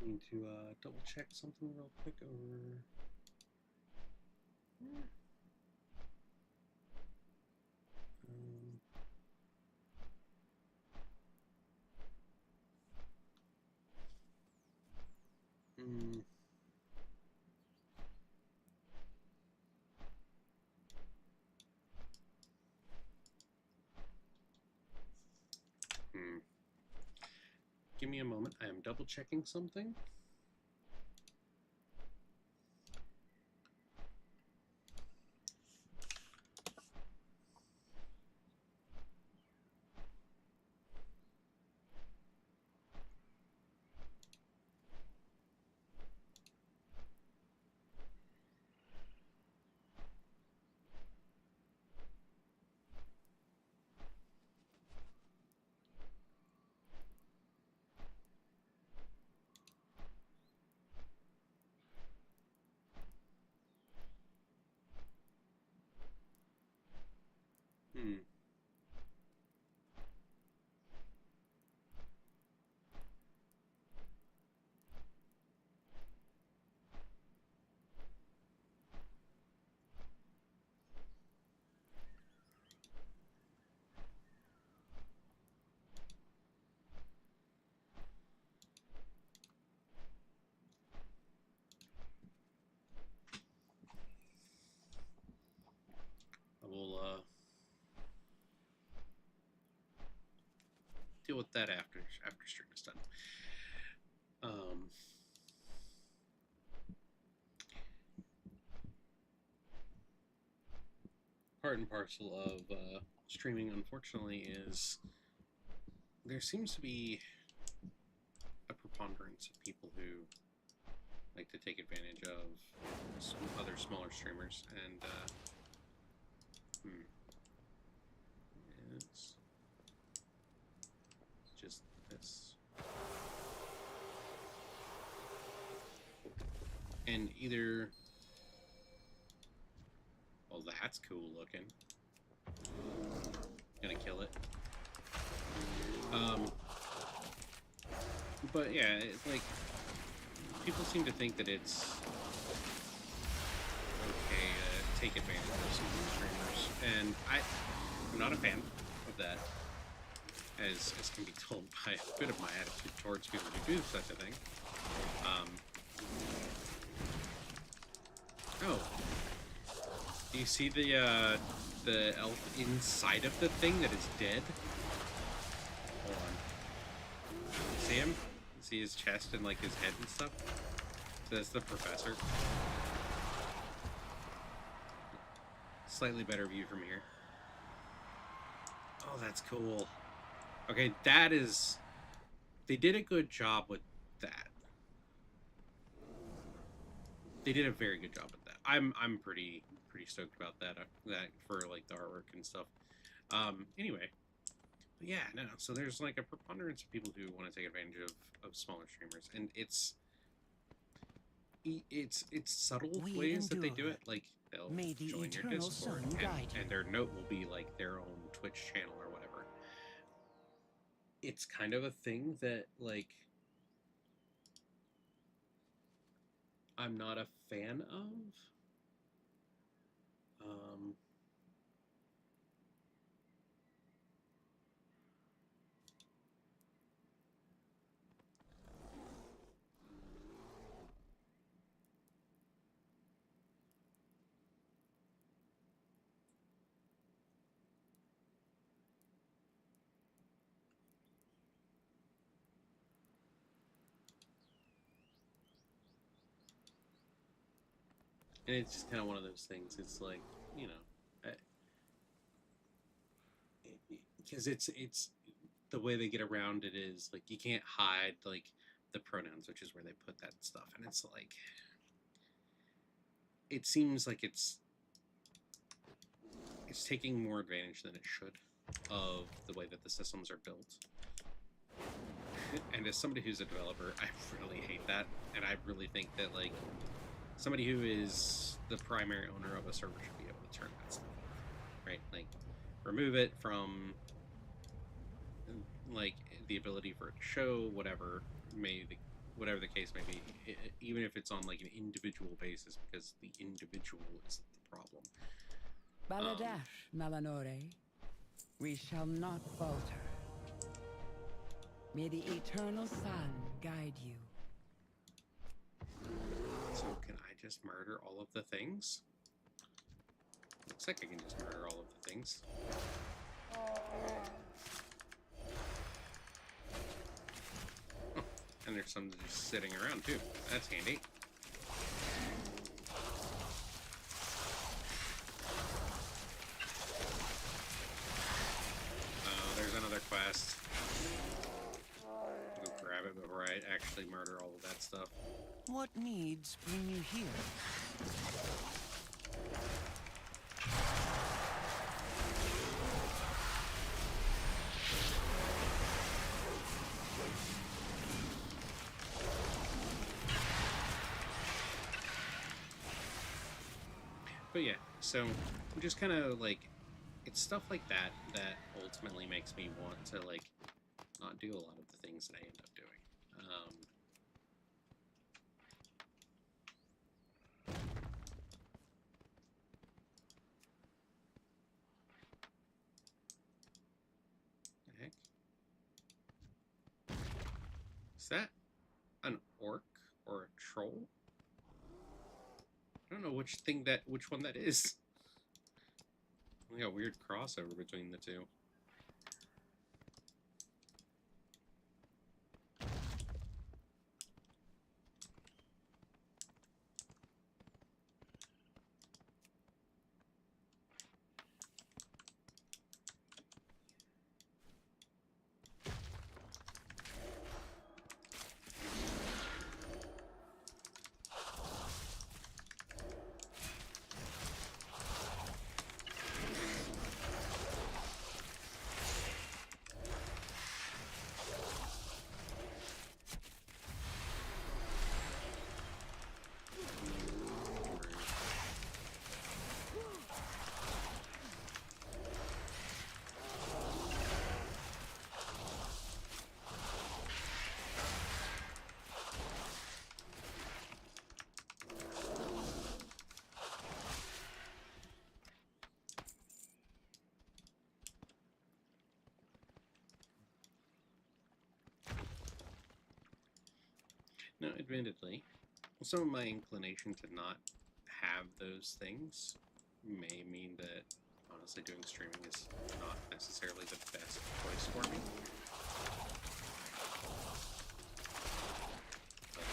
Need to double check something real quick over. Hmm. Give me a moment. I am double checking something. Hmm. I will deal with that after stream is done. Part and parcel of streaming, unfortunately, is there seems to be a preponderance of people who like to take advantage of some other smaller streamers, and it's just this. And either, well, that's cool looking. Gonna kill it. But yeah, it's like people seem to think that it's okay to take advantage of some streamers, and I'm not a fan of that, as can be told by a bit of my attitude towards people who do such a thing. Oh, do you see the elf inside of the thing that is dead? Hold on. See him? See his chest and like his head and stuff? So that's the professor. Slightly better view from here. Oh, that's cool. Okay, that is... They did a good job with that. They did a very good job with that. I'm pretty stoked about that for like the artwork and stuff. Anyway, but yeah, no. So there's like a preponderance of people who want to take advantage of smaller streamers, and it's subtle ways that they do it. Like they'll join your Discord, and their note will be like their own Twitch channel or whatever. It's kind of a thing that like I'm not a fan of. And it's just kind of one of those things. It's like, you know, because it's the way they get around it is like you can't hide like the pronouns, which is where they put that stuff, and it's like it seems like it's taking more advantage than it should of the way that the systems are built. And as somebody who's a developer, I really hate that, and I really think that like somebody who is the primary owner of a server should be able to turn that stuff off, right? Like remove it from like the ability for it to show whatever may whatever the case may be, even if it's on like an individual basis, because the individual is the problem. Baladash, Malanore. We shall not falter. May the eternal sun guide you. So can I just murder all of the things? Looks like I can just murder all of the things. Oh, and there's some just sitting around too. That's handy. There's another quest. Go grab it before I actually murder all of that stuff. What needs bring you here? But yeah, so just kind of like, it's stuff like that that ultimately makes me want to like not do a lot of the things that I end up doing. The heck? Is that an orc or a troll? I don't know which one that is. We got a weird crossover between the two. Now, admittedly, some of my inclination to not have those things may mean that, honestly, doing streaming is not necessarily the best choice for me. But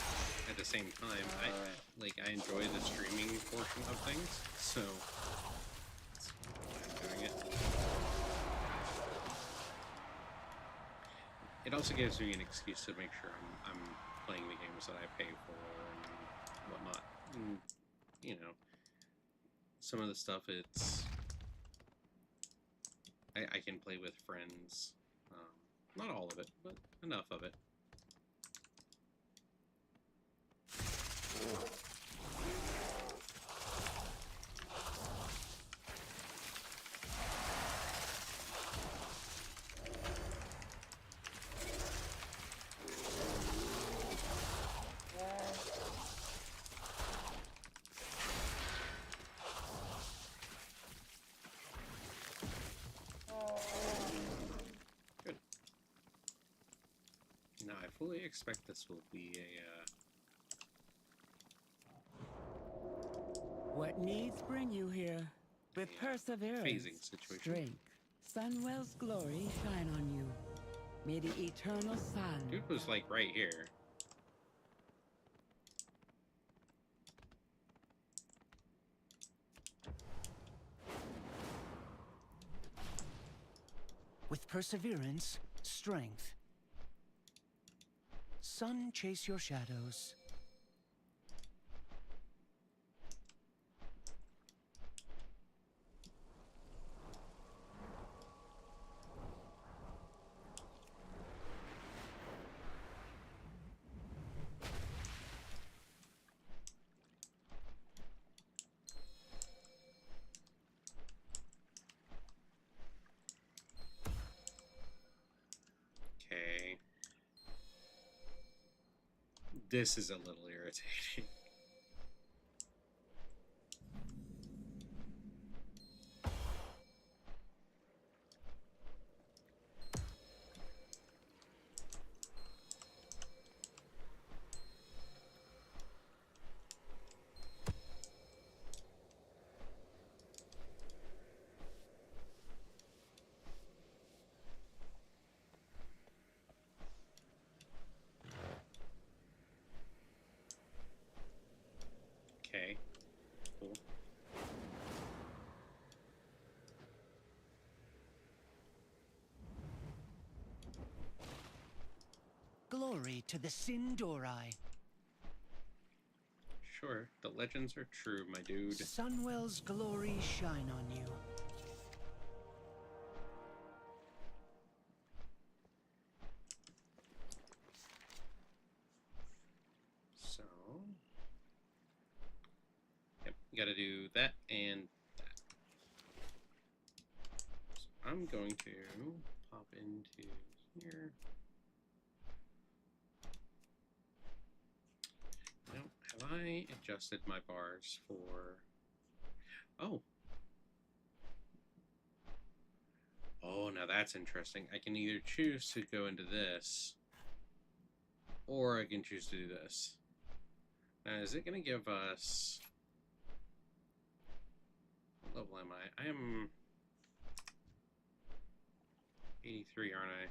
at the same time, I enjoy the streaming portion of things, so that's why I'm doing it. It also gives me an excuse to make sure I'm playing the games that I pay for and whatnot. And, you know, some of the stuff I can play with friends. Not all of it, but enough of it. Now, I fully expect this will be What needs bring you here? With perseverance, phasing situation. strength, Sunwell's glory shine on you. May the eternal sun... Dude was like right here. With perseverance, strength. Sun, chase your shadows. This is a little irritating. Okay, cool. Glory to the Sindori. Sure, the legends are true, my dude. Sunwell's glory shine on you. So, yep, gotta do that and that. So I'm going to pop into here. Now, have I adjusted my bars for... Oh. Oh, now that's interesting. I can either choose to go into this, or I can choose to do this. Now, is it going to give us... What level am I? I am 83, aren't I?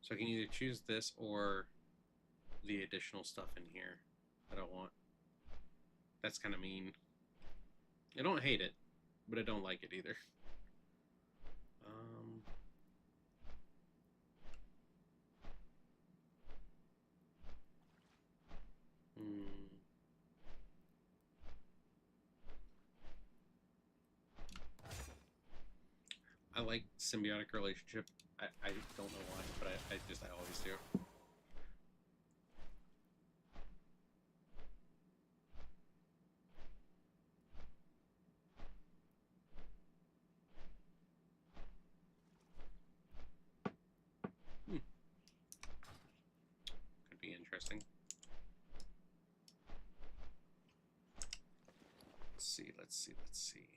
So I can either choose this or the additional stuff in here that I want. That's kind of mean. I don't hate it, but I don't like it either. I like symbiotic relationship. I don't know why, but I always do. Could be interesting. Let's see.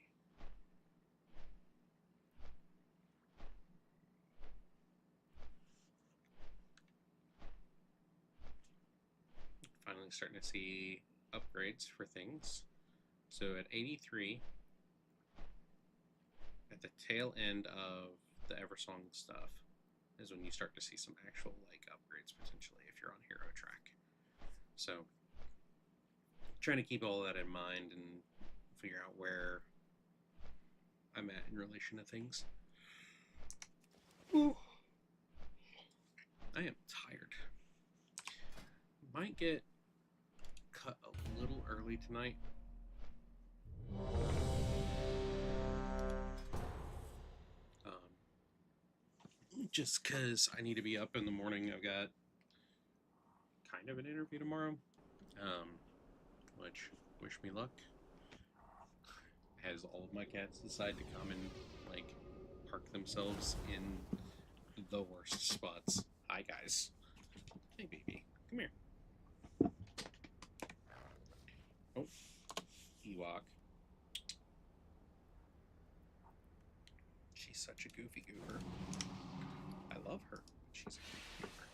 Finally starting to see upgrades for things. So at 83, at the tail end of the Eversong stuff, is when you start to see some actual like upgrades potentially if you're on hero track. So trying to keep all of that in mind and figure out where I'm at in relation to things. Ooh. I am tired. Might get cut a little early tonight. Just because I need to be up in the morning. I've got kind of an interview tomorrow, which wish me luck. As all of my cats decide to come and like park themselves in the worst spots. Hi guys. Hey baby, come here. Oh, Ewok. She's such a goofy goober. I love her. She's a goofy goober.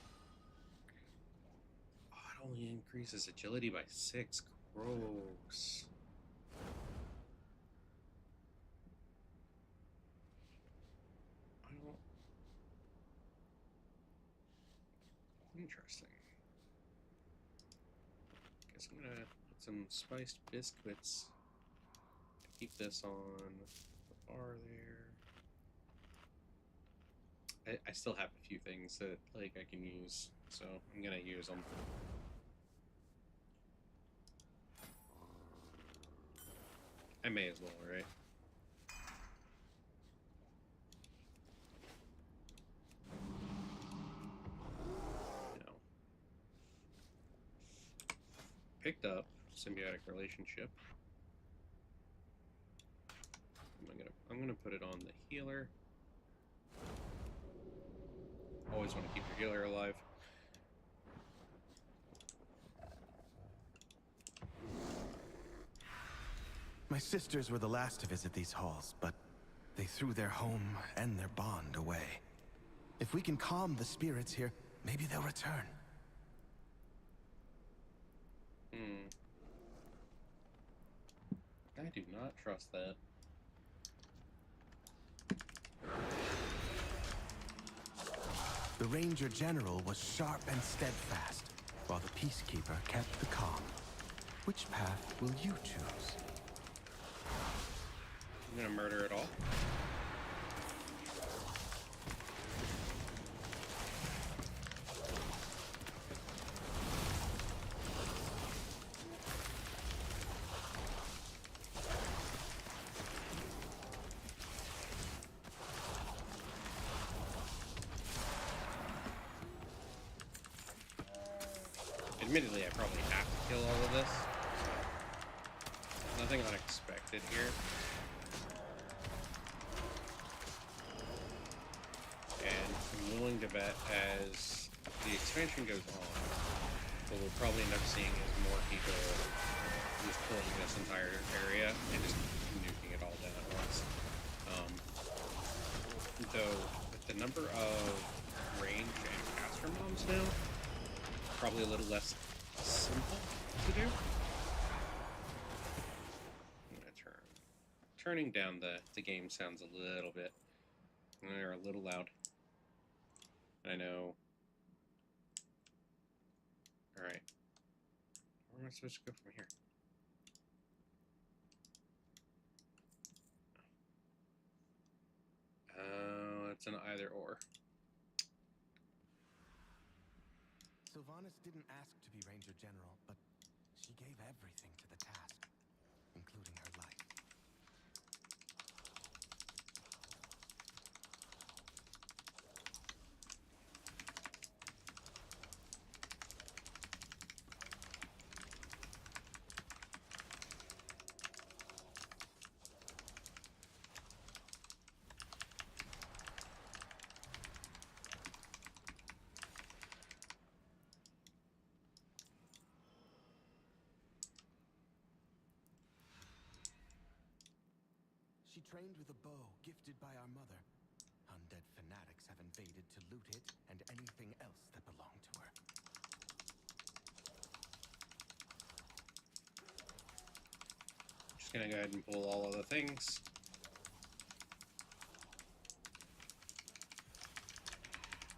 Oh, it only increases agility by 6. Gross. Interesting. Guess I'm gonna put some spiced biscuits. Keep this on the bar there. I still have a few things that like I can use, so I'm gonna use them. I may as well, right? Picked up symbiotic relationship. I'm gonna put it on the healer. Always want to keep your healer alive. My sisters were the last to visit these halls, but they threw their home and their bond away. If we can calm the spirits here, maybe they'll return. I do not trust that. The Ranger General was sharp and steadfast, while the Peacekeeper kept the calm. Which path will you choose? I'm gonna murder it all. Admittedly, I probably have to kill all of this. Nothing unexpected here. And I'm willing to bet as the expansion goes on, what we'll probably end up seeing is more people just pulling this entire area and just nuking it all down at once. Though, with the number of range and caster mobs now, probably a little less simple to do. I'm gonna turn. Turning down the game sounds a little bit, they're a little loud. I know. Alright. Where am I supposed to go from here? It's an either or. Sylvanas didn't ask to be Ranger General, but she gave everything to the task, including her life. She trained with a bow gifted by our mother. Undead fanatics have invaded to loot it and anything else that belonged to her. Just gonna go ahead and pull all of the things.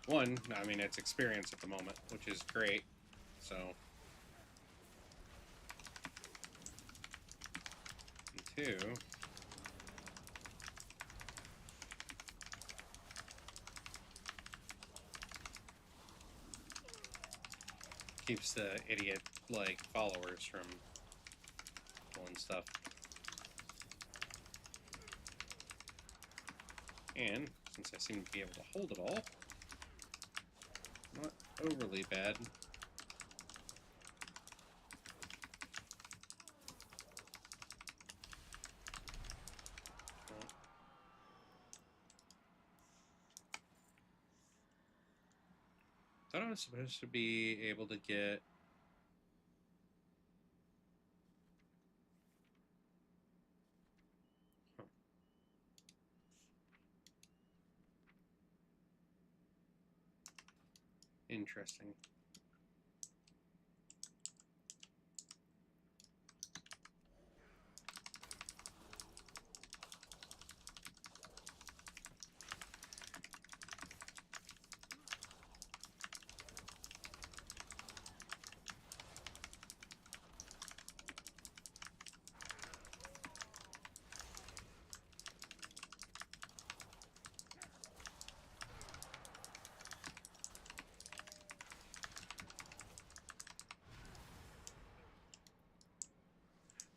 One, I mean, it's experience at the moment, which is great, so. And two, keeps the idiot, like, followers from pulling stuff. And, since I seem to be able to hold it all, not overly bad. Thought I was supposed to be able to get... Huh. Interesting.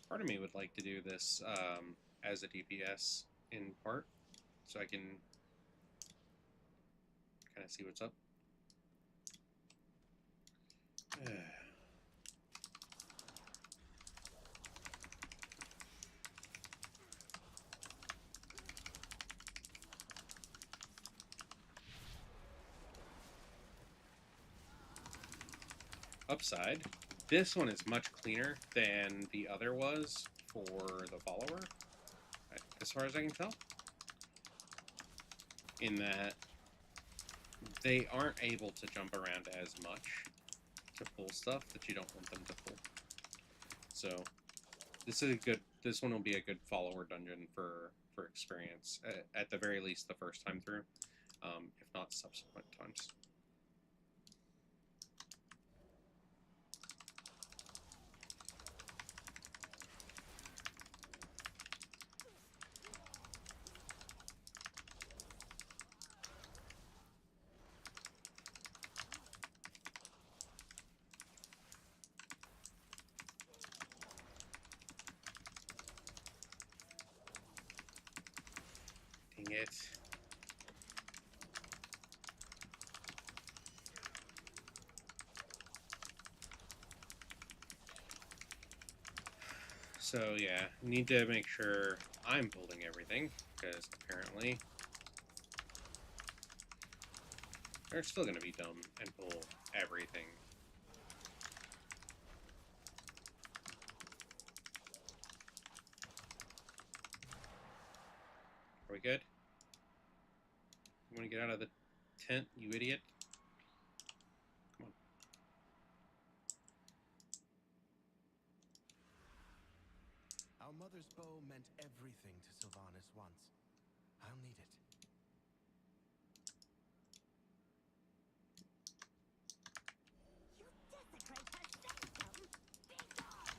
Part of me would like to do this as a DPS in part, so I can kind of see what's up. upside, this one is much cleaner than the other was for the follower, as far as I can tell. In that they aren't able to jump around as much to pull stuff that you don't want them to pull. So this one will be a good follower dungeon for experience, at the very least the first time through, if not subsequent times. Dang it. So yeah, need to make sure I'm building everything, because apparently they're still going to be dumb and pull everything. Are we good? You want to get out of the tent, you idiot? Come on. Our mother's bow meant everything to Sylvanas once. I'll need it. You desecrate her sanctum! Be gone!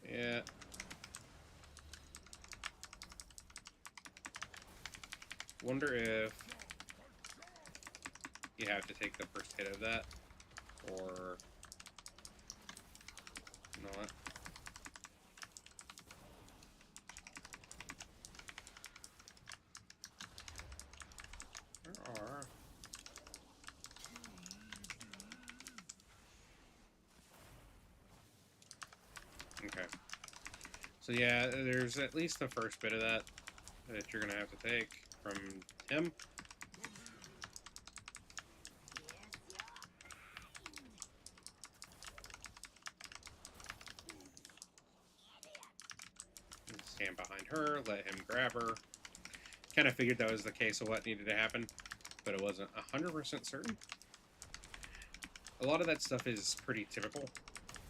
Yeah. Wonder if you have to take the first hit of that, or not. There are. Okay. So yeah, there's at least the first bit of that you're gonna have to take from him. Stand behind her, let him grab her. Kind of figured that was the case of what needed to happen, but it wasn't 100% certain. A lot of that stuff is pretty typical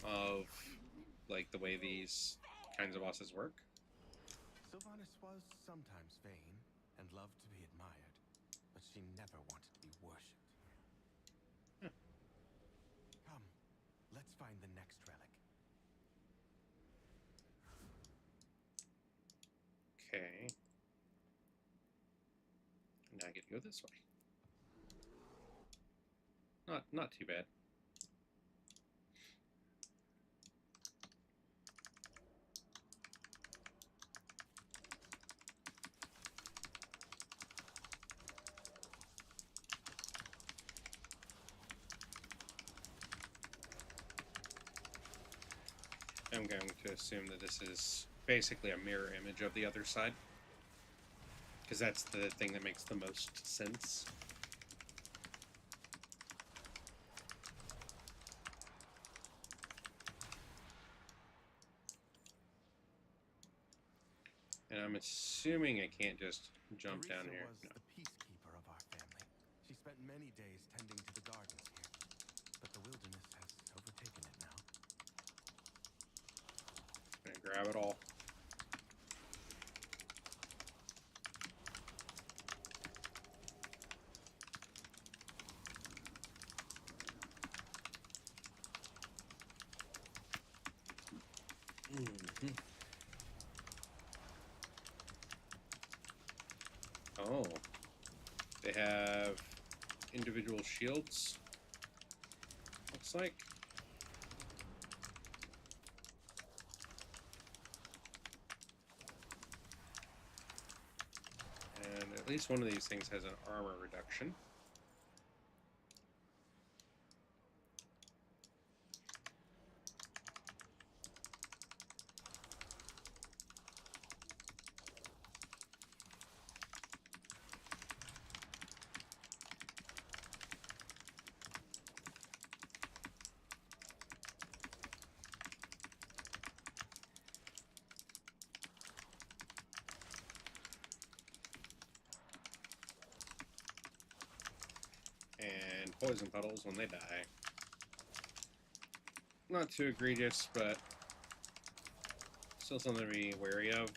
of like the way these kinds of bosses work. Sylvanas was sometimes vain and loved to be admired, but she never wanted to be worshipped. Huh. Come, let's find the next relic. Okay. Now I get to go this way. Not too bad. I'm going to assume that this is basically a mirror image of the other side, because that's the thing that makes the most sense. And I'm assuming I can't just jump down here. Was the peacekeeper of our family. She spent many days tending to the gardens here, but the wilderness has overtaken it now. I'm gonna grab it all. Oh, they have individual shields, looks like. And at least one of these things has an armor reduction. poison puddles when they die. Not too egregious, but still something to be wary of.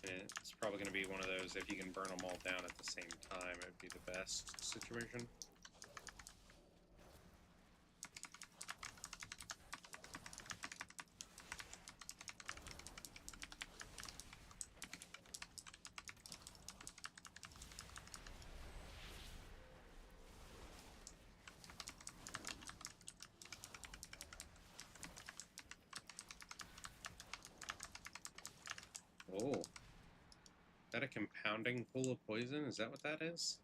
And it's probably going to be one of those, if you can burn them all down at the same time, it would be the best situation. Oh. Is that a compounding pool of poison? Is that what that is?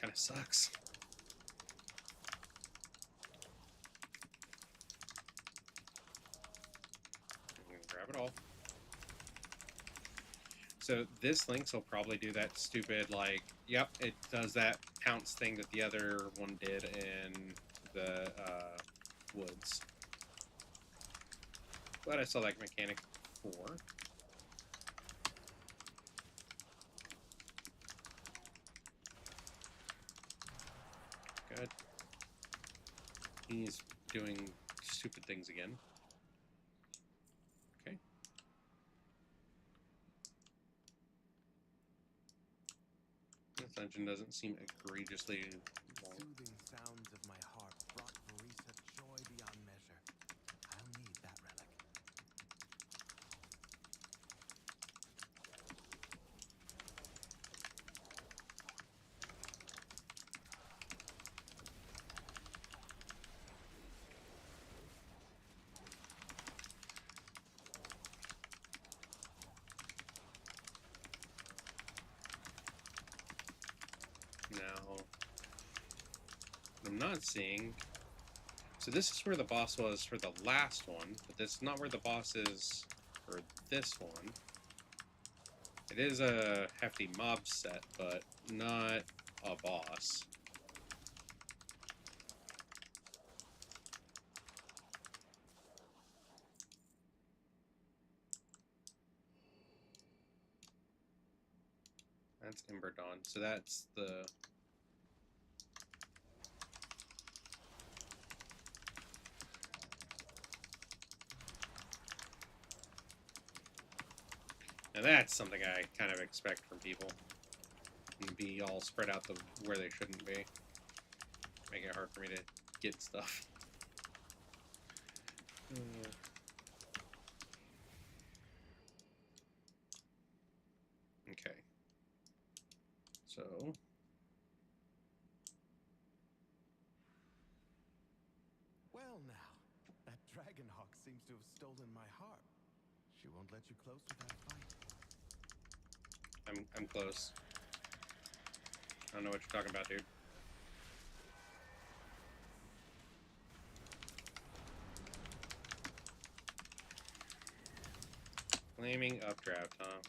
Kinda sucks. I'm gonna grab it all. So this Lynx will probably do that stupid, like, yep, it does that pounce thing that the other one did in the woods. Glad I saw that mechanic before. Good. He's doing stupid things again. Okay. This dungeon doesn't seem egregiously long. Soothing sounds of my harp brought Verisa joy beyond measure. I'll need that relic. Now, I'm not seeing. So this is where the boss was for the last one, but this is not where the boss is for this one. It is a hefty mob set, but not a boss. That's Ember Dawn. So that's the... Now that's something I kind of expect from people. And be all spread out where they shouldn't be. Make it hard for me to get stuff. Okay. So... Well now, that Dragonhawk seems to have stolen my harp. She won't let you close without a fight. I'm close. I don't know what you're talking about, dude. Flaming updraft, huh?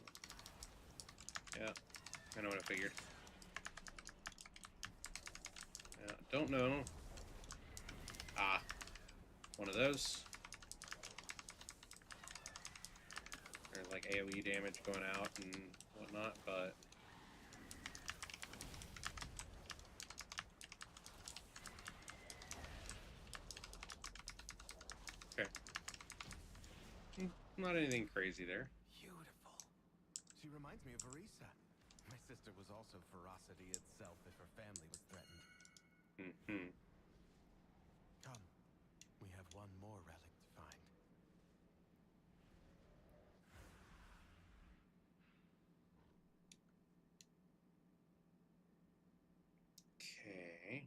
Yeah, I know what I figured. Yeah, don't know. Ah, one of those. There's like AoE damage going out and whatnot, but... Okay. Not anything crazy there. Beautiful. She reminds me of Verisa. My sister was also ferocity itself if her family was threatened. Mm-hmm. Come, we have one more relic to find. Okay.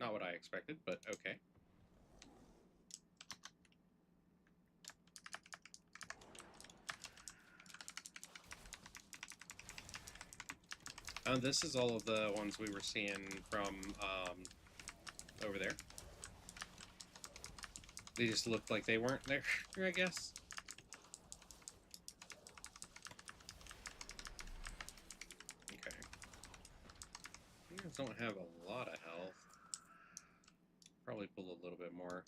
Not what I expected, but okay. This is all of the ones we were seeing from over there. They just looked like they weren't there, I guess. Okay. You guys don't have a lot of health. Probably pull a little bit more.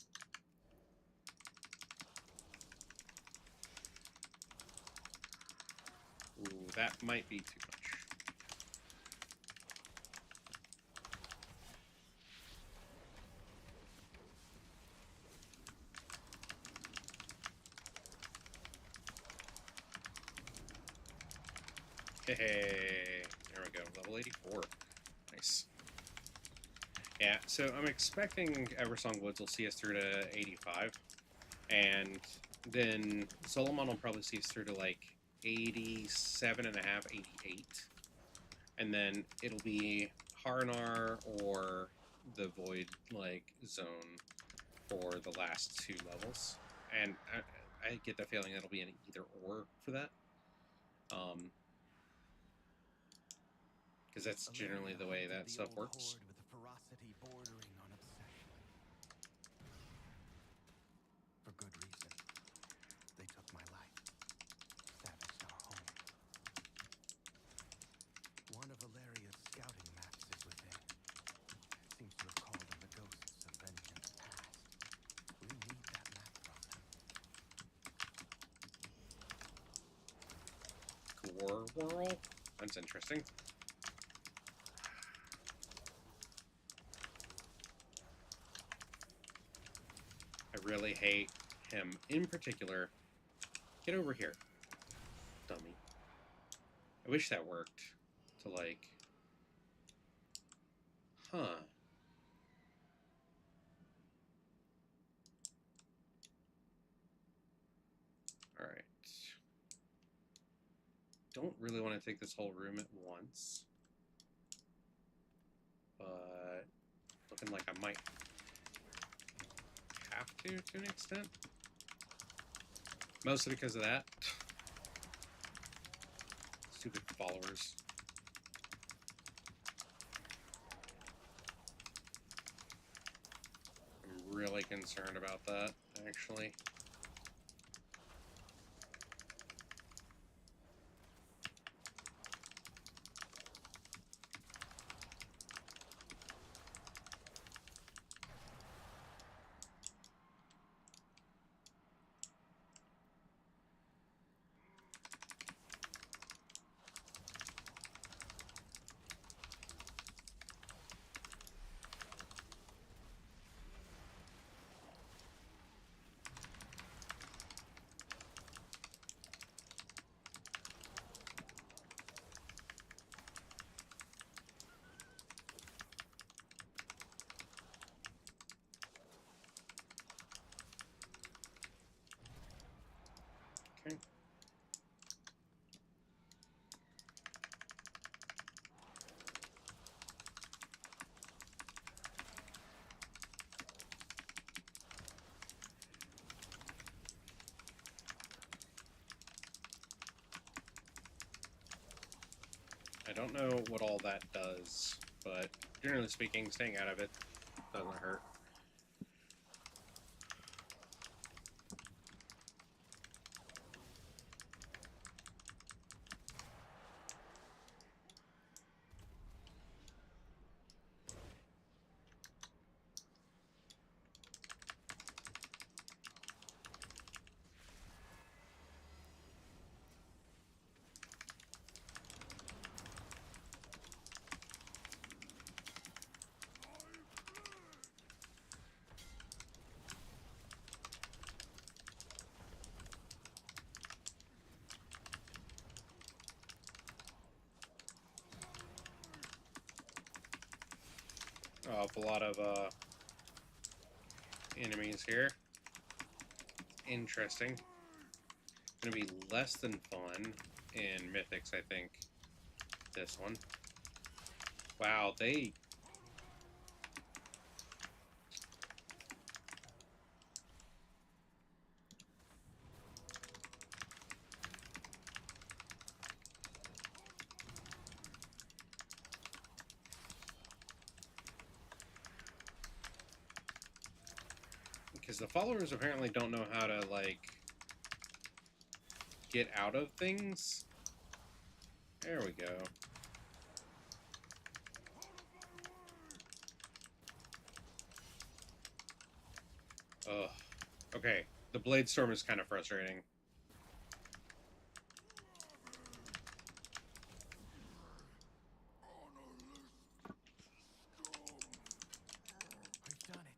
Ooh, that might be too much. Hey, there we go. Level 84. Nice. Yeah, so I'm expecting Eversong Woods will see us through to 85. And then Solomon will probably see us through to like 87 and a half, 88. And then it'll be Harnar or the Void like zone for the last 2 levels. And I get the feeling it'll be an either or for that. Because that's generally the way that stuff works. With a ferocity bordering on obsession. For good reason. They took my life. Savaged our home. One of Valeria's scouting maps is within. It seems to have called on the ghosts of vengeance past. We need that map from them. Core World? That's interesting. I really hate him in particular. Get over here, dummy. I wish that worked. To like... Huh. Alright. Don't really want to take this whole room at once. But... looking like I might have to an extent. Mostly because of that. Stupid followers. I'm really concerned about that, actually. Okay. I don't know what all that does, but generally speaking, staying out of it doesn't hurt. A lot of enemies here. Interesting. Gonna be less than fun in Mythics, I think. This one. Wow, they... Because the followers apparently don't know how to, like, get out of things. There we go. Ugh. Okay, the blade storm is kind of frustrating. We've done it.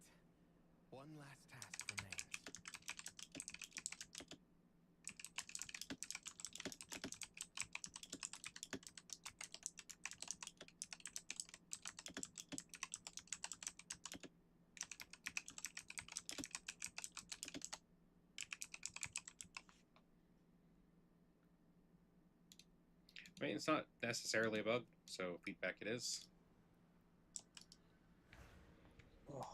One last task remains. I mean, it's not necessarily a bug, so feedback it is. Ugh.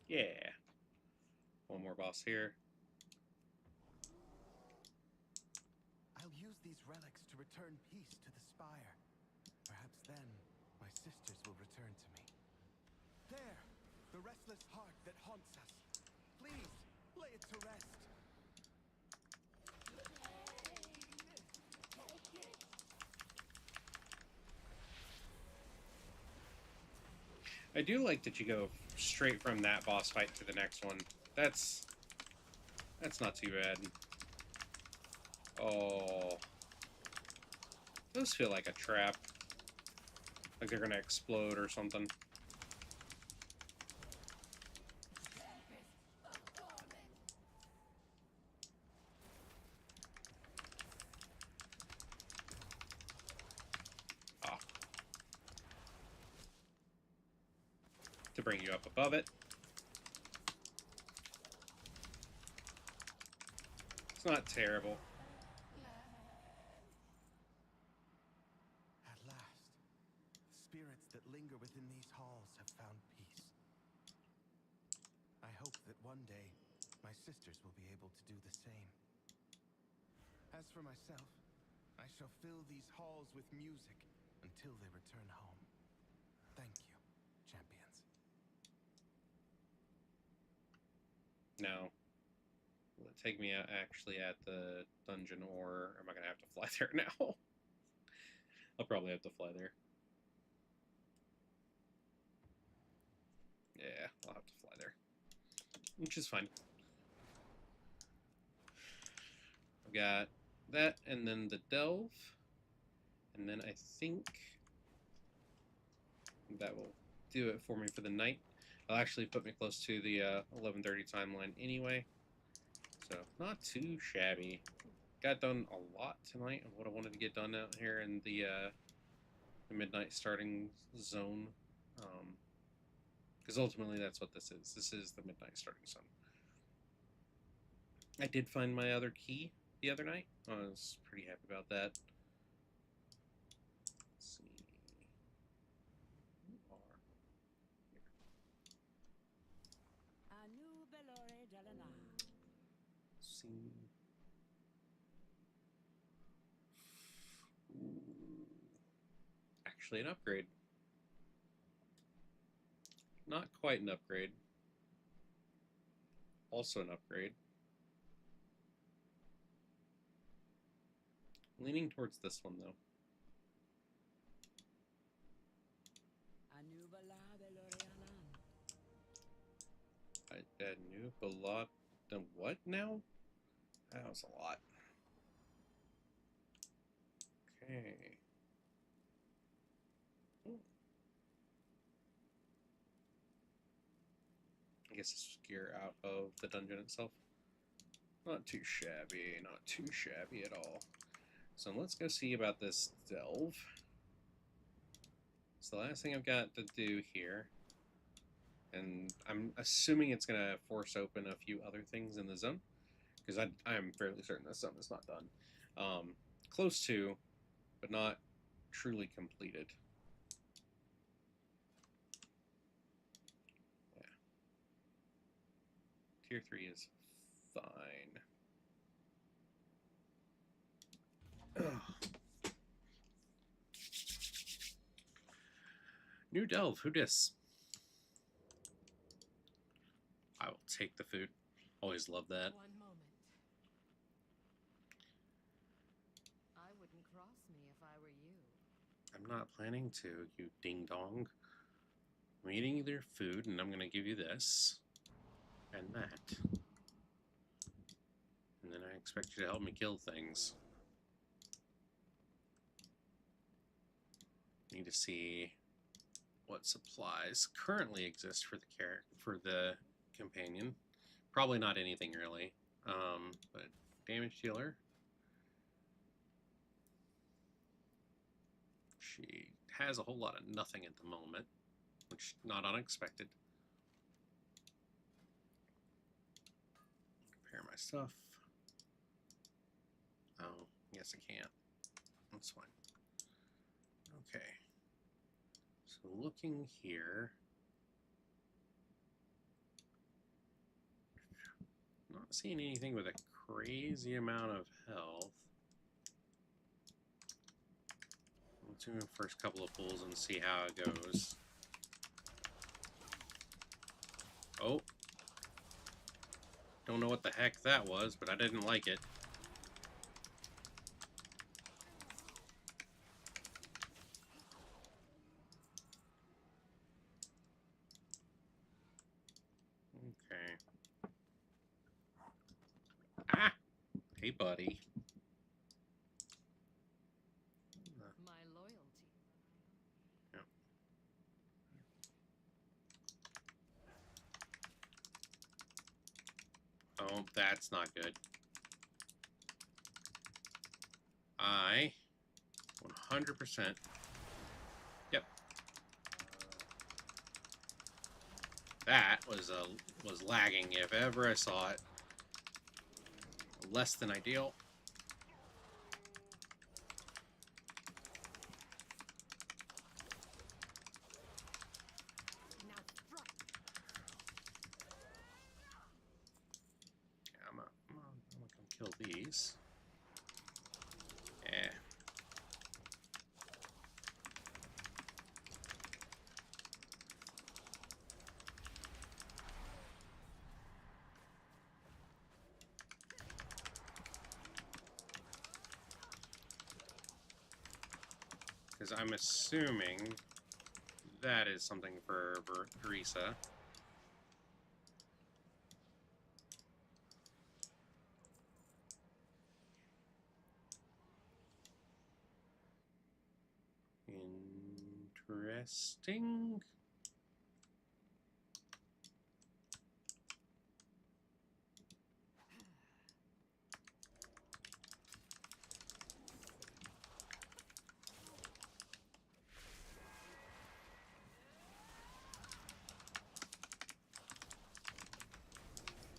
Yeah. One more boss here. I'll use these relics to return peace to the spire. Perhaps then my sisters will return to me. There! The restless heart that haunts us. Please, lay it to rest. I do like that you go straight from that boss fight to the next one. That's not too bad. Oh. Those feel like a trap. Like they're gonna explode or something. Ah. To bring you up above it. It's not terrible. At last, the spirits that linger within these halls have found peace. I hope that one day, my sisters will be able to do the same. As for myself, I shall fill these halls with music until they return home. Thank you, champions. No. Will it take me out actually at the dungeon, or am I gonna have to fly there now? I'll probably have to fly there. Yeah, I'll have to fly there. Which is fine. I've got that, and then the delve. And then I think that will do it for me for the night. It'll actually put me close to the 11:30 timeline anyway. So, not too shabby. Got done a lot tonight of what I wanted to get done out here in the midnight starting zone. Because ultimately that's what this is. This is the midnight starting zone. I did find my other key the other night. I was pretty happy about that. Let's see. Anu Belore Jalana. See. Ooh. Actually, an upgrade. Not quite an upgrade. Also an upgrade. Leaning towards this one, though. Anu Bala Belore Alan. I knew a lot. The what now? That was a lot. Okay. I guess this is gear out of the dungeon itself. Not too shabby, not too shabby at all. So let's go see about this delve. So the last thing I've got to do here, and I'm assuming it's going to force open a few other things in the zone, because I'm fairly certain this zone is not done. Close to, but not truly completed. Yeah. Tier 3 is fine. Ugh. New delve, who dis? I will take the food. Always love that. One moment. I wouldn't cross I'm not planning to, you ding dong. I'm eating their food, and I'm gonna give you this and that. And then I expect you to help me kill things. Need to see what supplies currently exist for the companion. Probably not anything really. But damage dealer. She has a whole lot of nothing at the moment, which not unexpected. Repair my stuff. Oh, yes I can't. That's fine. Okay. So looking here. Not seeing anything with a crazy amount of health. Let's do the first couple of pulls and see how it goes. Oh. Don't know what the heck that was, but I didn't like it. Okay. Ah! Hey, buddy. My loyalty. Yep. Oh, that's not good. I 100%. Yep. That was lagging if ever I saw it. Less than ideal. Now strike. Yeah, I'm gonna come kill these. Yeah. Because I'm assuming that is something for Teresa. Interesting.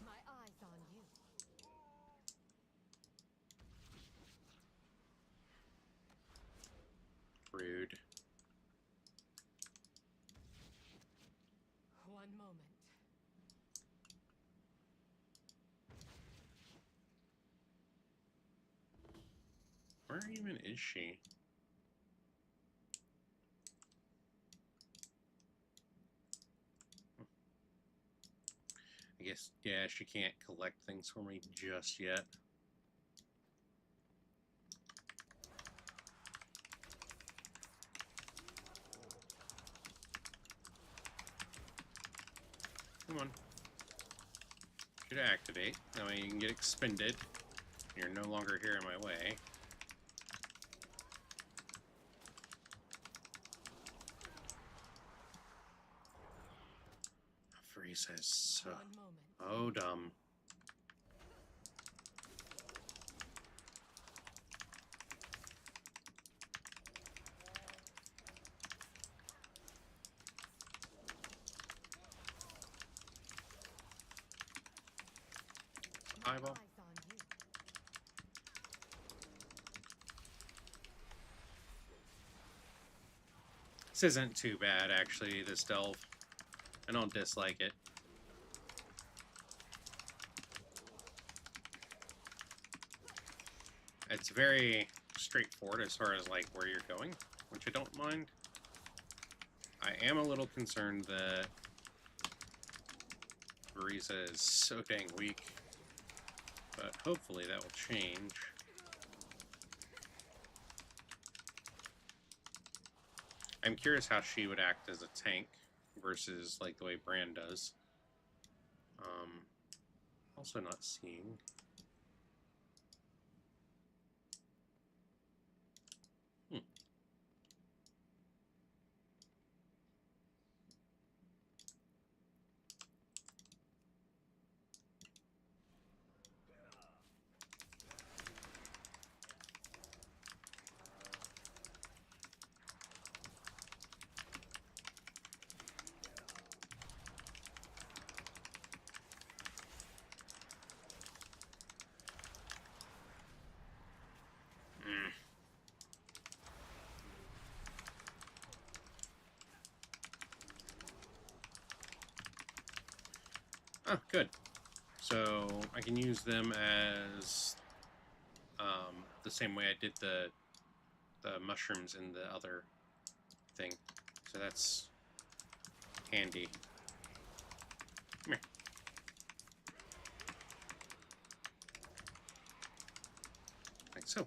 My eyes on you. Rude. One moment. Where even is she? I guess, yeah, she can't collect things for me just yet. Come on. Should activate. That way you can get expended. You're no longer here in my way. Frieza is so... One moment. oh, dumb. My Eyeball. eyes on you. This isn't too bad, actually, this delve. I don't dislike it. It's very straightforward as far as, like, where you're going, which I don't mind. I am a little concerned that Frieza is so dang weak, but hopefully that will change. I'm curious how she would act as a tank versus like the way Bran does. Also not seeing. Oh, good. So I can use them as the same way I did the mushrooms in the other thing. So that's handy. Come here. Like so.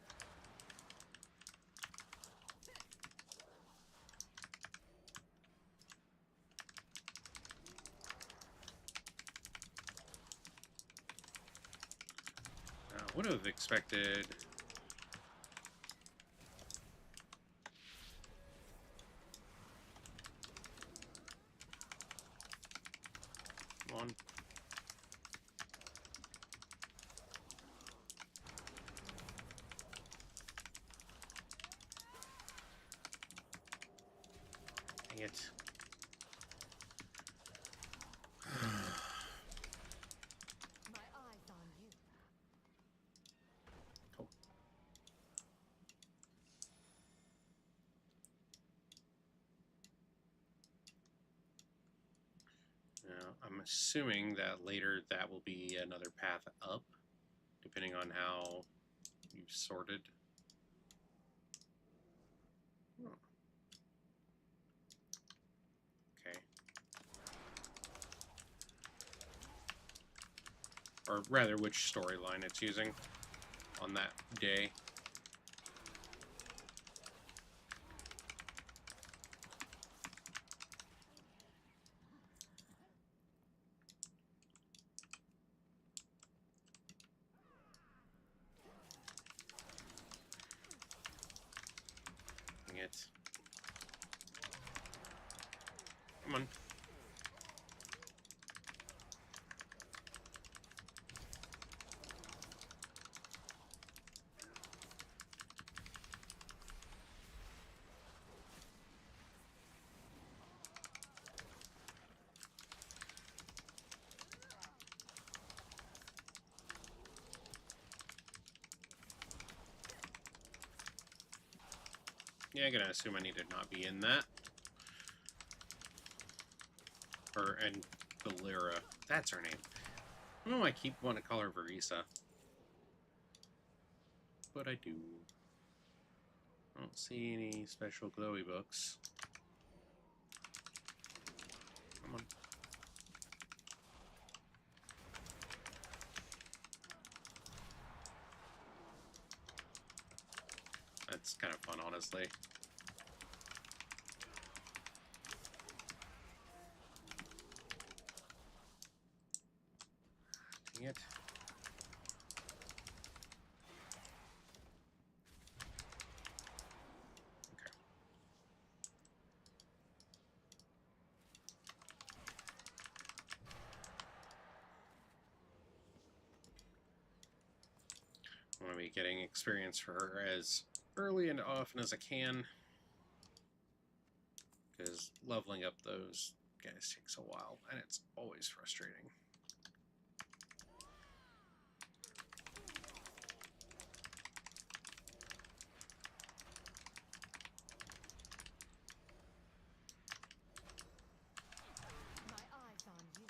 Would have expected one. Dang it. My eyes on you. Cool. Now, I'm assuming that later that will be another path up, depending on how you've sorted. Oh. Okay. Or rather, which storyline it's using on that day. Dang it. Come on. Yeah, I'm gonna assume I need to not be in that. And Valera. That's her name. I don't know why I keep wanting to call her Verisa. But I do. I don't see any special glowy books. Come on. That's kind of fun, honestly. Dang it. Okay. I want to be getting experience for her as early and often as I can. Because leveling up those guys takes a while, and it's always frustrating. My eyes on you.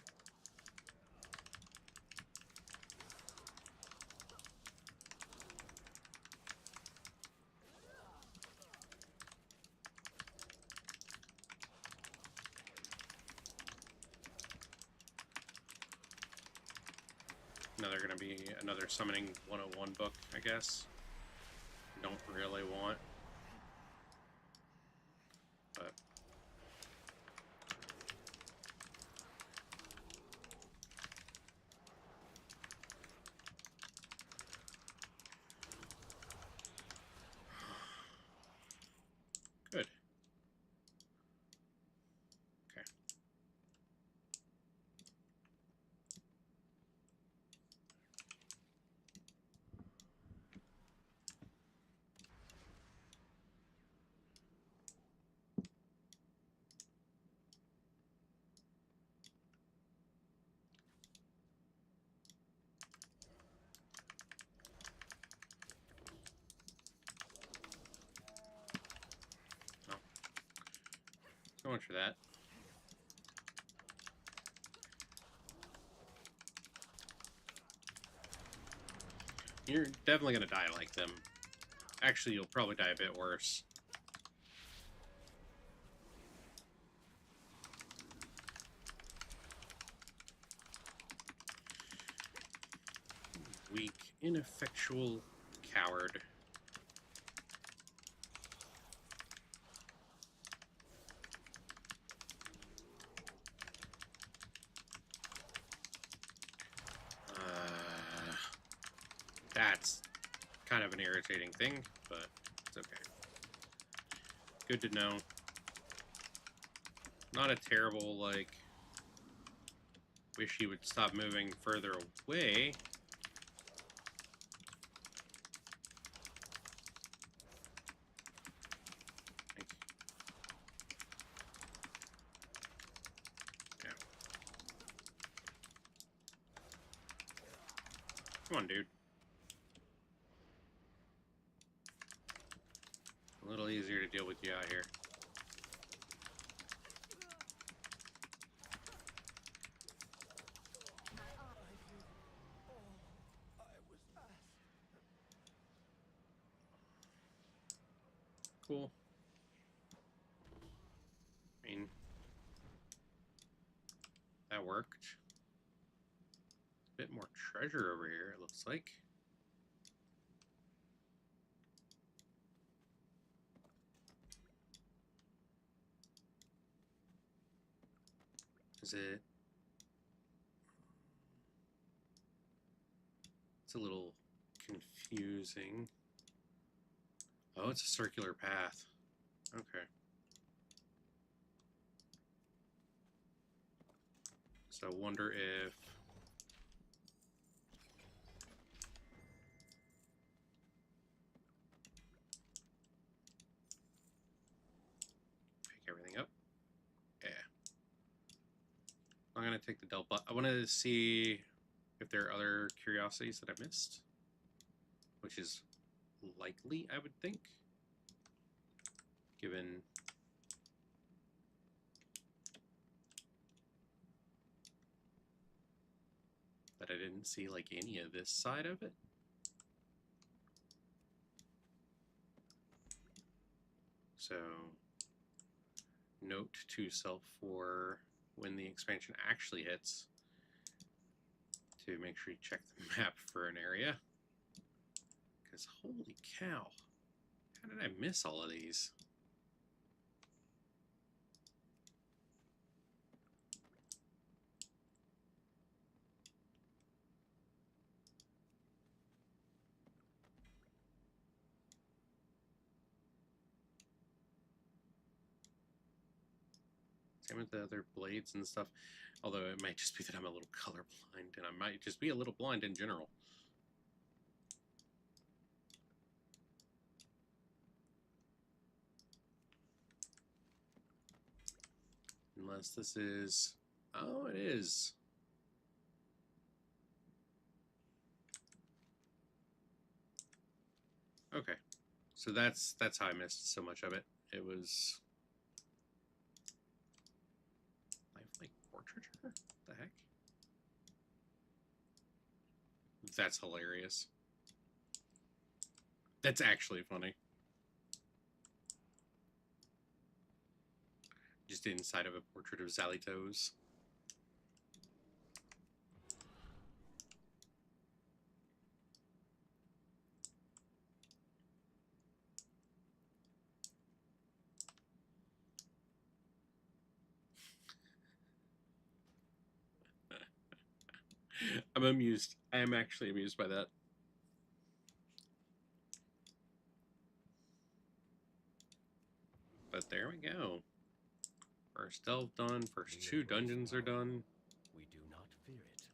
Now they're going to be another Summoning 101 book, I guess. Don't really want. But So much for that. You're definitely gonna die like them. Actually, you'll probably die a bit worse. Weak, ineffectual coward. That's kind of an irritating thing, but it's okay. Good to know. Not a terrible, like, wish he would stop moving further away. Yeah. Come on, dude. A little easier to deal with you out here. Cool. I mean, that worked. A bit more treasure over here, it looks like. Is it? It's a little confusing. Oh, it's a circular path. Okay. So I wonder if... Pick everything up. Yeah. I'm gonna take the Delta. I wanted to see if there are other curiosities that I missed, which is likely, I would think, given that I didn't see like any of this side of it. So note to self for when the expansion actually hits to make sure you check the map for an area. Because holy cow, how did I miss all of these? Same with the other blades and stuff. Although it might just be that I'm a little colorblind, and I might just be a little blind in general. Unless this is... Oh, it is. Okay. So that's how I missed so much of it. It was... Lifelike portraiture? What the heck? That's hilarious. That's actually funny. Just inside of a portrait of Xalitos. I'm amused. I am actually amused by that. But there we go. First delve done. First 2 dungeons are done. We do not fear it.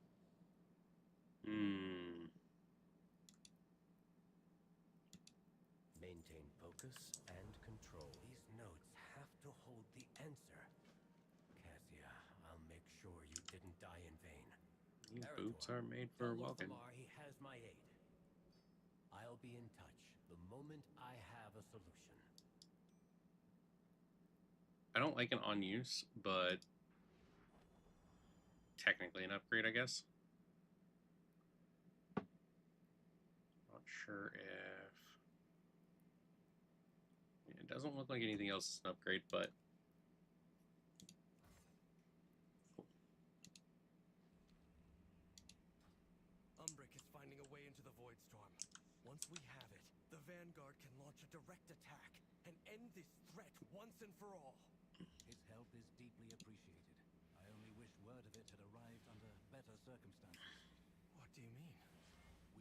Maintain focus and control. These notes have to hold the answer. Cassia, I'll make sure you didn't die in vain. These boots are made for walking. He has my aid. I'll be in touch the moment I have a solution. I don't like an on use, but technically an upgrade, I guess. Not sure if it doesn't look like anything else is an upgrade, but Umbric is finding a way into the Void Storm. Once we have it, the Vanguard can launch a direct attack and end this threat once and for all. His help is deeply appreciated. I only wish word of it had arrived under better circumstances. What do you mean?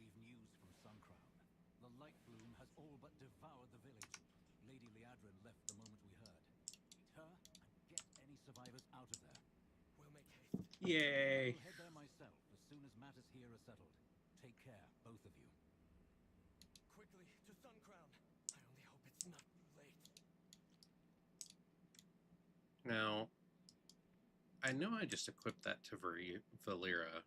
We've news from Suncrown. The Light Bloom has all but devoured the village. Lady Liadrin left the moment we heard. Meet her and get any survivors out of there. We'll make haste. yay! I'll head there myself as soon as matters here are settled. Take care, both of you. Quickly, to Suncrown. I only hope it's not too late. Now, I know I just equipped that to Valera.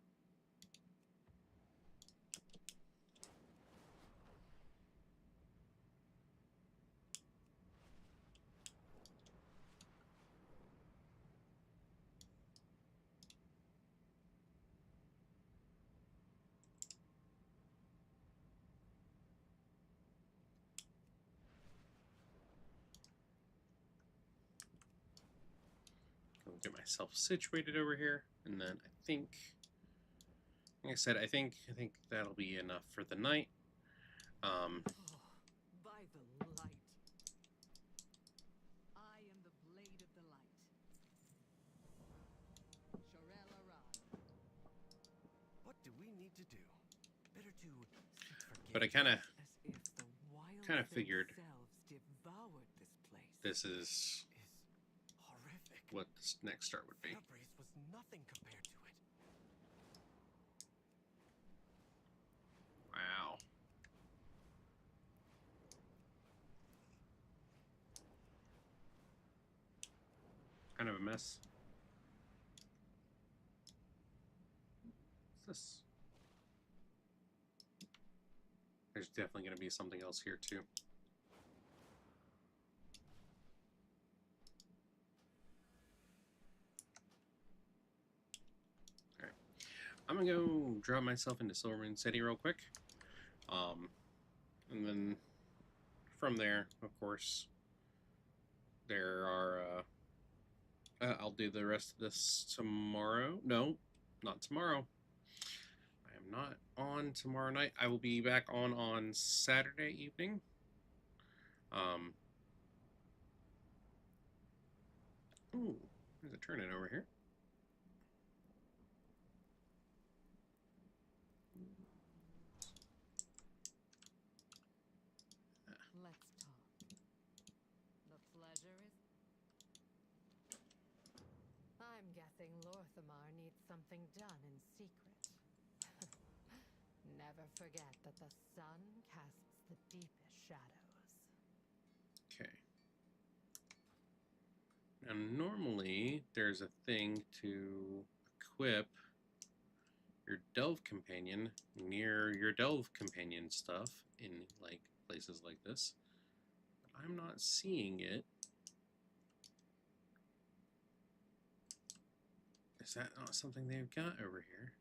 Get myself situated over here, and then I think, like I said, I think that'll be enough for the night. By the light. I am the blade of the light. Shorel Arad. What do we need to do? Better to seek But I forgiveness. As if the wilds kind of figured themselves devoured this place. this is Horrific. what this next start would be. That race was nothing compared to it. Wow. Kind of a mess. What's this? There's definitely going to be something else here too. Alright. I'm going to go drop myself into Silvermoon City real quick. And then from there, of course, there are... I'll do the rest of this tomorrow. No, not tomorrow. I am not on tomorrow night. I will be back on Saturday evening. Ooh, there's a turn-in over here. Let's talk. The pleasure is... I'm guessing Lorthamar needs something done in secret. Never forget that the sun casts the deepest shadows. Okay. Now, normally, there's a thing to equip your Delve Companion near your Delve Companion stuff in, like, places like this. But I'm not seeing it. Is that not something they've got over here?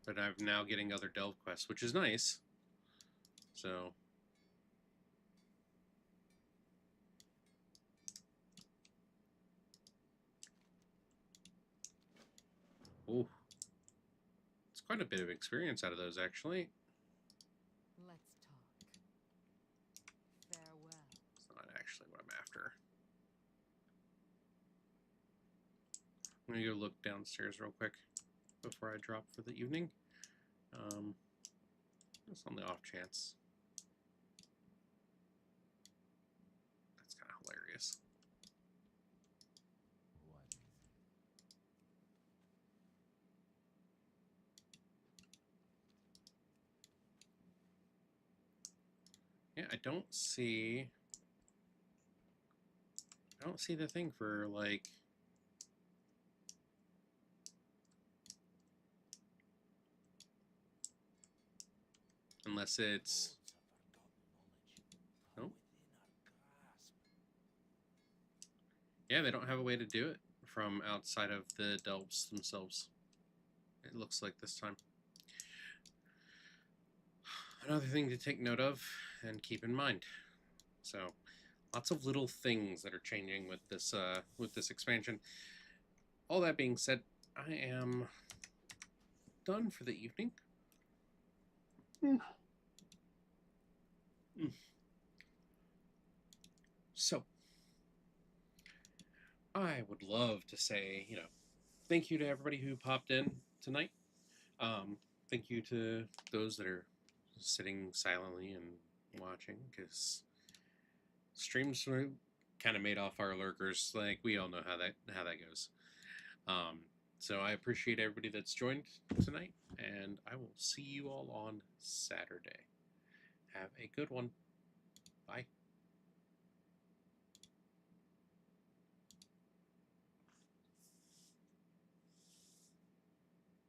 But I'm now getting other Delve quests, which is nice. So... oh. It's quite a bit of experience out of those, actually. Let's talk. Farewell. It's not actually what I'm after. I'm gonna go look downstairs real quick before I drop for the evening. Just on the off chance. That's kind of hilarious. Yeah, I don't see the thing for, like, Unless it's... Nope. Yeah, they don't have a way to do it from outside of the delves themselves. It looks like this time. Another thing to take note of and keep in mind. So, lots of little things that are changing with this expansion. All that being said, I am done for the evening. So, I would love to say, thank you to everybody who popped in tonight. Thank you to those that are sitting silently and watching, because streams were kind of made off our lurkers. Like, we all know how that goes. So I appreciate everybody that's joined tonight, and I will see you all on Saturday. Have a good one. Bye.